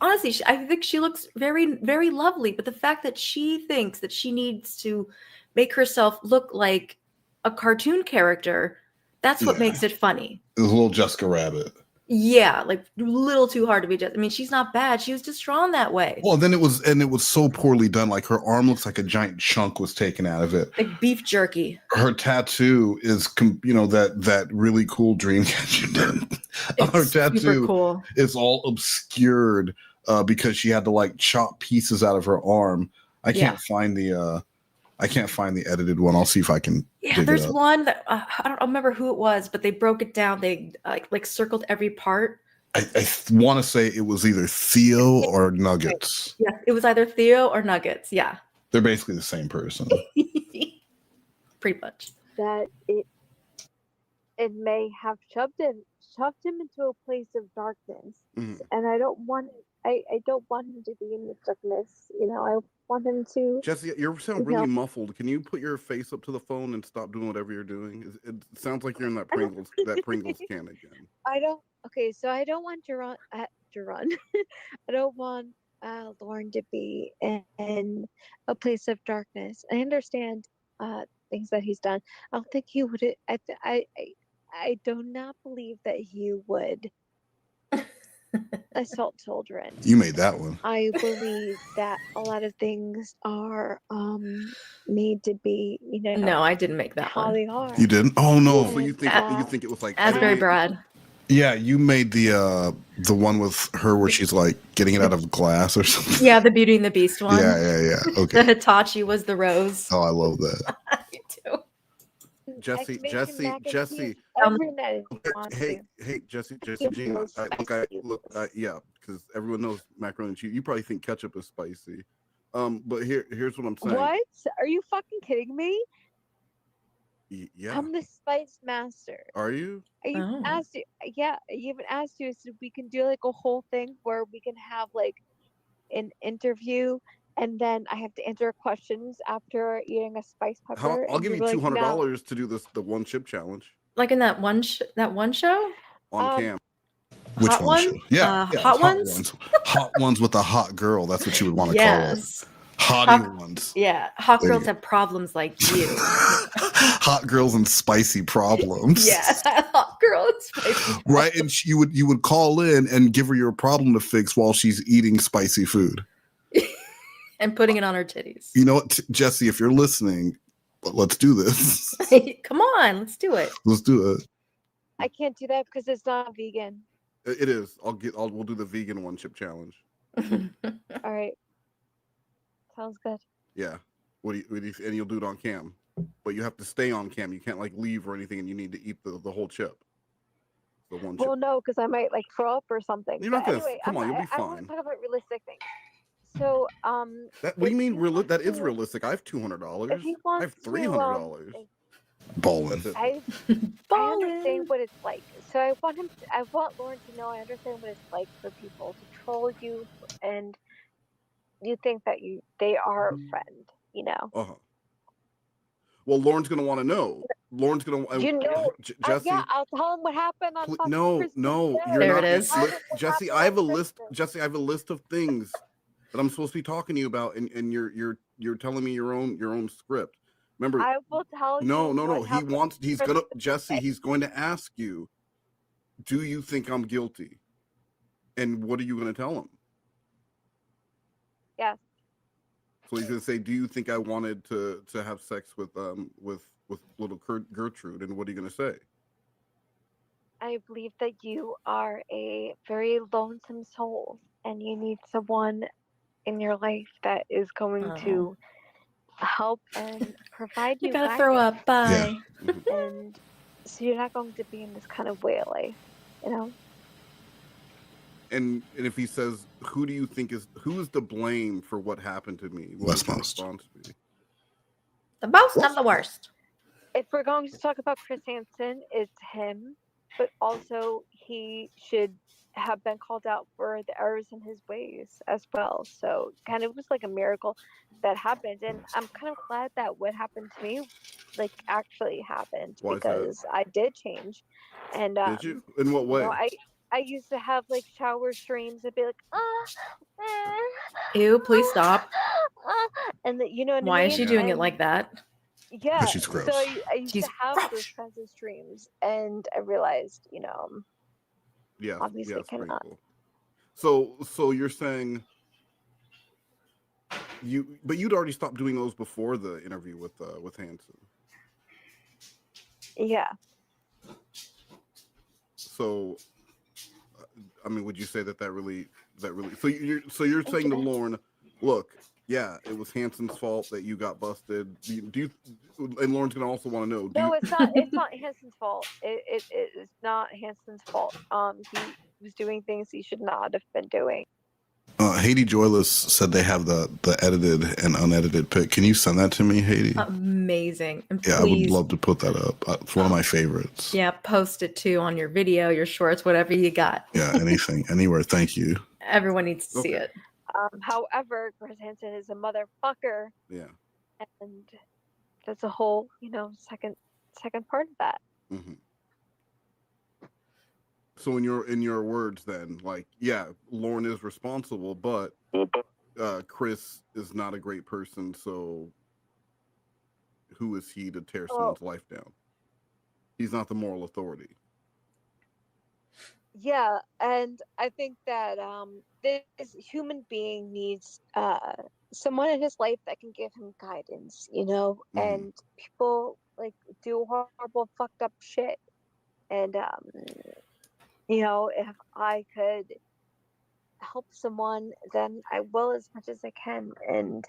Honestly, I think she looks very, very lovely. But the fact that she thinks that she needs to make herself look like a cartoon character, that's what makes it funny. It was a little Jessica Rabbit. Yeah, like a little too hard to be just. I mean, she's not bad. She was just drawn that way. Well, then it was so poorly done. Like her arm looks like a giant chunk was taken out of it. Like beef jerky. Her tattoo is, that really cool dream catcher did. Her tattoo super cool. is all obscured because she had to like chop pieces out of her arm. I can't find the edited one. I'll see if I can. Yeah, there's one that I don't remember who it was, but they broke it down. They like circled every part. I want to say it was either Theo or Nuggets. Yeah, it was either Theo or Nuggets. Yeah, they're basically the same person. Pretty much. That it may have shoved him into a place of darkness, and I don't want him to be in the darkness. I want him to. Jessi, you sound really muffled. Can you put your face up to the phone and stop doing whatever you're doing? It sounds like you're in that Pringles can again. I don't. Okay, so I don't want I don't want Lorne to be in a place of darkness. I understand things that he's done. I don't think he would. I do not believe that he would assault children. You made that one. I believe that a lot of things are made to be, No, I didn't make that how one. they are. You didn't? Oh no! So you think it was like Asbury Brad? Yeah, you made the one with her where she's like getting it out of glass or something. Yeah, the Beauty and the Beast one. Yeah. Okay. The Hitachi was the rose. Oh, I love that. Me too. Jessi. Hey, Jessi, Gina. Yeah, because everyone knows macaroni and cheese. You probably think ketchup is spicy. But here's what I'm saying. What? Are you fucking kidding me? Yeah. I'm the spice master. Are you? I even asked you so we can do like a whole thing where we can have like an interview. And then I have to answer questions after eating a spice pepper. I'll give you $200 to do the one chip challenge. Like in that one show? On cam. Which hot one? Show? Yeah, hot ones? Hot ones with a hot girl. That's what you would want to call it. Hottie ones. Yeah, hot girls have problems like you. Hot girls and spicy problems. Yeah, hot girl and spicy. Right, and you would call in and give her your problem to fix while she's eating spicy food. And putting it on her titties. You know what, Jessi, if you're listening, let's do this. Come on, let's do it. Let's do it. I can't do that because it's not vegan. It is. We'll do the vegan one chip challenge. All right. Sounds good. Yeah. And you'll do it on cam, but you have to stay on cam. You can't like leave or anything, and you need to eat the whole chip. The one chip. Well, no, because I might like throw up or something. You're not But gonna. anyway, Come on, you'll be I want fine. to talk about realistic things. So, What do you mean? That is realistic. I have $200. if he I wants have $300. Balling. I understand what it's like. So I want Lauren to know I understand what it's like for people to troll you, and you think that they are a friend. You know. Uh huh. Well, Lauren's gonna want to know. Lauren's gonna. You know, Jessi. yeah, I'll tell him what happened on. No, you're There not. it is. Jessi, I have a list. Jessi, I have a list of things that I'm supposed to be talking to you about, and you're telling me your own script. Remember? I will tell you. No. He's going to ask you, do you think I'm guilty? And what are you going to tell him? Yes. So he's going to say, do you think I wanted to have sex with little Gertrude? And what are you going to say? I believe that you are a very lonesome soul, and you need someone in your life that is going to help and provide you. You gotta throw up. Bye. Yeah. And so you're not going to be in this kind of way of life, you know. And if he says, who is to blame for what happened to me? What would response be? The most of the worst. If we're going to talk about Chris Hansen, it's him, but also he should have been called out for the errors in his ways as well. So kind of was like a miracle that happened, and I'm kind of glad that what happened to me like actually happened. Why because I did change. And did you? In what way? You know, I used to have like shower streams and be like, Ew, please stop. and the, you know what Why I is mean? she doing it like that? Yeah, she's gross. So I used to have those kinds of streams, and I realized, you know, yeah, obviously it's pretty cannot. Cool. So you're saying but you'd already stopped doing those before the interview with Hansen. Yeah. So, I mean, would you say that really? So you're saying to Lauren, look, yeah, it was Hansen's fault that you got busted. And Lauren's gonna also want to know. No, it's not. It's not Hansen's fault. It is not Hansen's fault. He was doing things he should not have been doing. Haiti Joyless said they have the edited and unedited pic. Can you send that to me, Haiti? Amazing. And yeah, please, I would love to put that up. It's one of my favorites. Yeah, post it too on your video, your shorts, whatever you got. Yeah, anything, anywhere. Thank you. Everyone needs to see it. However, Chris Hansen is a motherfucker. Yeah. And that's a whole, second part of that. Mm-hmm. So in your words, then, like, yeah, Lauren is responsible, but Chris is not a great person. So who is he to tear someone's life down? He's not the moral authority. Yeah, and I think that this human being needs someone in his life that can give him guidance, and people like do horrible, fucked up shit, and if I could help someone, then I will as much as I can. And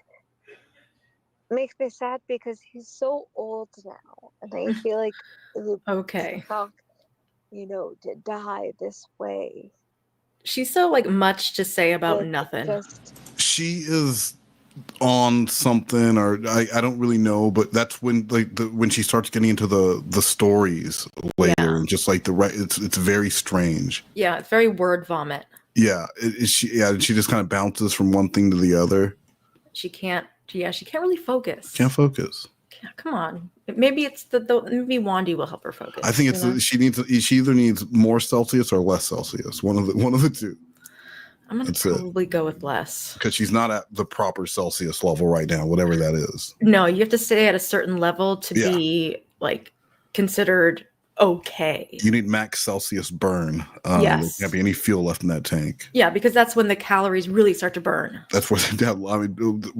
it makes me sad because he's so old now, and I feel like okay, to die this way. She's so much to say about nothing. She is on something, or I don't really know, but that's when when she starts getting into the stories later, and just it's very strange. Yeah, it's very word vomit. Yeah, she just kind of bounces from one thing to the other. She can't really focus. Can't focus. Yeah, come on. Maybe it's maybe Wandy will help her focus. I think she either needs more Celsius or less Celsius. One of the two. I'm gonna probably go with less, because she's not at the proper Celsius level right now, whatever that is. No, you have to stay at a certain level to be considered okay. You need max Celsius burn. Yes. There can't be any fuel left in that tank. Yeah, because that's when the calories really start to burn. That's where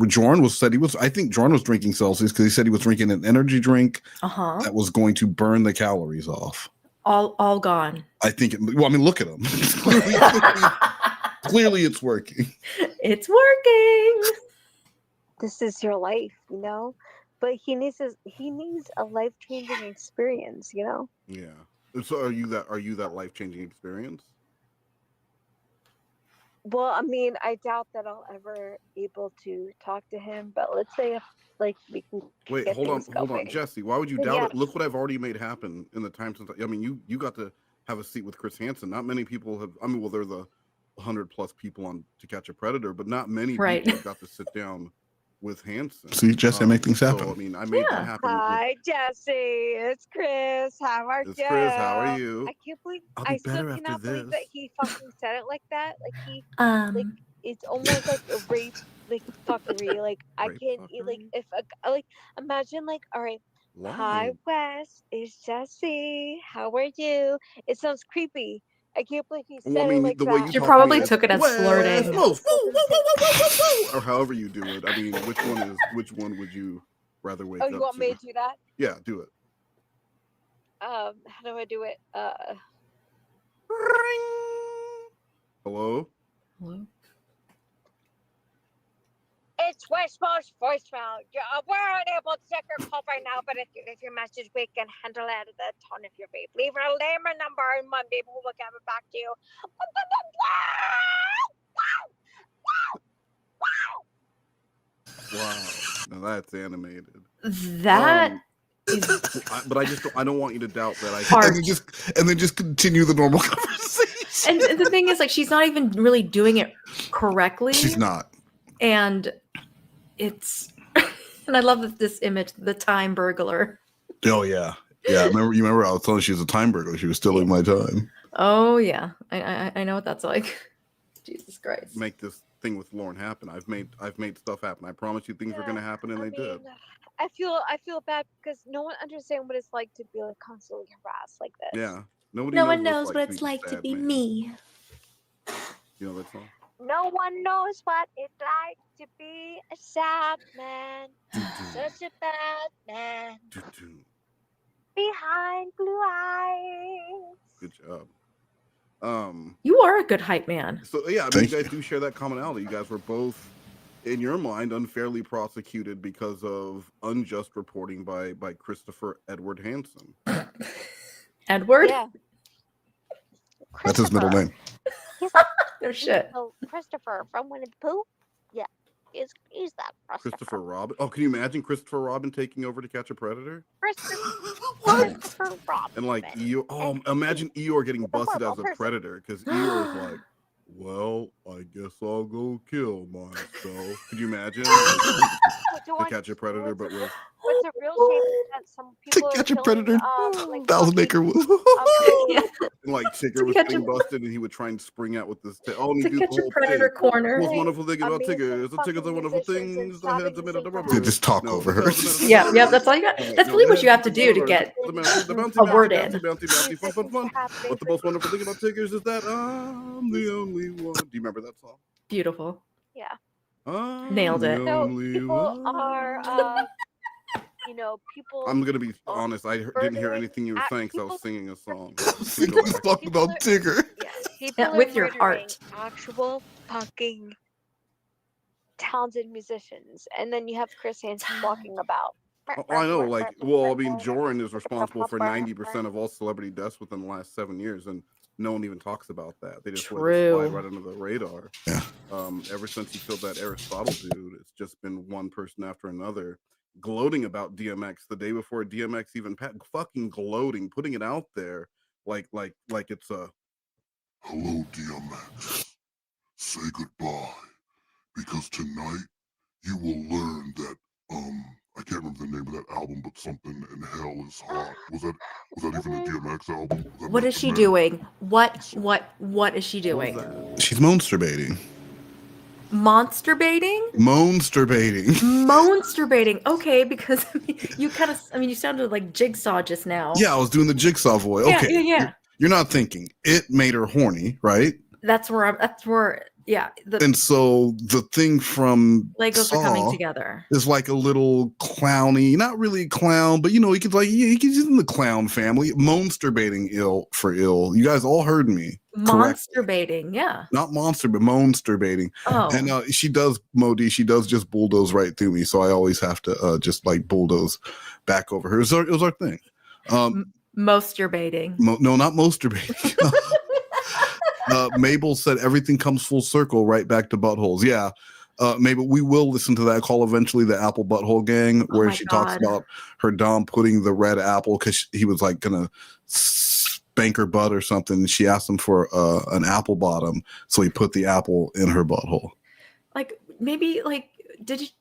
Jordan I think Jordan was drinking Celsius because he said he was drinking an energy drink that was going to burn the calories off. All gone. I think. Well, I mean, look at him. Clearly, it's working. It's working. This is your life, you know. But he needs a life-changing experience, you know. Yeah. So are you that life-changing experience? Well, I mean, I doubt that I'll ever able to talk to him. But let's say if like we can. Wait, get hold on, going. Jessi. Why would you doubt Yeah. it? Look what I've already made happen in the time since. I mean, you got to have a seat with Chris Hansen. Not many people have. I mean, well, they're the 100+ people on To Catch a Predator, but not many people have got to sit down with Hansen. See, Jessi, I make things happen. So, I mean, I made that happen. Hi, Jessi. It's Chris. How are you? Chris. How are you? I can't believe. I'll be I still better cannot after believe that this. he fucking said it like that. Like he, like it's almost like a rape, like fuckery. Like I can't, like if like imagine like, all right, hi Wes, it's Jessi. How are you? It sounds creepy. I can't believe he said it like the way that. You probably took it as flirting. Or however you do it. I mean, which one would you rather wake up Oh, you want me to do that? Yeah, do it. How do I do it? Hello? Hello? It's Westmore's voicemail. We're unable to take your call right now, but if you leave your message, we can handle it at the tone of your beep. Leave your name and number, and my people will get it back to you. Wow. Now that's animated. That but I don't want you to doubt that and then just continue the normal conversation. And the thing is, like, she's not even really doing it correctly. She's not. And it's and I love this image, the time burglar. Oh yeah. Yeah. You remember I was telling you she was a time burglar. She was stealing my time. Oh yeah. I know what that's like. Jesus Christ. Make this thing with Lauren happen. I've made stuff happen. I promise you things were gonna happen, and they did. I feel bad because no one understands what it's like to be like constantly harassed like this. Yeah. No one knows what it's like to be me. You know that song? No one knows what it's like to be a sad man. Such a bad man. Behind blue eyes. Good job. You are a good hype man. So yeah, I mean, you guys do share that commonality. You guys were both, in your mind, unfairly prosecuted because of unjust reporting by Christopher Edward Hansen. Edward? Yeah. That's his middle name. No shit. Oh, Christopher from Winnie the Pooh? Yeah. He's that Christopher Robin. Oh, can you imagine Christopher Robin taking over To Catch a Predator? Christopher Robin. And like Eeyore. Oh, imagine Eeyore getting busted as a predator because Eeyore is like, well, I guess I'll go kill myself. Could you imagine? To Catch a Predator, but with What's a real shame is that some people To Catch a killing, Predator. like, 1,000 Acre Wood. and like Tigger was getting busted, and he would try and spring out with this. Oh, and To do Catch the a whole Predator thing. corner. The most wonderful thing about Tigger is the Tiggers are wonderful things. The heads are made of the rubber. They just talk over her. Yeah, that's all you got. That's really what you have to do to get a word in. Bouncy, fun. But the most wonderful thing about Tiggers is that I'm the only one. Do you remember that song? Beautiful. Yeah. Nailed it. So people are, people. I'm gonna be honest. I didn't hear anything you were saying because I was singing a song. He's talking about Tigger. People with are your murdering heart. Actual fucking talented musicians, and then you have Chris Hansen walking about. Oh, I know, well, I mean, Joran is responsible for 90% of all celebrity deaths within the last 7 years, and no one even talks about that. They just let it slide right under the radar. Yeah. Ever since he killed that Aristotle dude, it's just been one person after another gloating about DMX the day before DMX even fucking gloating, putting it out there like it's a hello DMX. Say goodbye, because tonight you will learn that I can't remember the name of that album, but something in hell is hot. Was that even a DMX album? What is she doing? What is she doing? She's monster-baiting. Monster baiting? Monster baiting. Okay, because you sounded like Jigsaw just now. Yeah, I was doing the Jigsaw voice. Yeah, Okay. yeah. You're not thinking it made her horny, right? That's where and so the thing from Legos Saw are coming together. is like a little clowny, not really a clown, but you know, he's in the clown family. Monster-baiting ill. You guys all heard me. Monster baiting, yeah. Not monster, but monster baiting. Oh. And she does just bulldoze right through me. So I always have to just like bulldoze back over her. It was our thing. Moster baiting. No, not moster baiting. Mabel said everything comes full circle right back to buttholes. Yeah. Mabel, we will listen to that call eventually, the Apple Butthole Gang, where she talks about her Dom putting the red apple because he was like gonna spank her butt or something. And she asked him for an apple bottom, so he put the apple in her butthole. Like maybe like did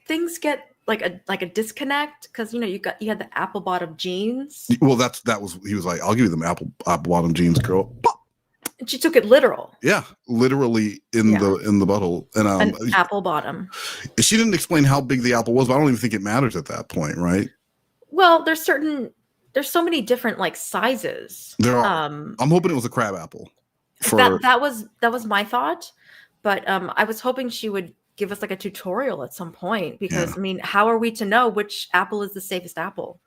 things get like a disconnect because you know you had the apple bottom jeans. Well, he was like, I'll give you them apple bottom jeans, girl. Pop. And she took it literal. Yeah, literally in the butthole. And an apple bottom. She didn't explain how big the apple was, but I don't even think it matters at that point, right? Well, there's so many different like sizes. There are. I'm hoping it was a crab apple. That was my thought, but I was hoping she would give us like a tutorial at some point because I mean, how are we to know which apple is the safest apple?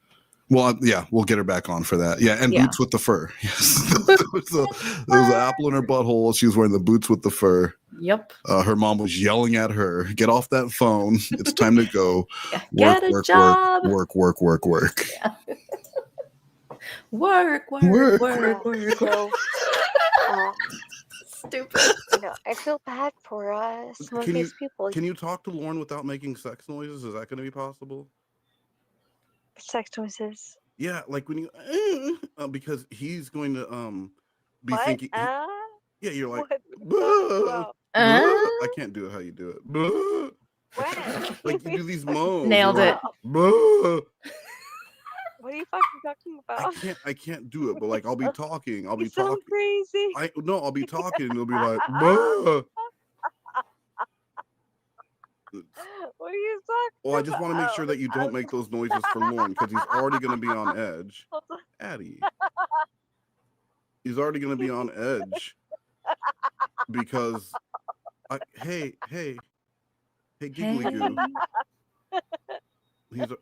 Well, yeah, we'll get her back on for that. Yeah, and boots with the fur. Yes. there was an apple in her butthole. She was wearing the boots with the fur. Yep. Her mom was yelling at her, "Get off that phone! It's time to go. Get a job. Work." Yeah. Work. Stupid. You know, I feel bad for some of these people. Can you talk to Lauren without making sex noises? Is that going to be possible? Sex noises. Yeah, like when you because he's going to be thinking. Yeah, you're like. I can't do it how you do it. Like you do these moans. Nailed it. What are you fucking talking about? I can't do it, but like I'll be talking. I'll be so talking. Crazy. I'll be talking and it'll be like. Bah. What are you talking Well, I just want to make sure that you don't make those noises for Lauren because he's already going to be on edge. Addie. He's already going to be on edge because hey, giggly goo.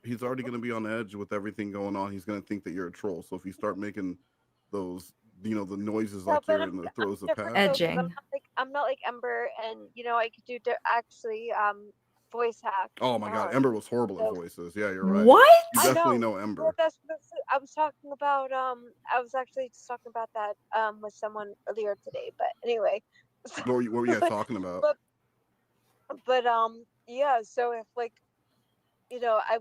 He's already going to be on edge with everything going on. He's going to think that you're a troll. So if you start making those, you know, the noises like you're in the throes of passion. Edging. I'm not like Ember, and you know I could do actually voice hack. Oh my God, Ember was horrible at voices. Yeah, you're right. What? You definitely know Ember. Well, that's I was talking about. I was actually just talking about that with someone earlier today. But anyway. What were you guys talking about? But yeah. So if like, I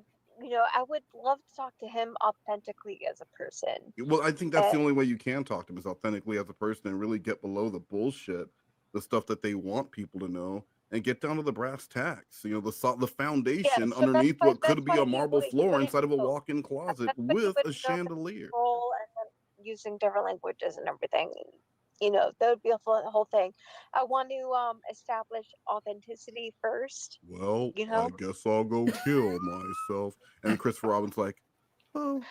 would love to talk to him authentically as a person. Well, I think that's the only way you can talk to him is authentically as a person and really get below the bullshit, the stuff that they want people to know, and get down to the brass tacks. You know, the foundation underneath what could be a marble floor inside of a walk-in closet with a chandelier. And then using different languages and everything. You know, that would be a whole thing. I want to establish authenticity first. Well, I guess I'll go kill myself. And Christopher Robin's like, oh.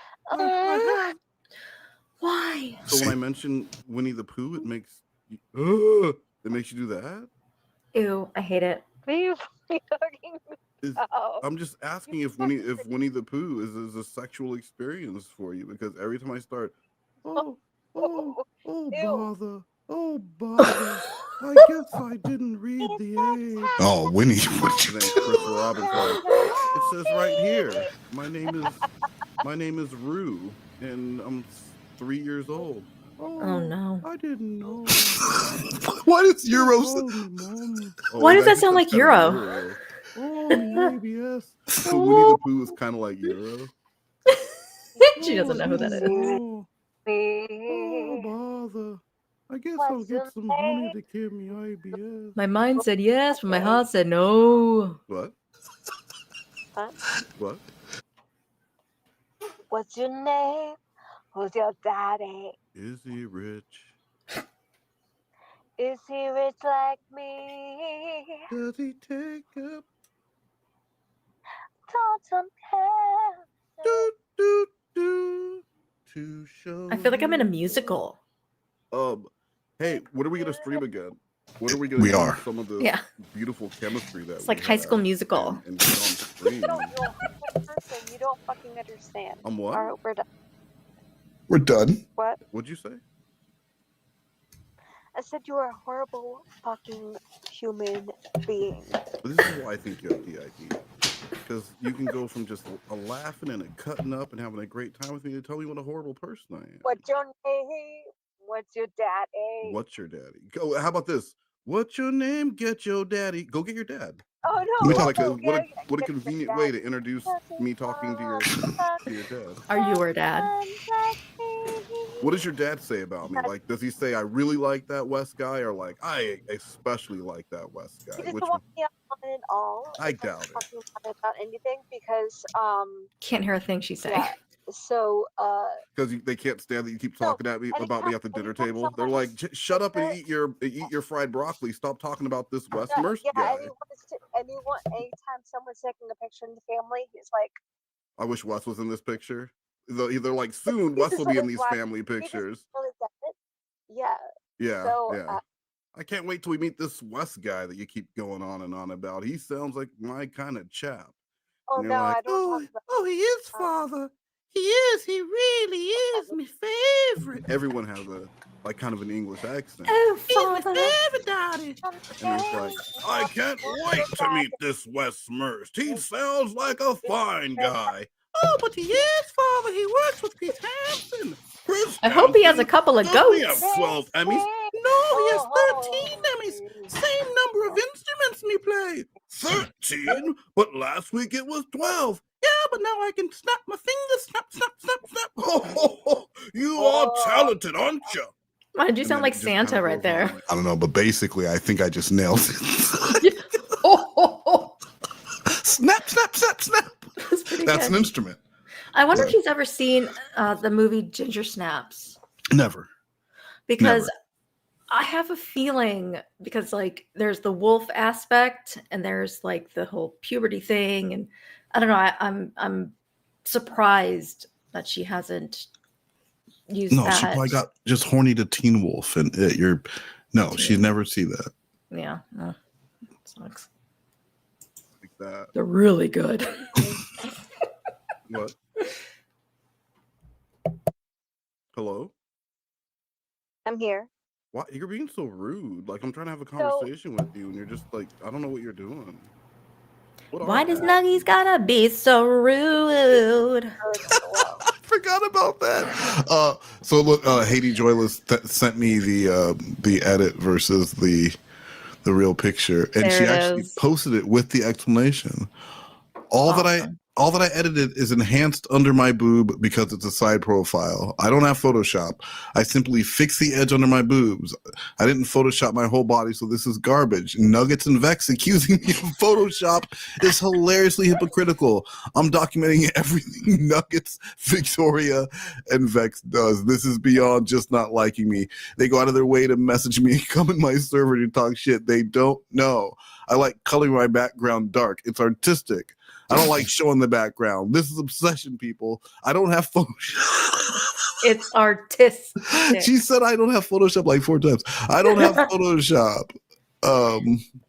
Why? So when I mention Winnie the Pooh, it makes you do that? Ew, I hate it. What are you talking about? I'm just asking if Winnie the Pooh is a sexual experience for you, because every time I start, oh bother, I guess I didn't read the age. Oh, Winnie, what you Chris Robin's like, it says right here, my name is Rue, and I'm 3 years old. Oh no! I didn't know. Why does Euro? Why does that sound like Euro? Oh, ABS. So Winnie the Pooh is kind of like Euro. She doesn't know who that is. Oh, bother. I guess I'll get some honey to give me IBS. My mind said yes, but my heart said no. What? What? What's your name? Who's your daddy? Is he rich? Is he rich like me? Does he take up? To show. I feel like I'm in a musical. Hey, when are we gonna stream again? When are we gonna do some of the beautiful chemistry that it's like High School Musical. And get on stream? Listen, you don't fucking understand. I'm what? All right, we're done. We're done. What? What'd you say? I said you are a horrible fucking human being. This is why I think you have DID. Because you can go from just a laughing and a cutting up and having a great time with me to tell me what a horrible person I am. What's your name? What's your daddy? What's your daddy? Go. How about this? What's your name? Get your daddy. Go get your dad. Oh no! Let me tell you, what a convenient way to introduce me talking to your dad. Are you her dad? What does your dad say about me? Like, does he say I really like that West guy, or like I especially like that West guy? He doesn't Which want me on at all. I doubt it. Talking about anything because Can't hear a thing she's saying. yeah. So because they can't stand that you keep talking at me about me at the dinner table. They're like, shut up and eat your fried broccoli. Stop talking about this Wes Mercer guy. Anytime someone's taking a picture in the family, he's like, I wish Wes was in this picture. They're like, soon Wes will be in these family pictures. Yeah. Yeah. So, yeah. I can't wait till we meet this Wes guy that you keep going on and on about. He sounds like my kind of chap. Oh no, like, I don't. Oh, he is father. He is. He really is my favorite. Everyone has a kind of an English accent. Oh, father. Daddy. And it's like, I can't wait to meet this Wes Merce. He sounds like a fine guy. Oh, but he is father. He works with Chris Hansen. I hope he has a couple of goats. We have 12 Emmys. No, he has 13 Emmys. Same number of instruments me play. 13? But last week it was 12. Yeah, but now I can snap my fingers. Snap, snap, snap, snap. Oh, you are talented, aren't you? Why did you sound like Santa right there? I don't know, but basically, I think I just nailed it. Snap, snap, snap, snap. That's an instrument. I wonder if he's ever seen the movie Ginger Snaps. Never. Because I have a feeling, because like there's the wolf aspect and there's like the whole puberty thing, and I don't know. I'm surprised that she hasn't used that. No, she probably got just horny to Teen Wolf, and she's never seen that. Yeah, no, sucks. Like that. They're really good. What? Hello? I'm here. Why you're being so rude? Like I'm trying to have a conversation with you, and you're just like, I don't know what you're doing. Why does Nuggies gotta be so rude? I forgot about that. So look, Haiti Joyless sent me the edit versus the real picture, and she actually posted it with the explanation. All that I edited is enhanced under my boob because it's a side profile. I don't have Photoshop. I simply fix the edge under my boobs. I didn't Photoshop my whole body, so this is garbage. Nuggets and Vex accusing me of Photoshop is hilariously hypocritical. I'm documenting everything Nuggets, Victoria, and Vex does. This is beyond just not liking me. They go out of their way to message me and come in my server to talk shit. They don't know. I like coloring my background dark. It's artistic. I don't like showing the background. This is obsession, people. I don't have Photoshop. It's artistic. She said I don't have Photoshop like 4 times. I don't have Photoshop.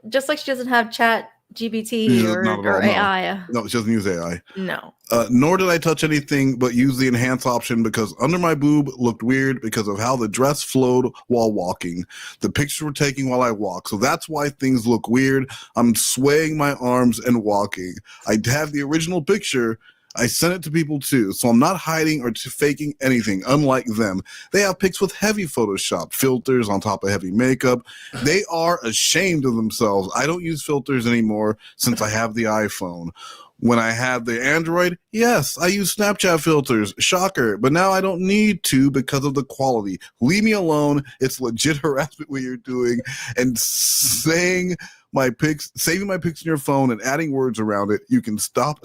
Just like she doesn't have Chat GPT or AI. No, she doesn't use AI. No. Nor did I touch anything but use the enhance option because under my boob looked weird because of how the dress flowed while walking. The pictures were taking while I walk. So that's why things look weird. I'm swaying my arms and walking. I have the original picture. I sent it to people too, so I'm not hiding or faking anything, unlike them. They have pics with heavy Photoshop filters on top of heavy makeup. They are ashamed of themselves. I don't use filters anymore since I have the iPhone. When I had the Android, yes, I use Snapchat filters. Shocker. But now I don't need to because of the quality. Leave me alone. It's legit harassment what you're doing. And saving my pics in your phone and adding words around it, you can't stop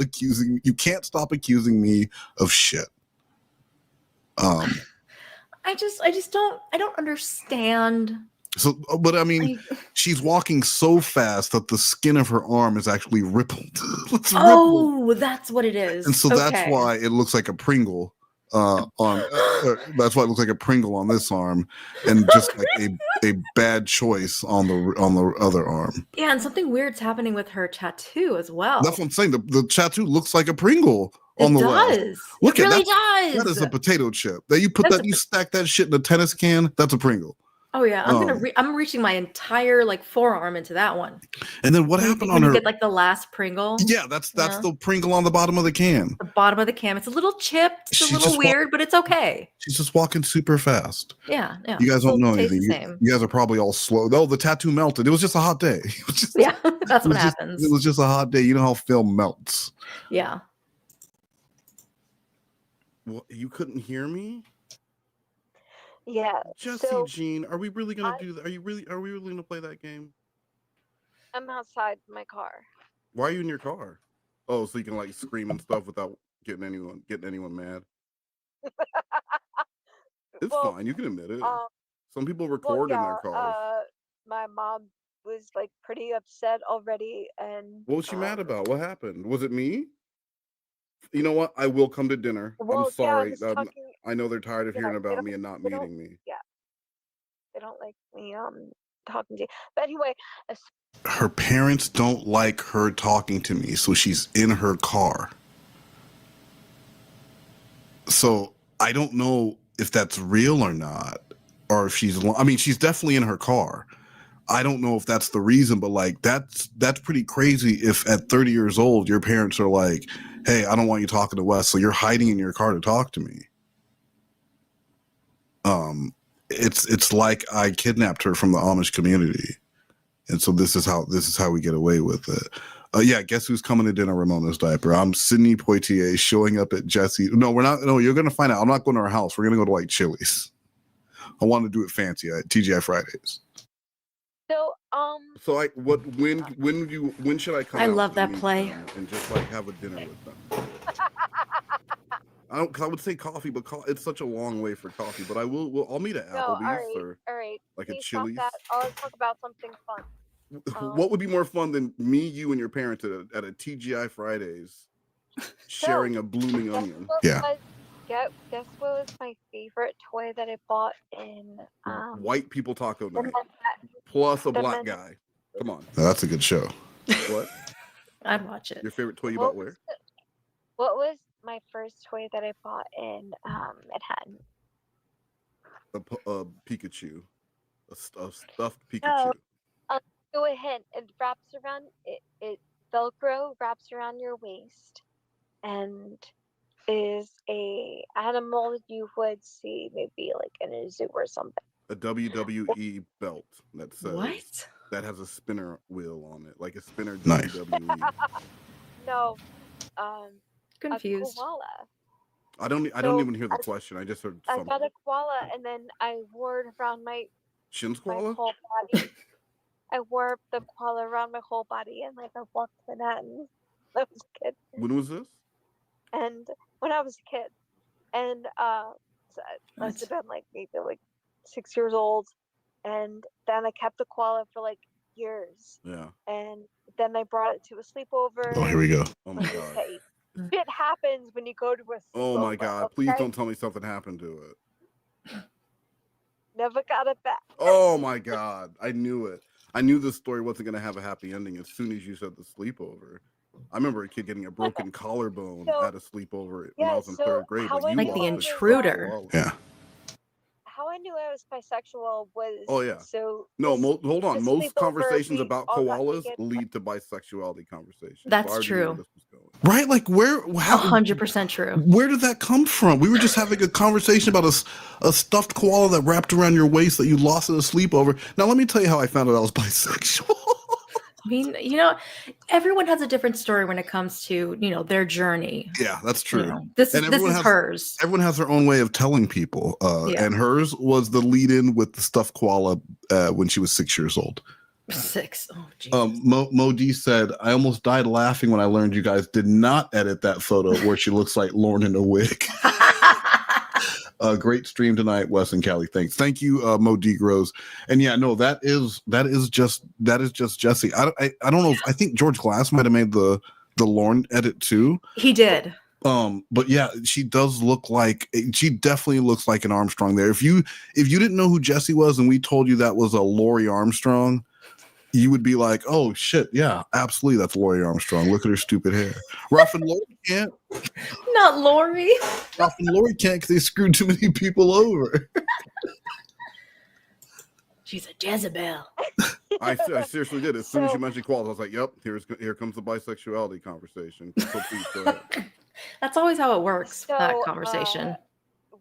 accusing me of shit. I don't understand. So, but I mean, she's walking so fast that the skin of her arm is actually rippled. That's what it is. And so that's why it looks like a Pringle that's why it looks like a Pringle on this arm, and just like a bad choice on the other arm. Yeah, and something weird's happening with her tattoo as well. That's what I'm saying. The tattoo looks like a Pringle on the does. left. Look it at really that. does. That is a potato chip. That you put That's that you stack that shit in a tennis can. That's a Pringle. Oh yeah, I'm reaching my entire like forearm into that one. And then what happened on you her? Get like the last Pringle. Yeah, that's the Pringle on the bottom of the can. The bottom of the can. It's a little chipped. It's a little weird, but it's okay. She's just walking super fast. Yeah. You guys don't know Tastes anything. You guys are probably all slow. Oh, the tattoo melted. It was just a hot day. Yeah, that's what happens. It was just a hot day. You know how film melts. Yeah. Well, you couldn't hear me? Yeah. Jessi, Jean, are we really gonna do that? Are we really gonna play that game? I'm outside my car. Why are you in your car? Oh, so you can like scream and stuff without getting anyone mad. It's fine. You can admit it. Some people record in their cars. My mom was like pretty upset already, and What was she mad about? What happened? Was it me? You know what? I will come to dinner. I'm sorry. I know they're tired of hearing about me and not meeting me. Yeah. They don't like me talking to you. But anyway, Her parents don't like her talking to me, so she's in her car. So I don't know if that's real or not, or if she's definitely in her car. I don't know if that's the reason, but like that's pretty crazy if at 30 years old your parents are like, hey, I don't want you talking to Wes, so you're hiding in your car to talk to me. It's like I kidnapped her from the Amish community. And so this is how we get away with it. Yeah, guess who's coming to dinner? Ramona's diaper. I'm Sydney Poitier showing up at Jessi. No, we're not. No, you're gonna find out. I'm not going to her house. We're gonna go to like Chili's. I want to do it fancy at TGI Fridays. So when should I come? I love that play. And just like have a dinner with them. I would say coffee, but it's such a long way for coffee. But I'll meet at Applebee's or like a Chili's. I'll talk about something fun. What would be more fun than me, you, and your parents at a TGI Fridays sharing a blooming onion? Yeah. Guess what was my favorite toy that I bought in White People Taco Night plus a black guy. Come on. No, that's a good show. What? I'd watch it. Your favorite toy you bought where? What was my first toy that I bought in Manhattan? A Pikachu. A stuffed Pikachu. Go ahead. It wraps around it Velcro wraps around your waist and is a animal you would see maybe like in a zoo or something. A WWE belt that says what? That has a spinner wheel on it, like a spinner Nice. WWE. No, confused. A koala. I don't even hear the question. I just heard something. I got a koala and then I wore it around my koala? whole body. I wore the koala around my whole body and like I walked Manhattan. I was a kid. When was this? And when I was a kid, and so I must have been like maybe like 6 years old, and then I kept the koala for like years. Yeah. And then I brought it to a sleepover. Oh, here we go. Oh my god. Hey, shit happens when you go to a sleepover. Oh my god! Okay? Please don't tell me something happened to it. Never got it back. Oh my god! I knew it. I knew this story wasn't going to have a happy ending as soon as you said the sleepover. I remember a kid getting a broken collarbone at a sleepover when I was in third grade. Like the intruder. Yeah. How I knew I was bisexual was hold on. Most conversations about all got koalas naked. lead to bisexuality conversations. That's So I already knew where true. this was going. Right? Like where? 100% true. Where did that come from? We were just having a conversation about a stuffed koala that wrapped around your waist that you lost at a sleepover. Now let me tell you how I found out I was bisexual. I mean, everyone has a different story when it comes to, their journey. Yeah, that's true. This is hers. Everyone has their own way of telling people. And hers was the lead-in with the stuffed koala when she was 6 years old. 6. Oh, geez. Mo D said, I almost died laughing when I learned you guys did not edit that photo where she looks like Lauren in a wig. Great stream tonight, Wes and Callie. Thank you, Mo D Grows. And yeah, no, that is just Jessi. I don't know. I think George Glass might have made the Lauren edit too. He did. But yeah, she definitely looks like an Armstrong there. If you didn't know who Jessi was and we told you that was a Lori Armstrong, you would be like, oh shit, yeah, absolutely, that's Lori Armstrong. Look at her stupid hair. Ruff and Lori can't. Not Lori. Lori can't because they screwed too many people over. She's a Jezebel. I seriously did. As soon as you mentioned quals, I was like, "Yep, here comes the bisexuality conversation." So please go ahead. That's always how it works. So, that conversation.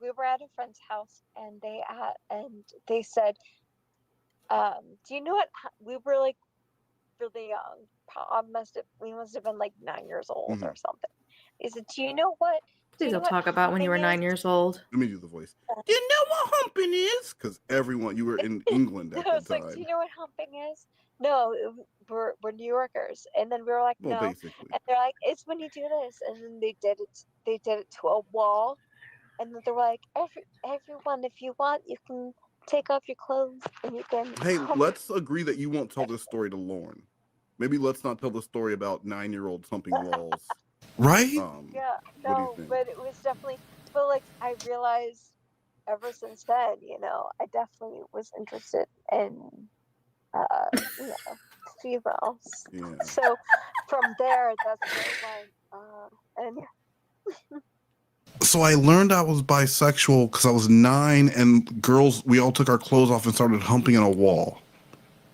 We were at a friend's house, and they said, "Do you know what?" We were like really young. We must have been like 9 years old or something. They said, "Do you know what?" Please don't talk about when you were 9 years old. Let me do the voice. Do you know what humping is? Because you were in England at the time. Like, do you know what humping is? No, we're New Yorkers, and then we were like, well, no, basically. And they're like, it's when you do this, and then they did it. They did it to a wall, and then they were like, everyone, if you want, you can take off your clothes and you can. Hey, let's agree that you won't tell this story to Lauren. Maybe let's not tell the story about 9-year-olds humping walls. Right? Yeah, no, but it was definitely. But like, I realized ever since then, I definitely was interested in, females. Yeah. So from there, that's where it went. So I learned I was bisexual because I was 9, and girls, we all took our clothes off and started humping on a wall.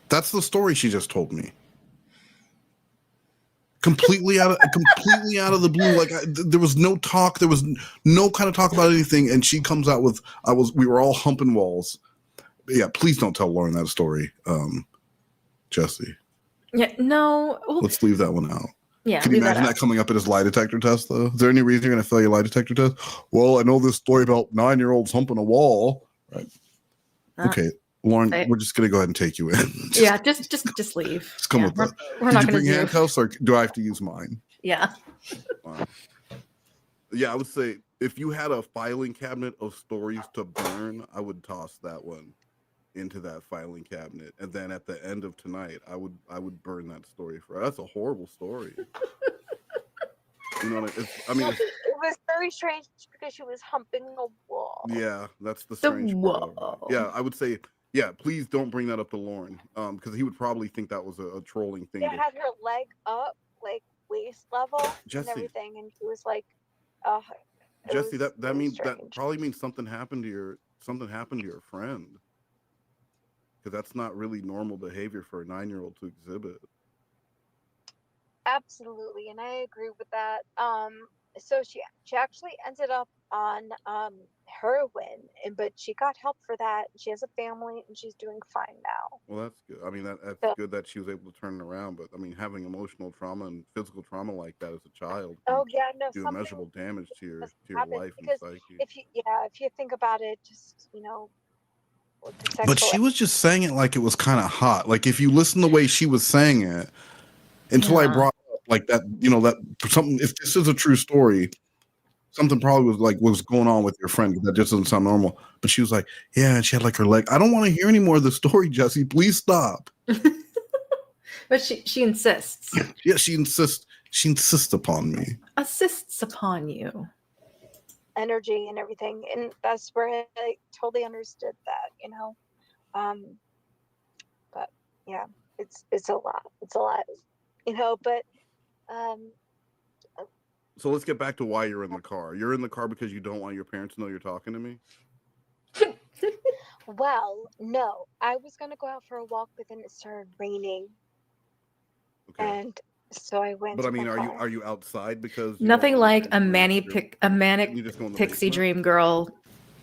That's the story she just told me. Completely out of the blue. Like there was no talk. There was no kind of talk about anything. And she comes out with, we were all humping walls. But yeah, please don't tell Lauren that story, Jessi. Yeah, no. Well, let's leave that one out. Yeah. Can you imagine that coming up in his lie detector test, though? Is there any reason you're going to fail your lie detector test? Well, I know this story about 9-year-olds humping a wall. Right. Okay. Lauren, we're just going to go ahead and take you in. Yeah, just leave. Just come with it. We're not going to bring handcuffs, or do I have to use mine? Yeah. Yeah, I would say if you had a filing cabinet of stories to burn, I would toss that one into that filing cabinet, and then at the end of tonight, I would burn that story for. That's a horrible story. You know what I mean? It was very strange because she was humping a wall. Yeah, that's the strange part. Yeah, I would say. Yeah, please don't bring that up to Lauren, because he would probably think that was a trolling thing. She had her leg up, like waist level, Jessi, and everything, and she was like, Jessi, that means strange. That probably means something happened to your friend, because that's not really normal behavior for a 9-year-old to exhibit. Absolutely, and I agree with that. So she actually ended up on heroin, but she got help for that. She has a family, and she's doing fine now. Well, that's good. I mean, that's good that she was able to turn it around. But I mean, having emotional trauma and physical trauma like that as a child, do immeasurable damage to your life and psyche. If you think about it, just But she was just saying it like it was kind of hot. Like if you listen the way she was saying it, until I brought up like that, that something. If this is a true story, something probably was going on with your friend. That just doesn't sound normal. But she was like, yeah, and she had like her leg. I don't want to hear any more of the story, Jessi. Please stop. But she insists. Yeah, she insists. She insists upon me. Assists upon you. Energy and everything, and that's where I totally understood that, But yeah, it's a lot. It's a lot, But so let's get back to why you're in the car. You're in the car because you don't want your parents to know you're talking to me? Well, no. I was going to go out for a walk, but then it started raining. Okay. And so I went. But I mean, are you outside because nothing like a manic pixie dream girl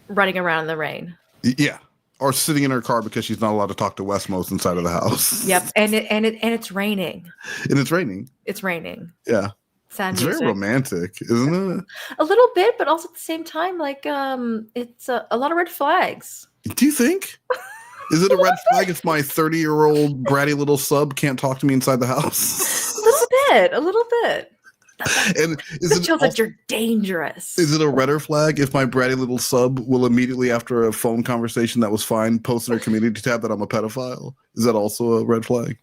running around in the rain. Yeah. Or sitting in her car because she's not allowed to talk to Westmost inside of the house. Yep, and it's raining. And it's raining. It's raining. Yeah. Sad it's music. Very romantic, isn't it? A little bit, but also at the same time, like it's a lot of red flags. Do you think? Is it a red flag if my 30-year-old bratty little sub can't talk to me inside the house? A little bit. And it shows that you're dangerous. Is it a redder flag if my bratty little sub will immediately after a phone conversation that was fine post in her community tab that I'm a pedophile? Is that also a red flag?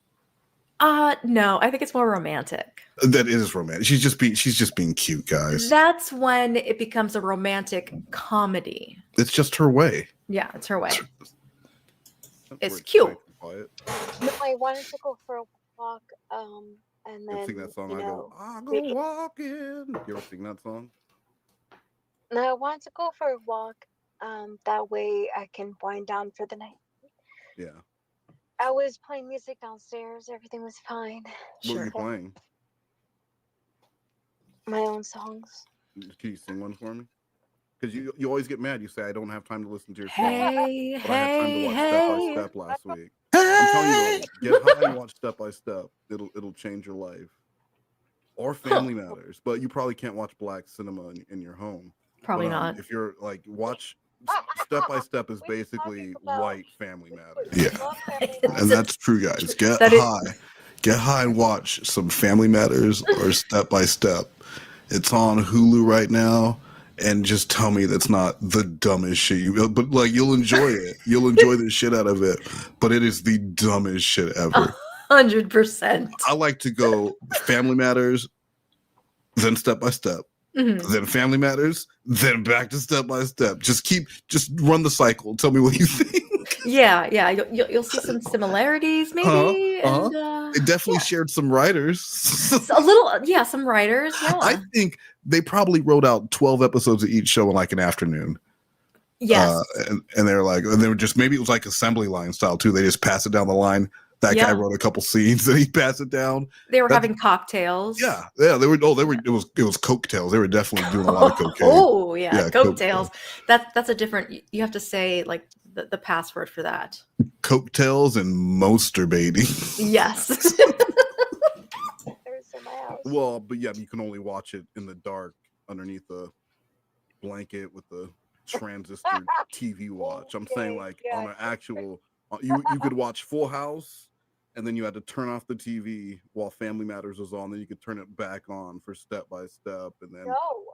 No, I think it's more romantic. That is romantic. She's just being cute, guys. That's when it becomes a romantic comedy. It's just her way. Yeah, it's her way. It's cute. No, I wanted to go for a walk, and then sing that song. I go walking. You ever sing that song? No, I want to go for a walk. That way I can wind down for the night. Yeah. I was playing music downstairs. Everything was fine. What were you playing? My own songs. Can you sing one for me? Because you always get mad. You say I don't have time to listen to your songs. Hey, but I had time to watch Step by Step last week. Hey. I'm telling you, though, get high and watch Step by Step. It'll change your life. Or Family Matters, but you probably can't watch black cinema in your home. Probably but, not. If you're like watch Step by Step is basically white Family Matters. Yeah, and that's true, guys. Get high and watch some Family Matters or Step by Step. It's on Hulu right now. And just tell me that's not the dumbest shit. But like you'll enjoy it. You'll enjoy the shit out of it. But it is the dumbest shit ever. 100%. I like to go Family Matters, then Step by Step, then Family Matters, then back to Step by Step. Just run the cycle. Tell me what you think. Yeah. You'll see some similarities, maybe. And, they definitely shared some writers. A little, some writers. Yeah. I think they probably wrote out 12 episodes of each show in like an afternoon. Yes. And they were just, maybe it was like assembly line style too. They just pass it down the line. That guy wrote a couple scenes and he passed it down. They were having cocktails. Yeah. They were. It was cocktails. They were definitely doing a lot of cocaine. Oh yeah, cocktails. That's a different. You have to say like the password for that. Cocktails and masturbating. Yes. Well, but yeah, you can only watch it in the dark underneath a blanket with the transistor TV watch. I'm saying like on an actual. You could watch Full House, and then you had to turn off the TV while Family Matters was on. Then you could turn it back on for Step by Step, and then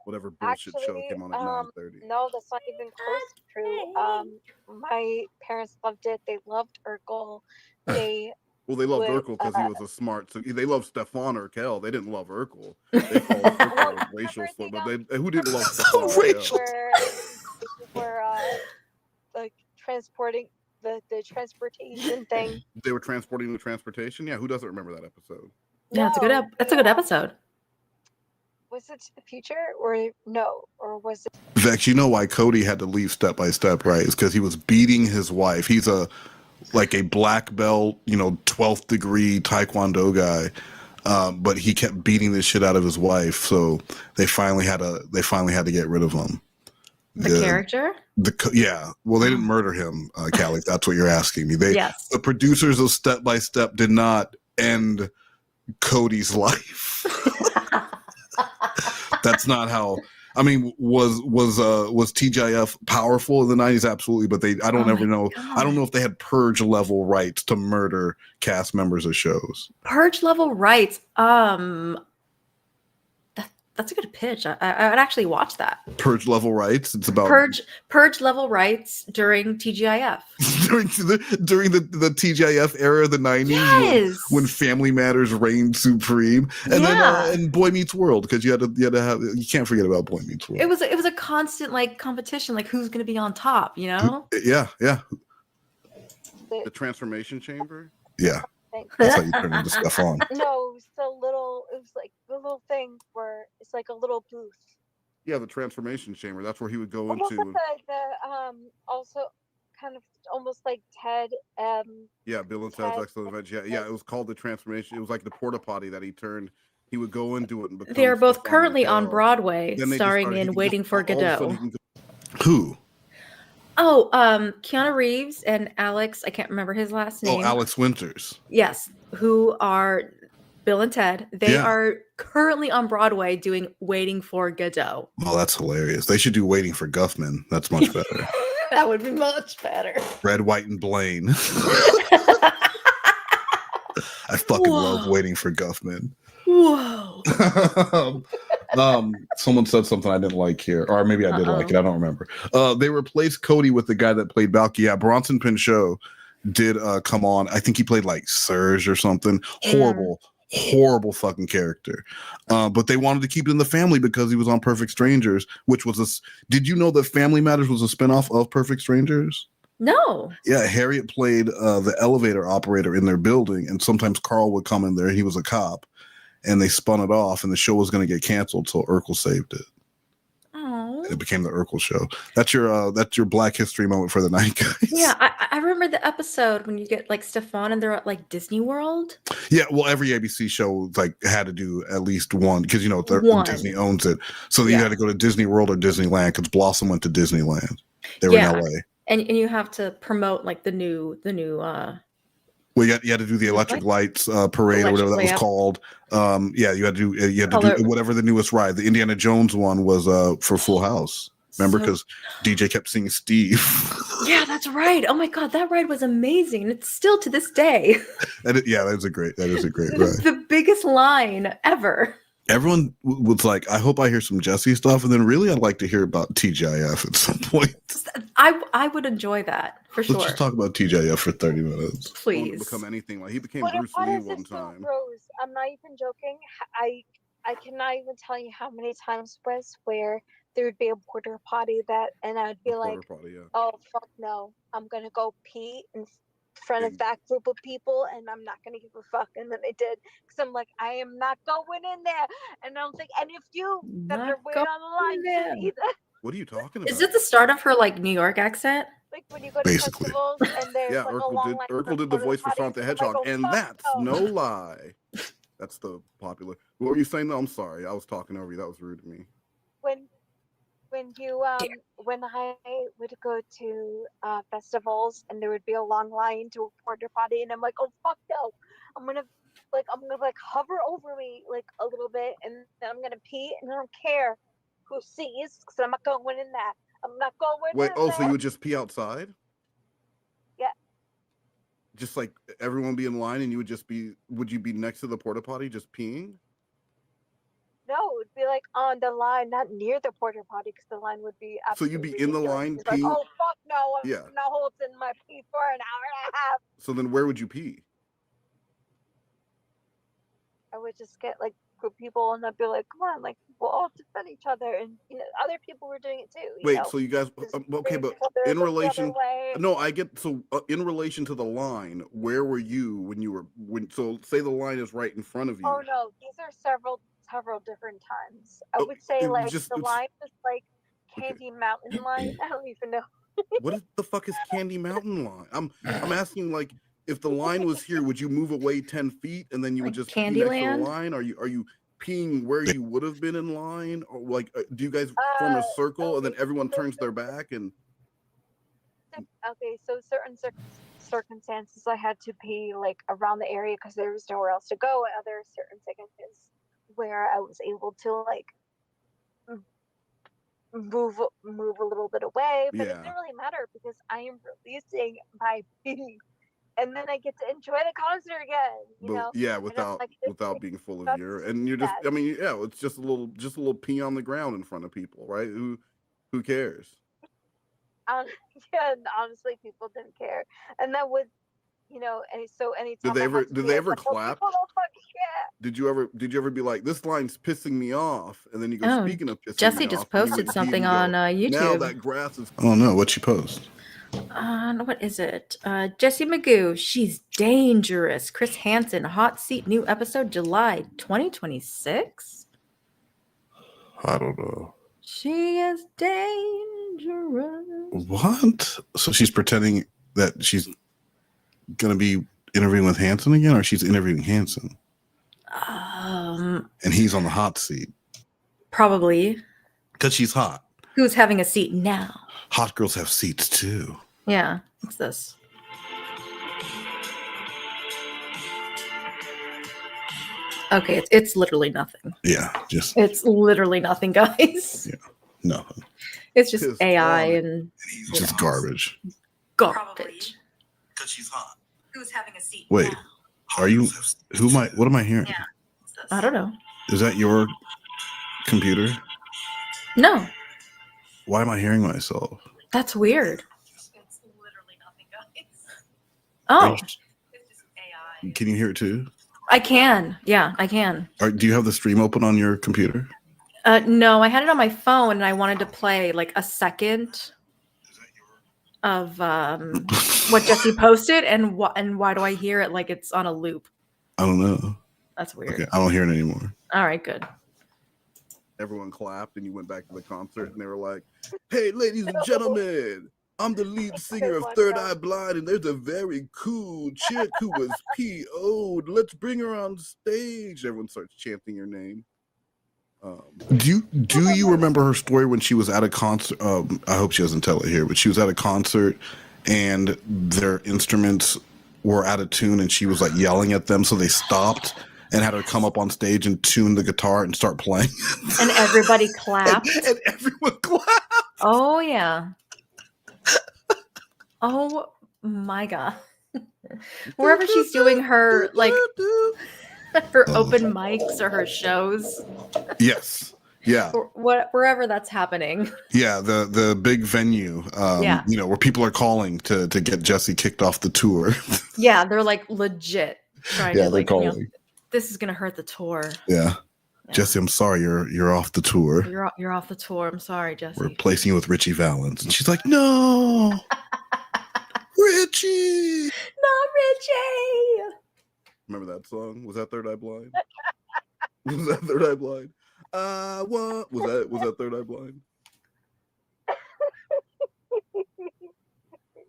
whatever bullshit show came on at 9:30. No, that's not even close to true. My parents loved it. They loved Urkel. They loved Urkel because he was a smart. So they loved Stefan Urkel. They didn't love Urkel. They called Urkel racial slur, but who didn't love Stefan Urkel? Were like transporting. The transportation thing. They were transporting the transportation. Yeah, who doesn't remember that episode? Yeah, it's a good episode. Was it to the future or no? Or was it Vex, you know why Cody had to leave Step by Step, right? It's because he was beating his wife. He's a black belt, 12th degree Taekwondo guy. But he kept beating the shit out of his wife, so they finally had to get rid of him. The character? Well, they didn't murder him, Callie. That's what you're asking me. The producers of Step by Step did not end Cody's life. That's not how. I mean, was TGIF powerful in the 90s? Absolutely, but I don't ever know. God. I don't know if they had purge level rights to murder cast members of shows. Purge level rights. That's a good pitch. I would actually watch that. Purge level rights. It's about purge level rights during TGIF. during the TGIF era of the 90s. Yes. When Family Matters reigned supreme, and then and Boy Meets World, because you had to have, you can't forget about Boy Meets World. It was a constant like competition, like who's going to be on top, Yeah. The transformation chamber. Yeah. That's how you turn the stuff on. No, it was like the little thing where it's like a little booth. Yeah, the transformation chamber. That's where he would go almost into. Like also kind of almost like Ted. Yeah, Bill and Ted's Excellent Adventure. Yeah, it was called the transformation. It was like the porta potty that he turned. He would go into it and become. They are both currently on Broadway, starring in Waiting for Godot. Who? Oh, Keanu Reeves and Alex, I can't remember his last name. Oh, Alex Winters. Yes, who are Bill and Ted. They are currently on Broadway doing Waiting for Godot. Oh, that's hilarious. They should do Waiting for Guffman. That's much better. That would be much better. Red, White, and Blaine. I fucking love Waiting for Guffman. Whoa. Someone said something I didn't like here, or maybe I did like it. I don't remember. They replaced Cody with the guy that played Balky. Yeah, Bronson Pinchot did come on. I think he played like Serge or something. Horrible fucking character. But they wanted to keep it in the family because he was on Perfect Strangers, which was did you know that Family Matters was a spinoff of Perfect Strangers? No. Yeah, Harriet played the elevator operator in their building, and sometimes Carl would come in there. He was a cop. And they spun it off, and the show was going to get canceled, so Urkel saved it. Oh. It became the Urkel show. That's your Black History moment for the night, guys. Yeah, I remember the episode when you get like Stefan and they're at like Disney World. Yeah, well, every ABC show like had to do at least one because Disney owns it, so you had to go to Disney World or Disneyland because Blossom went to Disneyland. They were in LA, and you have to promote like the new. Well, you had to do the electric lights parade or whatever that was called. You had to do whatever the newest ride. The Indiana Jones one was for Full House. Remember, because DJ kept singing Steve. Yeah, that's right. Oh my God, that ride was amazing. It's still to this day. That is a great ride. The biggest line ever. Everyone was like, I hope I hear some Jessi stuff. And then really, I'd like to hear about TGIF at some point. I would enjoy that for sure. Let's just talk about TGIF for 30 minutes. Please. Become anything like he became What Bruce about Lee is one it so time. gross? I'm not even joking. I cannot even tell you how many times, Wes, where there would be a porta potty and I'd be like, oh, fuck no. I'm going to go pee in front of that group of people and I'm not going to give a fuck. And then they did. Because I'm like, I am not going in there. And I don't think any of you that are waiting on the line should either. What are you talking about? Is it the start of her like New York accent? Like when you go to festivals and there's like a long line. Urkel did the voice for Sonic the Hedgehog, and that's no lie. That's the popular. What were you saying? No, I'm sorry. I was talking over you. That was rude to me. When I would go to festivals and there would be a long line to a porta potty and I'm like, oh fuck no, I'm gonna hover over me like a little bit and then I'm gonna pee and I don't care who sees because I'm not going in that. I'm not going in there. Wait, so you would just pee outside? Yeah. Just like everyone be in line and would you be next to the porta potty just peeing? No, it would be like on the line, not near the porta potty, because the line would be absolutely. So you'd be in the line peeing? Like, oh fuck no! I'm yeah. not holding my pee for an hour and a half. So then, where would you pee? I would just get like group people, and I'd be like, "Come on, like we'll all defend each other," and other people were doing it too. Wait, so you guys okay? But in relation, no, I get so in relation to the line, where were you when? So say the line is right in front of you. Oh no, these are several different times. I would say like the line was like Candy Mountain line. I don't even know. What the fuck is Candy Mountain line? I'm asking like if the line was here, would you move away 10 feet and then you would just pee next to the line? Are you peeing where you would have been in line, or like do you guys form a circle and then everyone turns their back and? Okay, so certain circumstances I had to pee like around the area because there was nowhere else to go. Other certain circumstances where I was able to like move a little bit away, but it didn't really matter because I am releasing my pee, and then I get to enjoy the concert again. You know? Yeah, without being full of urine, and you're just. I mean, yeah, it's just a little pee on the ground in front of people, right? Who cares? Yeah, honestly, people didn't care, and that would. Anytime did they ever clap? Did you ever be like, this line's pissing me off, and then you go, speaking of pissing Jessi me just off, posted something on YouTube. Now that grass is. I don't know what she post. What is it? Jessi Magoo, she's dangerous. Chris Hansen, hot seat, new episode, July 2026. I don't know. She is dangerous. What? So she's pretending that she's gonna be interviewing with Hansen again, or she's interviewing Hansen? And he's on the hot seat. Probably. Because she's hot. Who's having a seat now? Hot girls have seats too. Yeah. What's this? Okay, it's literally nothing. Yeah, it's literally nothing, guys. Yeah, nothing. It's just AI and just garbage. Garbage. Because she's hot. Who's having a seat? Wait, are you? What am I hearing? Yeah. I don't know. Is that your computer? No. Why am I hearing myself? That's weird. It's literally nothing, guys. Oh. Can you hear it too? I can. Yeah, I can. Do you have the stream open on your computer? No, I had it on my phone and I wanted to play like a second of what Jessi posted and why do I hear it like it's on a loop? I don't know. That's weird. Okay, I don't hear it anymore. All right, good. Everyone clapped, and you went back to the concert, and they were like, "Hey, ladies and gentlemen, I'm the lead singer of Third Eye Blind, and there's a very cool chick who was PO'd. Let's bring her on stage." Everyone starts chanting your name. Do you remember her story when she was at a concert? I hope she doesn't tell it here, but she was at a concert, and their instruments were out of tune, and she was like yelling at them, so they stopped and had her come up on stage and tune the guitar and start playing. And everybody clapped. and everyone clapped. Oh yeah. Oh my god. Wherever she's doing her like her open mics or her shows. Yes. Yeah. Wherever that's happening. Yeah, the big venue, you know, where people are calling to get Jessi kicked off the tour. Yeah, they're like legit trying to like, calling. you know, this is gonna hurt the tour. Yeah. Jessi, I'm sorry, you're off the tour. You're off the tour. I'm sorry, Jessi. We're replacing you with Richie Valens. And she's like, no, Richie. Not Richie. Remember that song? Was that Third Eye Blind? Was that Third Eye Blind? What was that Third Eye Blind?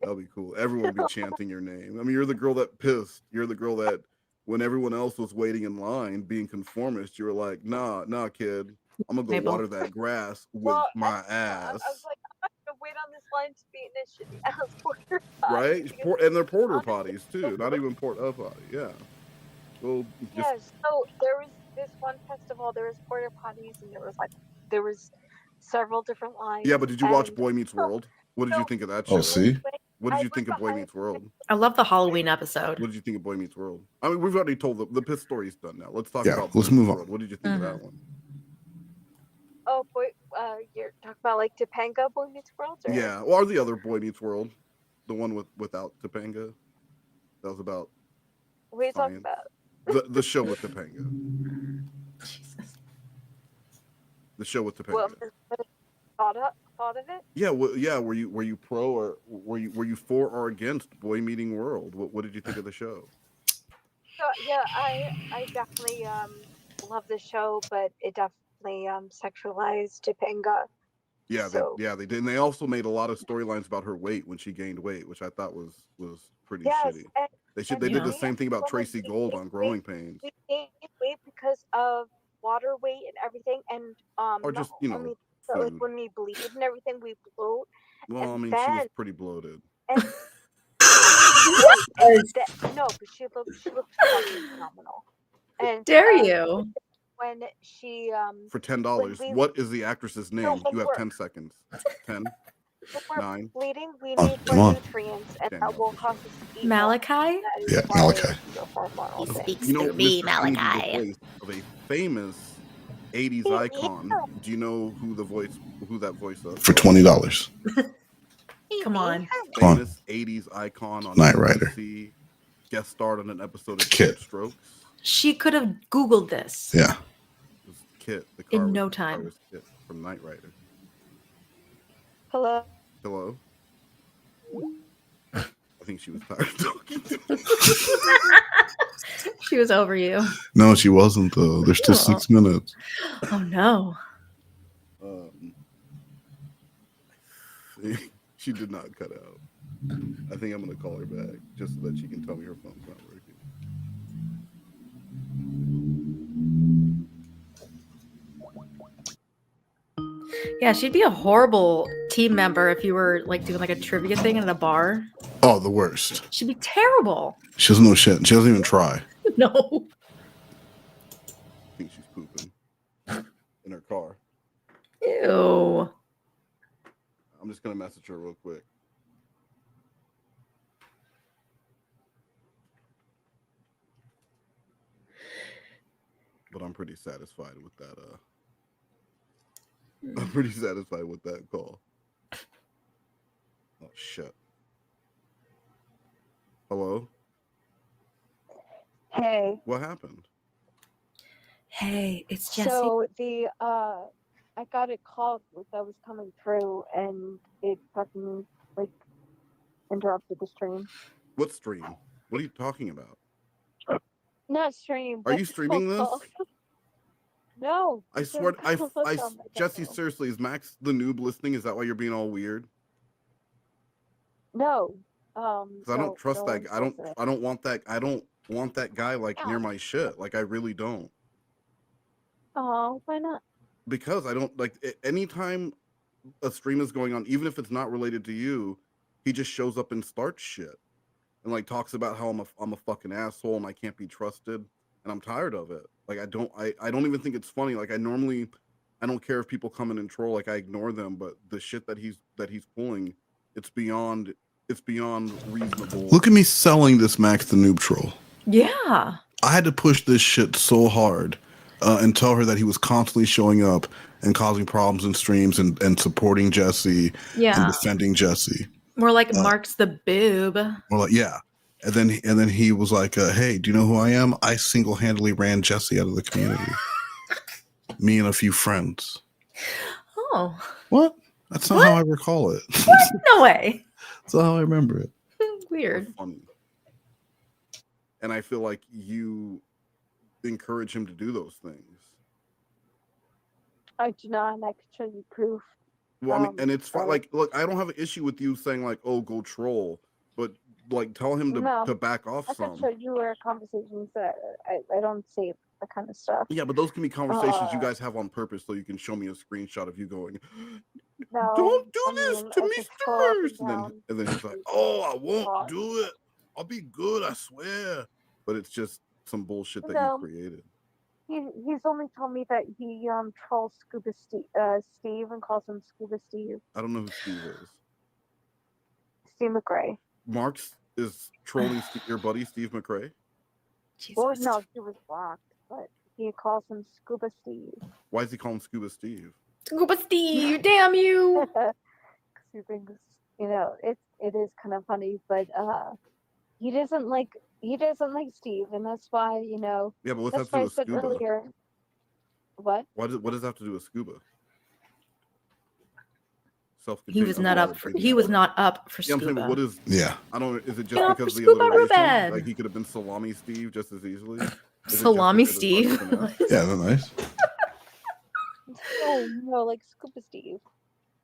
That'll be cool. Everyone will be chanting your name. I mean, you're the girl that pissed. You're the girl that, when everyone else was waiting in line, being conformist, you were like, nah, kid. I'm gonna go water that grass with my ass. I was like, I'm not gonna wait on this line to be in this shitty ass porter potty. Right? And they're porter potties too. Not even porta potty. Yeah. Well, Yes. So there was this one festival. There was porter potties, and there was several different lines. Yeah, but did you watch Boy Meets World? What did you think of that show? Oh, see? What did you think of Boy Meets World? I love the Halloween episode. What did you think of Boy Meets World? I mean, we've already told the piss story's done now. Let's talk about. Let's move on. World. What did you think of that one? Oh boy, you're talking about like Topanga Boy Meets World? Or? Yeah, or the other Boy Meets World, the one without Topanga. That was about. What are you talking about? The show with Topanga. Jesus. The show with Topanga. Well, thought of it? Yeah, were you pro or were you for or against Boy Meeting World? What did you think of the show? So yeah, I definitely love the show, but it definitely sexualized Topanga. Yeah, they did. And they also made a lot of storylines about her weight when she gained weight, which I thought was pretty shitty. They did the same thing about Tracy Gold on Growing Pains. We gained weight because of water weight and everything, and or just so like when we bleed and everything, we bloat. Well, I mean, then, she was pretty bloated. No, but she looked fucking phenomenal. And dare you? When she for $10, what is the actress's name? You have 10 seconds. 10, 9. Bleeding, we need more nutrients, and that will cause us to eat Malachi? Yeah, Malachi. He speaks You know, to me, Mr. Hansen Malachi. is the voice of a famous 80s icon. Do you know who that voice is? For $20. Come on. Famous 80s icon on Knight Rider. NBC, guest starred on an episode of Kit. Strokes. She could have Googled this. Yeah. It was Kit. The car In was, no the car time. was Kit from Knight Rider. Hello. Hello. I think she was tired of talking to me. She was over you. No, she wasn't though. There's still 6 minutes. Oh no. She did not cut out. I think I'm gonna call her back just so that she can tell me her phone's not working. Yeah, she'd be a horrible team member if you were like doing like a trivia thing at a bar. Oh, the worst. She'd be terrible. She doesn't know shit. She doesn't even try. No. I think she's pooping in her car. Ew. I'm just gonna message her real quick. But I'm pretty satisfied with that. I'm pretty satisfied with that call. Oh shit. Hello? Hey. What happened? Hey, it's Jessi. So the I got a call that was coming through, and it fucking like interrupted the stream. What stream? What are you talking about? Not stream. Are you streaming this? No. I swear, Jessi, seriously, is Max the noob listening? Is that why you're being all weird? No. Because I don't trust that. I don't want that. I don't want that guy like near my shit. Like I really don't. Oh, why not? Because I don't like anytime a stream is going on, even if it's not related to you, he just shows up and starts shit and like talks about how I'm a fucking asshole and I can't be trusted, and I'm tired of it. Like I don't even think it's funny. Like I don't care if people come in and troll. Like I ignore them, but the shit that he's pulling, it's beyond reasonable. Look at me selling this Max the Noob troll. Yeah. I had to push this shit so hard and tell her that he was constantly showing up and causing problems in streams and supporting Jessi and defending Jessi. More like Mark's the boob. More like, yeah. And then he was like, hey, do you know who I am? I single-handedly ran Jessi out of the community. Me and a few friends. Oh. What? That's not how I recall it. What? No way. That's not how I remember it. Weird. Funny. And I feel like you encourage him to do those things. I do not, and I could show you proof. Well, I mean, and it's fine. Like, look, I don't have an issue with you saying like, "Oh, go troll," but like, tell him to back off some. I can show you our conversations that I don't save that kind of stuff. Yeah, but those can be conversations you guys have on purpose, so you can show me a screenshot of you going, No, "Don't do this to me first," and then he's like, "Oh, I won't do it. I'll be good, I swear." But it's just some bullshit that you created. He's only told me that he trolls Scuba Steve and calls him Scuba Steve. I don't know who Steve is. Steve McRae. Marks is trolling your buddy Steve McRae. Jesus. Well, no, he was blocked, but he calls him Scuba Steve. Why does he call him Scuba Steve? Scuba Steve, damn you! He thinks, it is kind of funny, but he doesn't like Steve, and that's why, Yeah, but what's that's that why to do I said with Scuba? earlier. What? What does that have to do with Scuba? He was not up for Yeah, I'm Scuba. saying, what is? Yeah. I don't. Is it Get just off because for of the Scuba, alliteration? Ruben. Like he could have been Salami Steve just as easily. Is it just Salami because it's Steve. like something else? Yeah, that's nice. No, like Scuba Steve.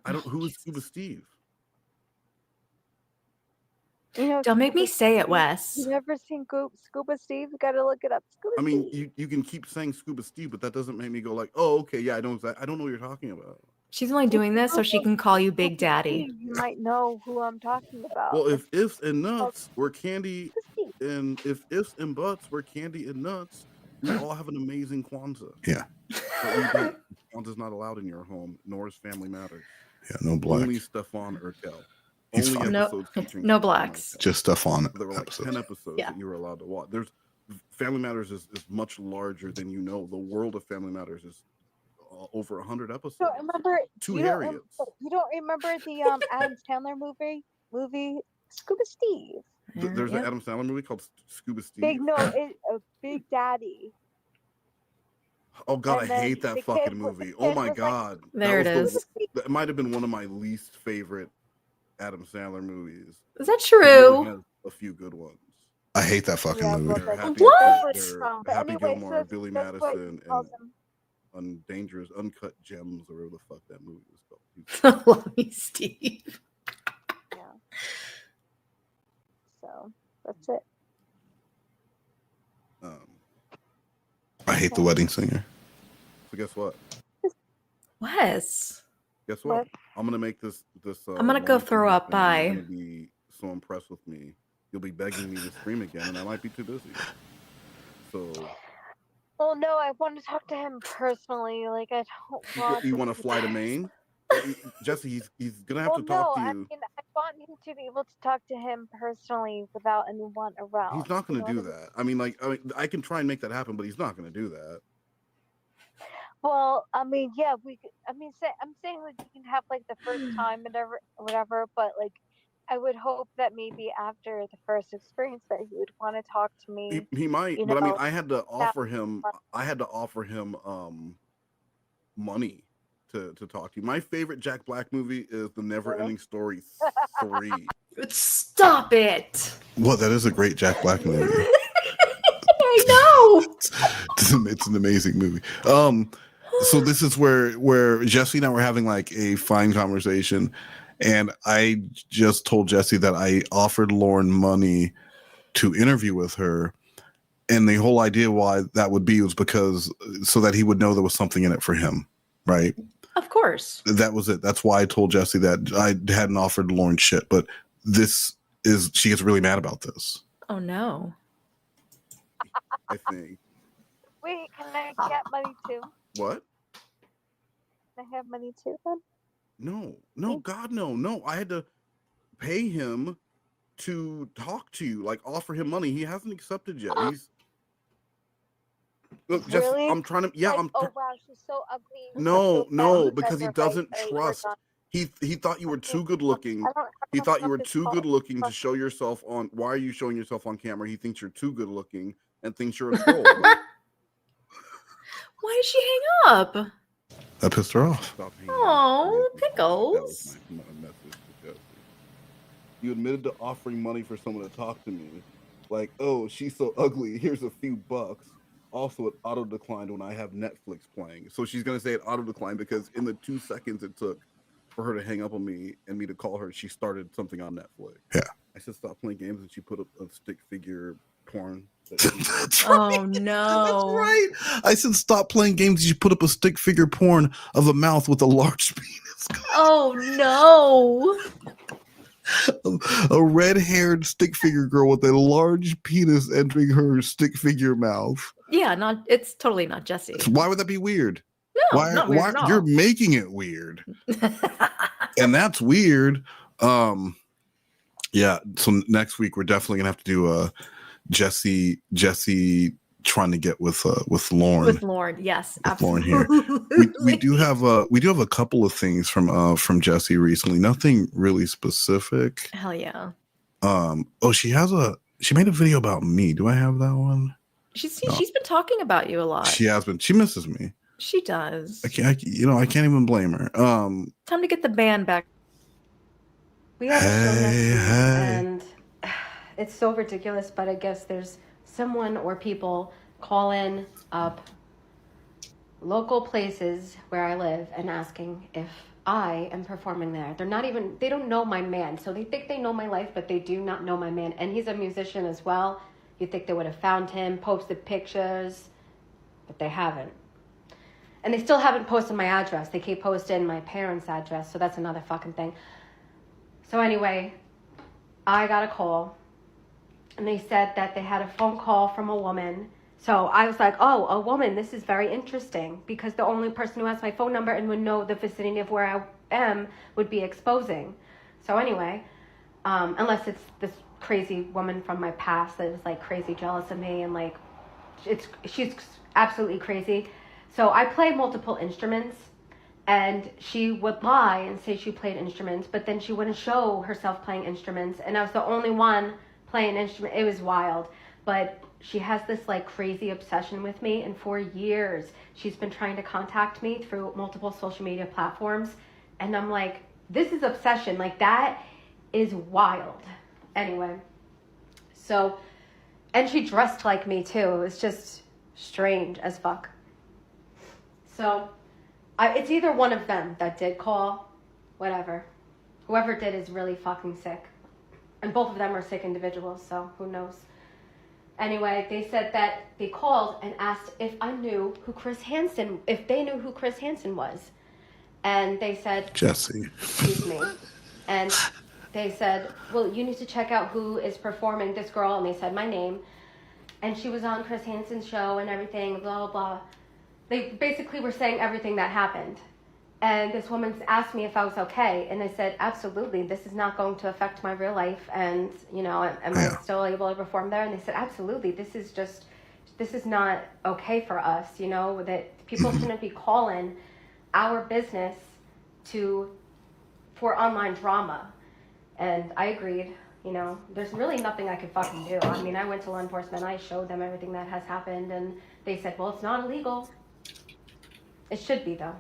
I don't. Who is Scuba Steve? Don't make me say it, Wes. You never seen Scuba Steve? You gotta look it up. Scuba I mean, Steve. you can keep saying Scuba Steve, but that doesn't make me go like, oh, okay, yeah, I know what you're talking about. She's only doing this so she can call you Big Daddy. You might know who I'm talking about. Well, if ifs and nuts were candy, and if ifs and buts were candy and nuts, we all have an amazing Kwanzaa. Yeah. But we don't. Kwanzaa's not allowed in your home, nor is Family Matters. Yeah, no blacks. Only Stefan Urkel. He's Only fine. episodes featuring No Stefan blacks. Urkel. Just stuff on There were like episodes. 10 episodes that you were allowed to watch. There's Family Matters is much larger than you know. The world of Family Matters is over 100 episodes. You don't remember? Two You don't Harriets. you don't remember the Adam Sandler movie Scuba Steve? There's an Adam Sandler movie called Scuba Steve. Big Daddy. Oh God, And I then hate that the fucking kid movie. the Oh kid my was like- God. There it is. That might have been one of my least favorite Adam Sandler movies. Is that He really true? has a few good ones. I hate that fucking movie. They're Happy, What? they're Happy Gilmore, Billy that's what Madison, he calls and Dangerous Uncut Gems, or whatever the fuck that movie was called. Salami Steve. Yeah. So that's it. I hate The Wedding Singer. So guess what? Wes. Guess what? I'm gonna make this. I'm gonna go long throw thing up. happen, Bye. and You're gonna be so impressed with me. You'll be begging me to stream again, and I might be too busy. So Well, no, I want to talk to him personally. Like, I don't want. you want to fly to Maine? Jessi, he's gonna have to talk to you. I mean, I want him to be able to talk to him personally without anyone around. He's not going you to know do what I that. mean? I can try and make that happen, but he's not going to do that. Well, I mean, yeah, I'm saying like we can have like the first time and whatever, but like I would hope that maybe after the first experience that he would want to talk to me. He might, you but I mean, know, I had to that- offer him money to talk to you. My favorite Jack Black movie is The Never Ending Story 3. Stop it. What? That is a great Jack Black movie. I It's an amazing movie. So this is where Jessi and I were having like a fine conversation, and I just told Jessi that I offered Lauren money to interview with her, and the whole idea why that would be was because so that he would know there was something in it for him, right? Of course. That was it. That's why I told Jessi that I hadn't offered Lauren shit, but she gets really mad about this. Oh no. I think. Wait, can I get money too? What? Can I have money too then? No, God, no. I had to pay him to talk to you, like offer him money. He hasn't accepted yet. Look, just Really? I'm trying to. Yeah, like, I'm. oh wow, she's so ugly. No, because he doesn't trust. He thought you were too good looking. He thought you were too good looking to show yourself on. Why are you showing yourself on camera? He thinks you're too good looking and thinks you're a troll. Why did she hang up? That pissed her off. Oh, pickles. That was my message to Jessi. You admitted to offering money for someone to talk to me. Like, oh, she's so ugly. Here's a few bucks. Also, it auto declined when I have Netflix playing. So she's gonna say it auto declined because in the 2 seconds it took for her to hang up on me and me to call her, she started something on Netflix. Yeah. I said stop playing games, and she put up a stick figure porn. That's right. Oh no. That's right. I said stop playing games. You put up a stick figure porn of a mouth with a large penis. Oh no. A red-haired stick figure girl with a large penis entering her stick figure mouth. Yeah, it's totally not Jessi. Why would that be weird? No, not weird at all. You're making it weird. And that's weird. Yeah, so next week we're definitely gonna have to do Jessi trying to get with Lauren. With Lauren, yes, absolutely. Lauren here. we do have a couple of things from Jessi recently. Nothing really specific. Hell yeah. She made a video about me. Do I have that one? She's been talking about you a lot. She has been. She misses me. She does. I can't even blame her. Time to get the band back. We have a show next week, and it's so ridiculous, but I guess there's someone or people calling up local places where I live and asking if I am performing there. They don't know my man, so they think they know my life, but they do not know my man, and he's a musician as well. You'd think they would have found him, posted pictures, but they haven't. And they still haven't posted my address. They keep posting my parents' address, so that's another fucking thing. So anyway, I got a call, and they said that they had a phone call from a woman. So I was like, oh, a woman, this is very interesting, because the only person who has my phone number and would know the vicinity of where I am would be exposing. So anyway, unless it's this crazy woman from my past that is like crazy jealous of me, and like she's absolutely crazy. So I play multiple instruments, and she would lie and say she played instruments, but then she wouldn't show herself playing instruments, and I was the only one playing an instrument. It was wild. But she has this like crazy obsession with me, and for years she's been trying to contact me through multiple social media platforms, and I'm like, this is obsession. Like, that is wild. Anyway, so, and she dressed like me too. It was just strange as fuck. So it's either one of them that did call, whatever. Whoever did is really fucking sick. And both of them are sick individuals, so who knows. Anyway, they said that they called and asked if I knew who Chris Hansen, if they knew who Chris Hansen was. And they said, Jessi. Excuse me. And they said, well, you need to check out who is performing, this girl. And they said my name. And she was on Chris Hansen's show and everything, blah, blah, blah. They basically were saying everything that happened. And this woman asked me if I was okay. And I said, absolutely, this is not going to affect my real life. And, you know, am I still able to perform there? And they said, absolutely, this is not okay for us, you know, that people shouldn't be calling our business for online drama. And I agreed, you know, there's really nothing I could fucking do. I mean, I went to law enforcement, I showed them everything that has happened, and they said, well, it's not illegal. It should be, though.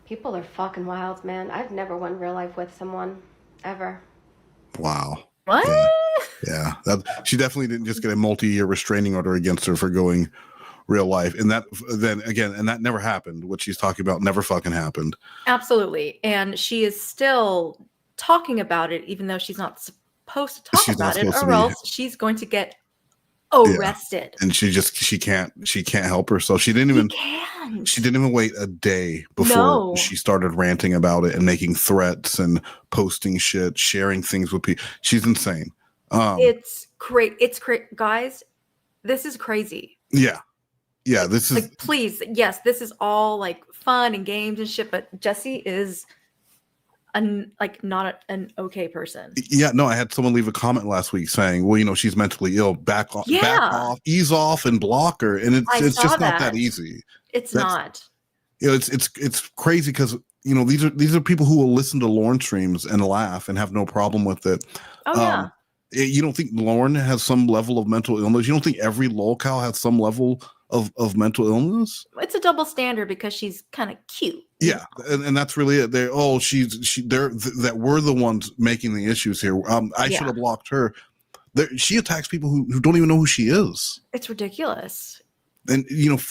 People are fucking wild, man. I've never won real life with someone, ever. Wow. What? Yeah, she definitely didn't just get a multi-year restraining order against her for going real life, and that never happened. What she's talking about never fucking happened. Absolutely, and she is still talking about it, even though she's not supposed to talk about it, or else she's going to get arrested. Yeah. And she can't help herself. She didn't even wait a day before she started ranting about it and making threats and posting shit, sharing things with people. She's insane. It's great. It's great, guys. This is crazy. Yeah. This is like, please. Yes, this is all like fun and games and shit. But Jessi is not an okay person. Yeah, no, I had someone leave a comment last week saying, well, she's mentally ill. Back off, ease off, and block her. And it's just not that easy. It's not. It's crazy because these are people who will listen to Lauren streams and laugh and have no problem with it. Oh yeah. You don't think Lauren has some level of mental illness? You don't think every lolcow has some level of mental illness? It's a double standard because she's kind of cute. Yeah, and that's really it. They're that we're the ones making the issues here. I should have blocked her. She attacks people who don't even know who she is. It's ridiculous. And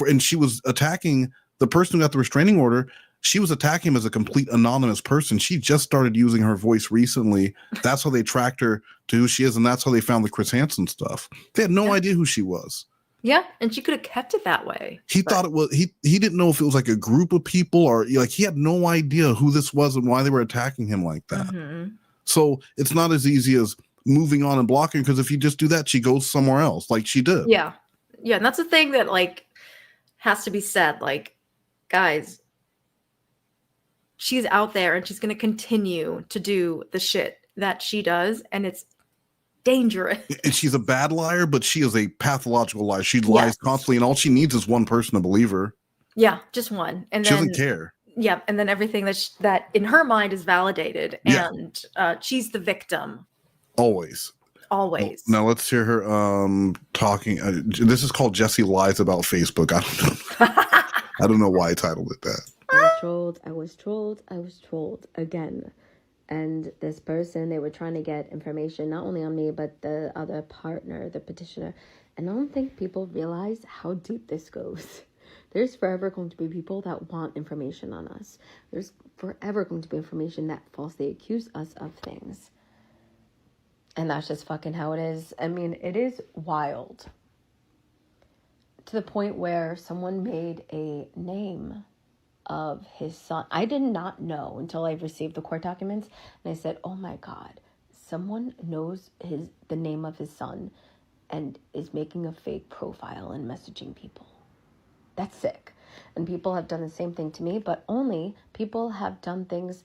and she was attacking the person who got the restraining order. She was attacking him as a complete anonymous person. She just started using her voice recently. That's how they tracked her to who she is, and that's how they found the Chris Hansen stuff. They had no idea who she was. Yeah, and she could have kept it that way. He thought it was he didn't know if it was like a group of people or he had no idea who this was and why they were attacking him like that. Mm-hmm. So it's not as easy as moving on and blocking, because if you just do that, she goes somewhere else like she did. Yeah, and that's the thing that has to be said. Guys, she's out there and she's going to continue to do the shit that she does, and it's dangerous. And she's a bad liar, but she is a pathological liar. She lies constantly, and all she needs is one person to believe her. Yeah, just one. And she doesn't care. Yeah, and then everything that in her mind is validated, and she's the victim. Always. Now let's hear her talking. This is called Jessi Lies About Facebook. I don't know why I titled it that. I was trolled again. And this person, they were trying to get information not only on me, but the other partner, the petitioner. And I don't think people realize how deep this goes. There's forever going to be people that want information on us. There's forever going to be information that falsely accuse us of things. And that's just fucking how it is. I mean, it is wild. To the point where someone made a name of his son. I did not know until I received the court documents, and I said, oh my God, someone knows the name of his son and is making a fake profile and messaging people. That's sick. And people have done the same thing to me, but only people have done things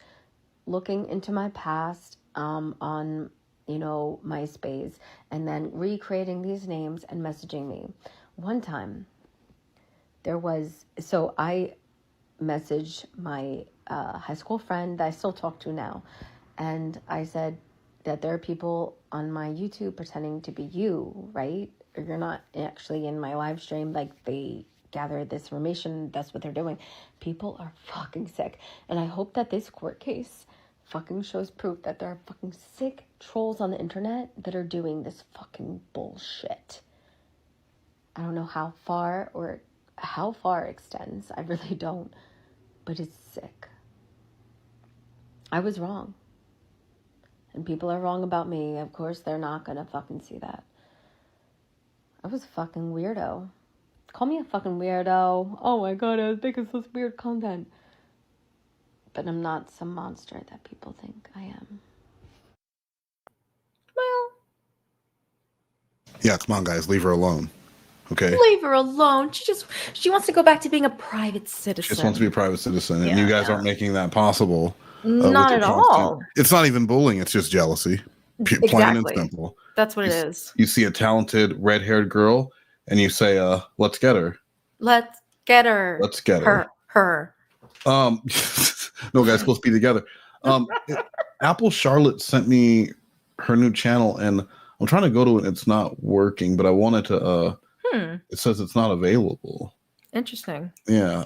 looking into my past on MySpace, and then recreating these names and messaging me. One time I messaged my high school friend that I still talk to now, and I said that there are people on my YouTube pretending to be you, right? Or you're not actually in my live stream. They gather this information. That's what they're doing. People are fucking sick, and I hope that this court case fucking shows proof that there are fucking sick trolls on the internet that are doing this fucking bullshit. I don't know how far it extends. I really don't. But it's sick. I was wrong. And people are wrong about me. Of course, they're not gonna fucking see that. I was a fucking weirdo. Call me a fucking weirdo. Oh my God, I was making such weird content. But I'm not some monster that people think I am. Well. Yeah, come on, guys. Leave her alone. Okay. Leave her alone. She wants to go back to being a private citizen. She just wants to be a private citizen, and you guys aren't making that possible. Not at all. It's not even bullying. It's just jealousy. Plain and simple. That's what it is. You see a talented red-haired girl, and you say, let's get her. Let's get her. Let's get her. Her. No, guys, supposed to be together. Apple Charlotte sent me her new channel, and I'm trying to go to it. It's not working, but I wanted to. It says it's not available. Interesting. Yeah.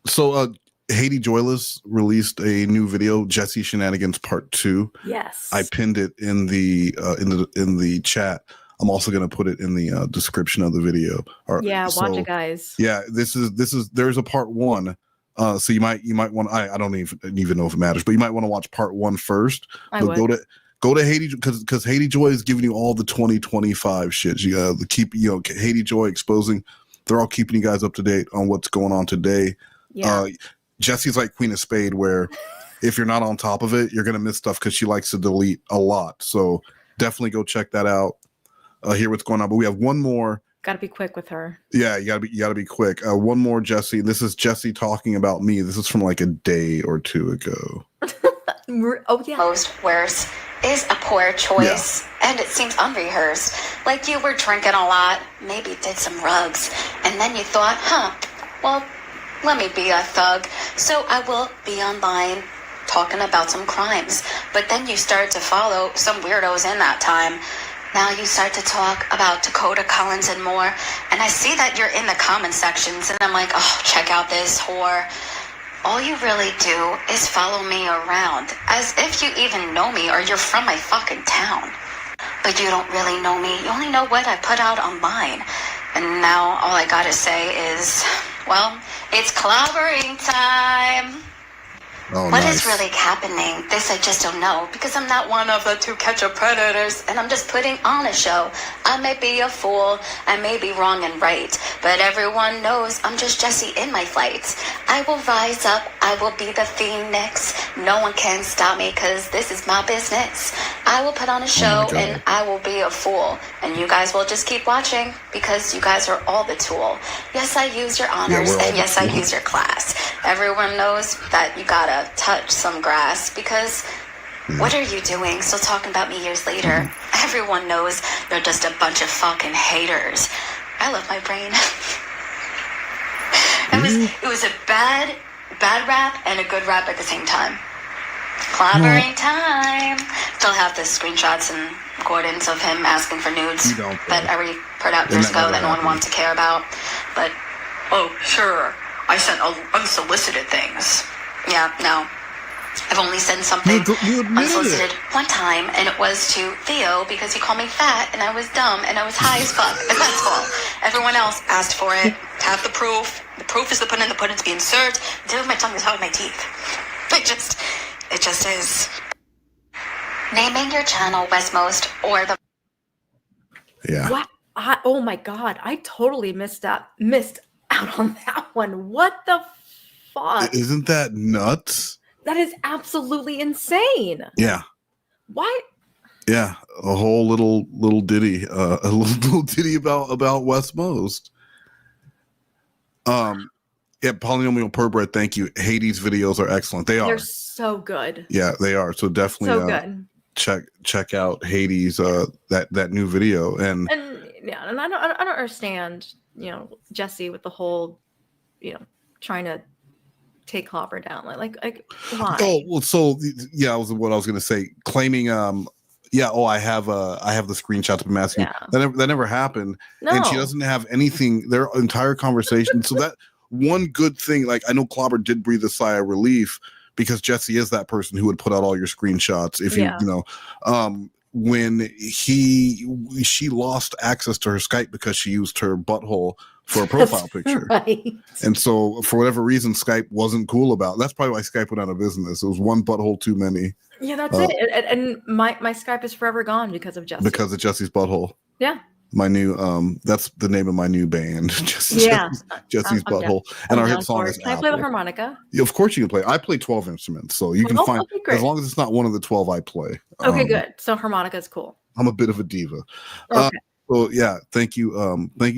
So Haiti Joyless released a new video, Jessi Shenanigans Part 2. Yes. I pinned it in the chat. I'm also going to put it in the description of the video. Watch it, guys. Yeah, this is there's a part 1. So you might want, I don't even know if it matters, but you might want to watch part 1 first. But go to Haiti, because Haiti Joy is giving you all the 2025 shit. You got to keep, Haiti Joy exposing. They're all keeping you guys up to date on what's going on today. Yeah. Jessi's like Queen of Spade, where if you're not on top of it, you're gonna miss stuff because she likes to delete a lot. So definitely go check that out. Hear what's going on. But we have one more. Gotta be quick with her. Yeah, you gotta be quick. One more, Jessi. This is Jessi talking about me. This is from like a day or 2 ago. Oh yeah. Most worse is a poor choice, and it seems unrehearsed. Like you were drinking a lot, maybe did some rugs, and then you thought, well, let me be a thug. So I will be online talking about some crimes. But then you start to follow some weirdos in that time. Now you start to talk about Dakota Collins and more. And I see that you're in the comment sections, and I'm like, oh, check out this whore. All you really do is follow me around as if you even know me or you're from my fucking town. But you don't really know me. You only know what I put out online. And now all I gotta say is, well, it's clobbering time. Oh, What nice. is really happening? This I just don't know, because I'm not one of the 2 catch a predators, and I'm just putting on a show. I may be a fool, I may be wrong and right, but everyone knows I'm just Jessi in my flights. I will rise up, I will be the phoenix. No one can stop me, because this is my business. I will put on a show, and I will be a fool, and you guys will just keep watching, because you guys are all the tool. Yes, I use your honors, and yes, I use your class. Everyone knows that you gotta touch some grass, because what are you doing still talking about me years later? Everyone knows you're just a bunch of fucking haters. I love my brain. It was a bad rap and a good rap at the same time. Clobbering time. Still have the screenshots and recordings of him asking for nudes that I already put out years ago that no one wanted to care about. But oh sure, I sent unsolicited things. Yeah, no. I've only sent something unsolicited one time, and it was to Theo because he called me fat and I was dumb and I was high as fuck, and that's all. Everyone else asked for it. Have the proof. The proof is the pudding to be inserted. The tip of my tongue is out of my teeth. It just is. Naming your channel Westmost or the. Yeah. What? Oh my god! I totally missed out on that one. What the fuck? Isn't that nuts? That is absolutely insane. Yeah. Why? Yeah, a whole little ditty, a little ditty about Westmost. Yeah, Polynomial Purebred, thank you. Hades videos are excellent. They're so good. Yeah, they are. So definitely good. check out Hades that new video and I don't understand, Jessi with the whole, trying to take Clobber down. Like why? Oh, well, so yeah, what I was going to say, claiming I have the screenshots of Matthew. Yeah. That never happened. No. And she doesn't have anything, their entire conversation. So that one good thing, like I know Clobber did breathe a sigh of relief because Jessi is that person who would put out all your screenshots if when she lost access to her Skype because she used her butthole for a profile picture. Right. And so for whatever reason, Skype wasn't cool about it. That's probably why Skype went out of business. It was one butthole too many. Yeah, that's it. And my Skype is forever gone because of Jessi. Because of Jessi's butthole. Yeah. My new that's the name of my new band. Jessi's butthole. And our hit song is Can I play the harmonica? Yeah, of course you can play. I play 12 instruments, so you can find as long as it's not one of the 12 I play. Okay, good. So harmonica is cool. I'm a bit of a diva. Okay. So yeah, thank you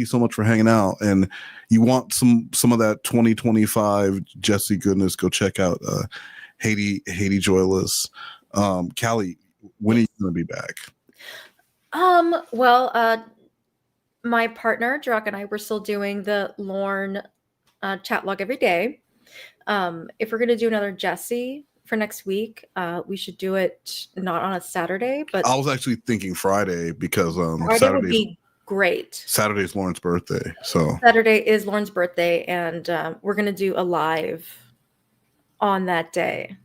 so much for hanging out. And you want some of that 2025 Jessi goodness, go check out Haiti Joyless. Callie, when are you gonna be back? My partner Druck and I were still doing the Lorne chat log every day. If we're gonna do another Jessi for next week, we should do it not on a Saturday, but I was actually thinking Friday because Friday would be great. Saturday's Lauren's birthday, so Saturday is Lauren's birthday, and we're gonna do a live on that day.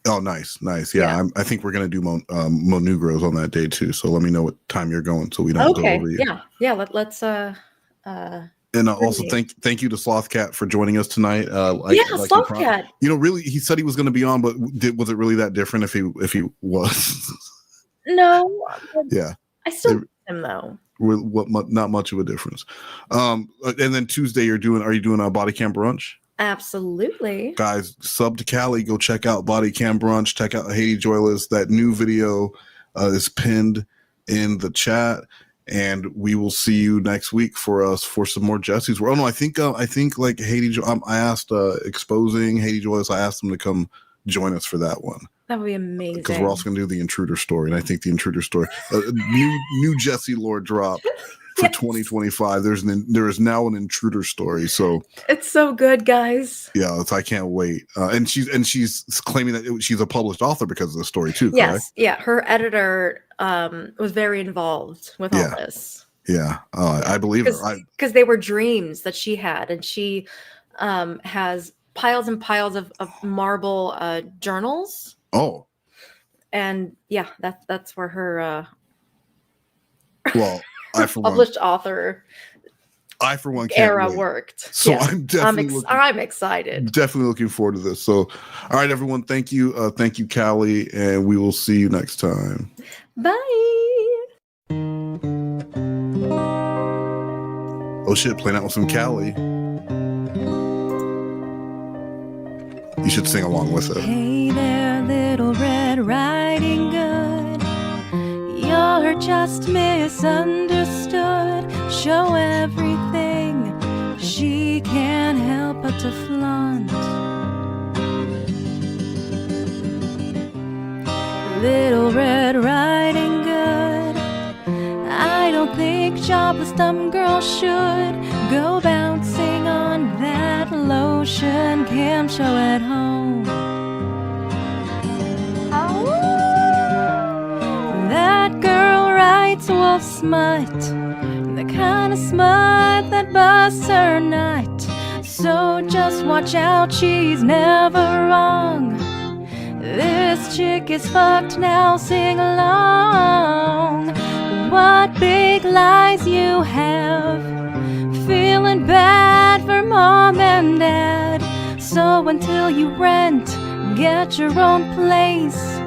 Oh, nice. Yeah. I think we're gonna do Monugros on that day too. So let me know what time you're going, so we don't go over you. Yeah. Let's And also thank you to Slothcat for joining us tonight. Slothcat. Really, he said he was going to be on, but was it really that different if he was? No. Yeah. I still miss him though. Not much of a difference. And then Tuesday, are you doing a body cam brunch? Absolutely. Guys, sub to Callie. Go check out Body Cam Brunch. Check out Haiti Joyless. That new video is pinned in the chat. And we will see you next week for some more Jessi's. Oh no, I think like Haiti. I asked Exposing Haiti Joyless. I asked them to come join us for that one. That would be amazing. Because we're also going to do the Intruder story, and I think the Intruder story, new Jessi lore drop for 2025. There is now an Intruder story. So it's so good, guys. Yeah, I can't wait. And she's claiming that she's a published author because of the story too. Yes, correct? Yeah. Her editor was very involved with all this. Yeah, I believe her. Because they were dreams that she had, and she has piles and piles of marble journals. Oh. And yeah, that's where her well, I for published author can't era wait. Worked. So yeah. I'm excited. Definitely looking forward to this. So, all right, everyone, thank you, Callie, and we will see you next time. Bye. Oh shit, playing out with some Callie. You should sing along with it. Hey there, Little Red Riding Hood. You're just misunderstood. Show everything she can't help but to flaunt. Little Red Riding Hood. I don't think jobless dumb girls should go bouncing on that lotion cam show at home. That girl writes wolf smut, the kind of smut that busts her nut. So just watch out, she's never wrong. This chick is fucked now, sing along. What big lies you have, feeling bad for mom and dad. So until you rent, get your own place,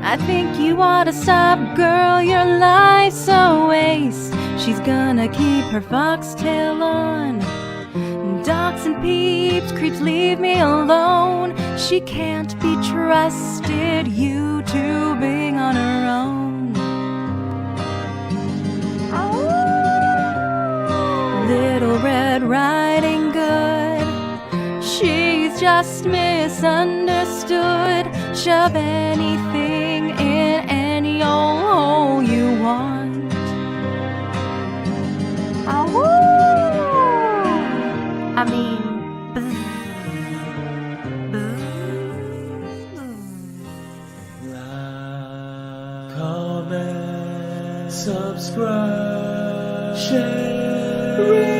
I think you ought to stop, girl, your life's a waste. She's gonna keep her foxtail on. Docs and peeps, creeps, leave me alone. She can't be trusted, YouTubing on her own. Little Red Riding Hood, she's just misunderstood. Shove anything in any old hole you want. I mean, comment, subscribe, share.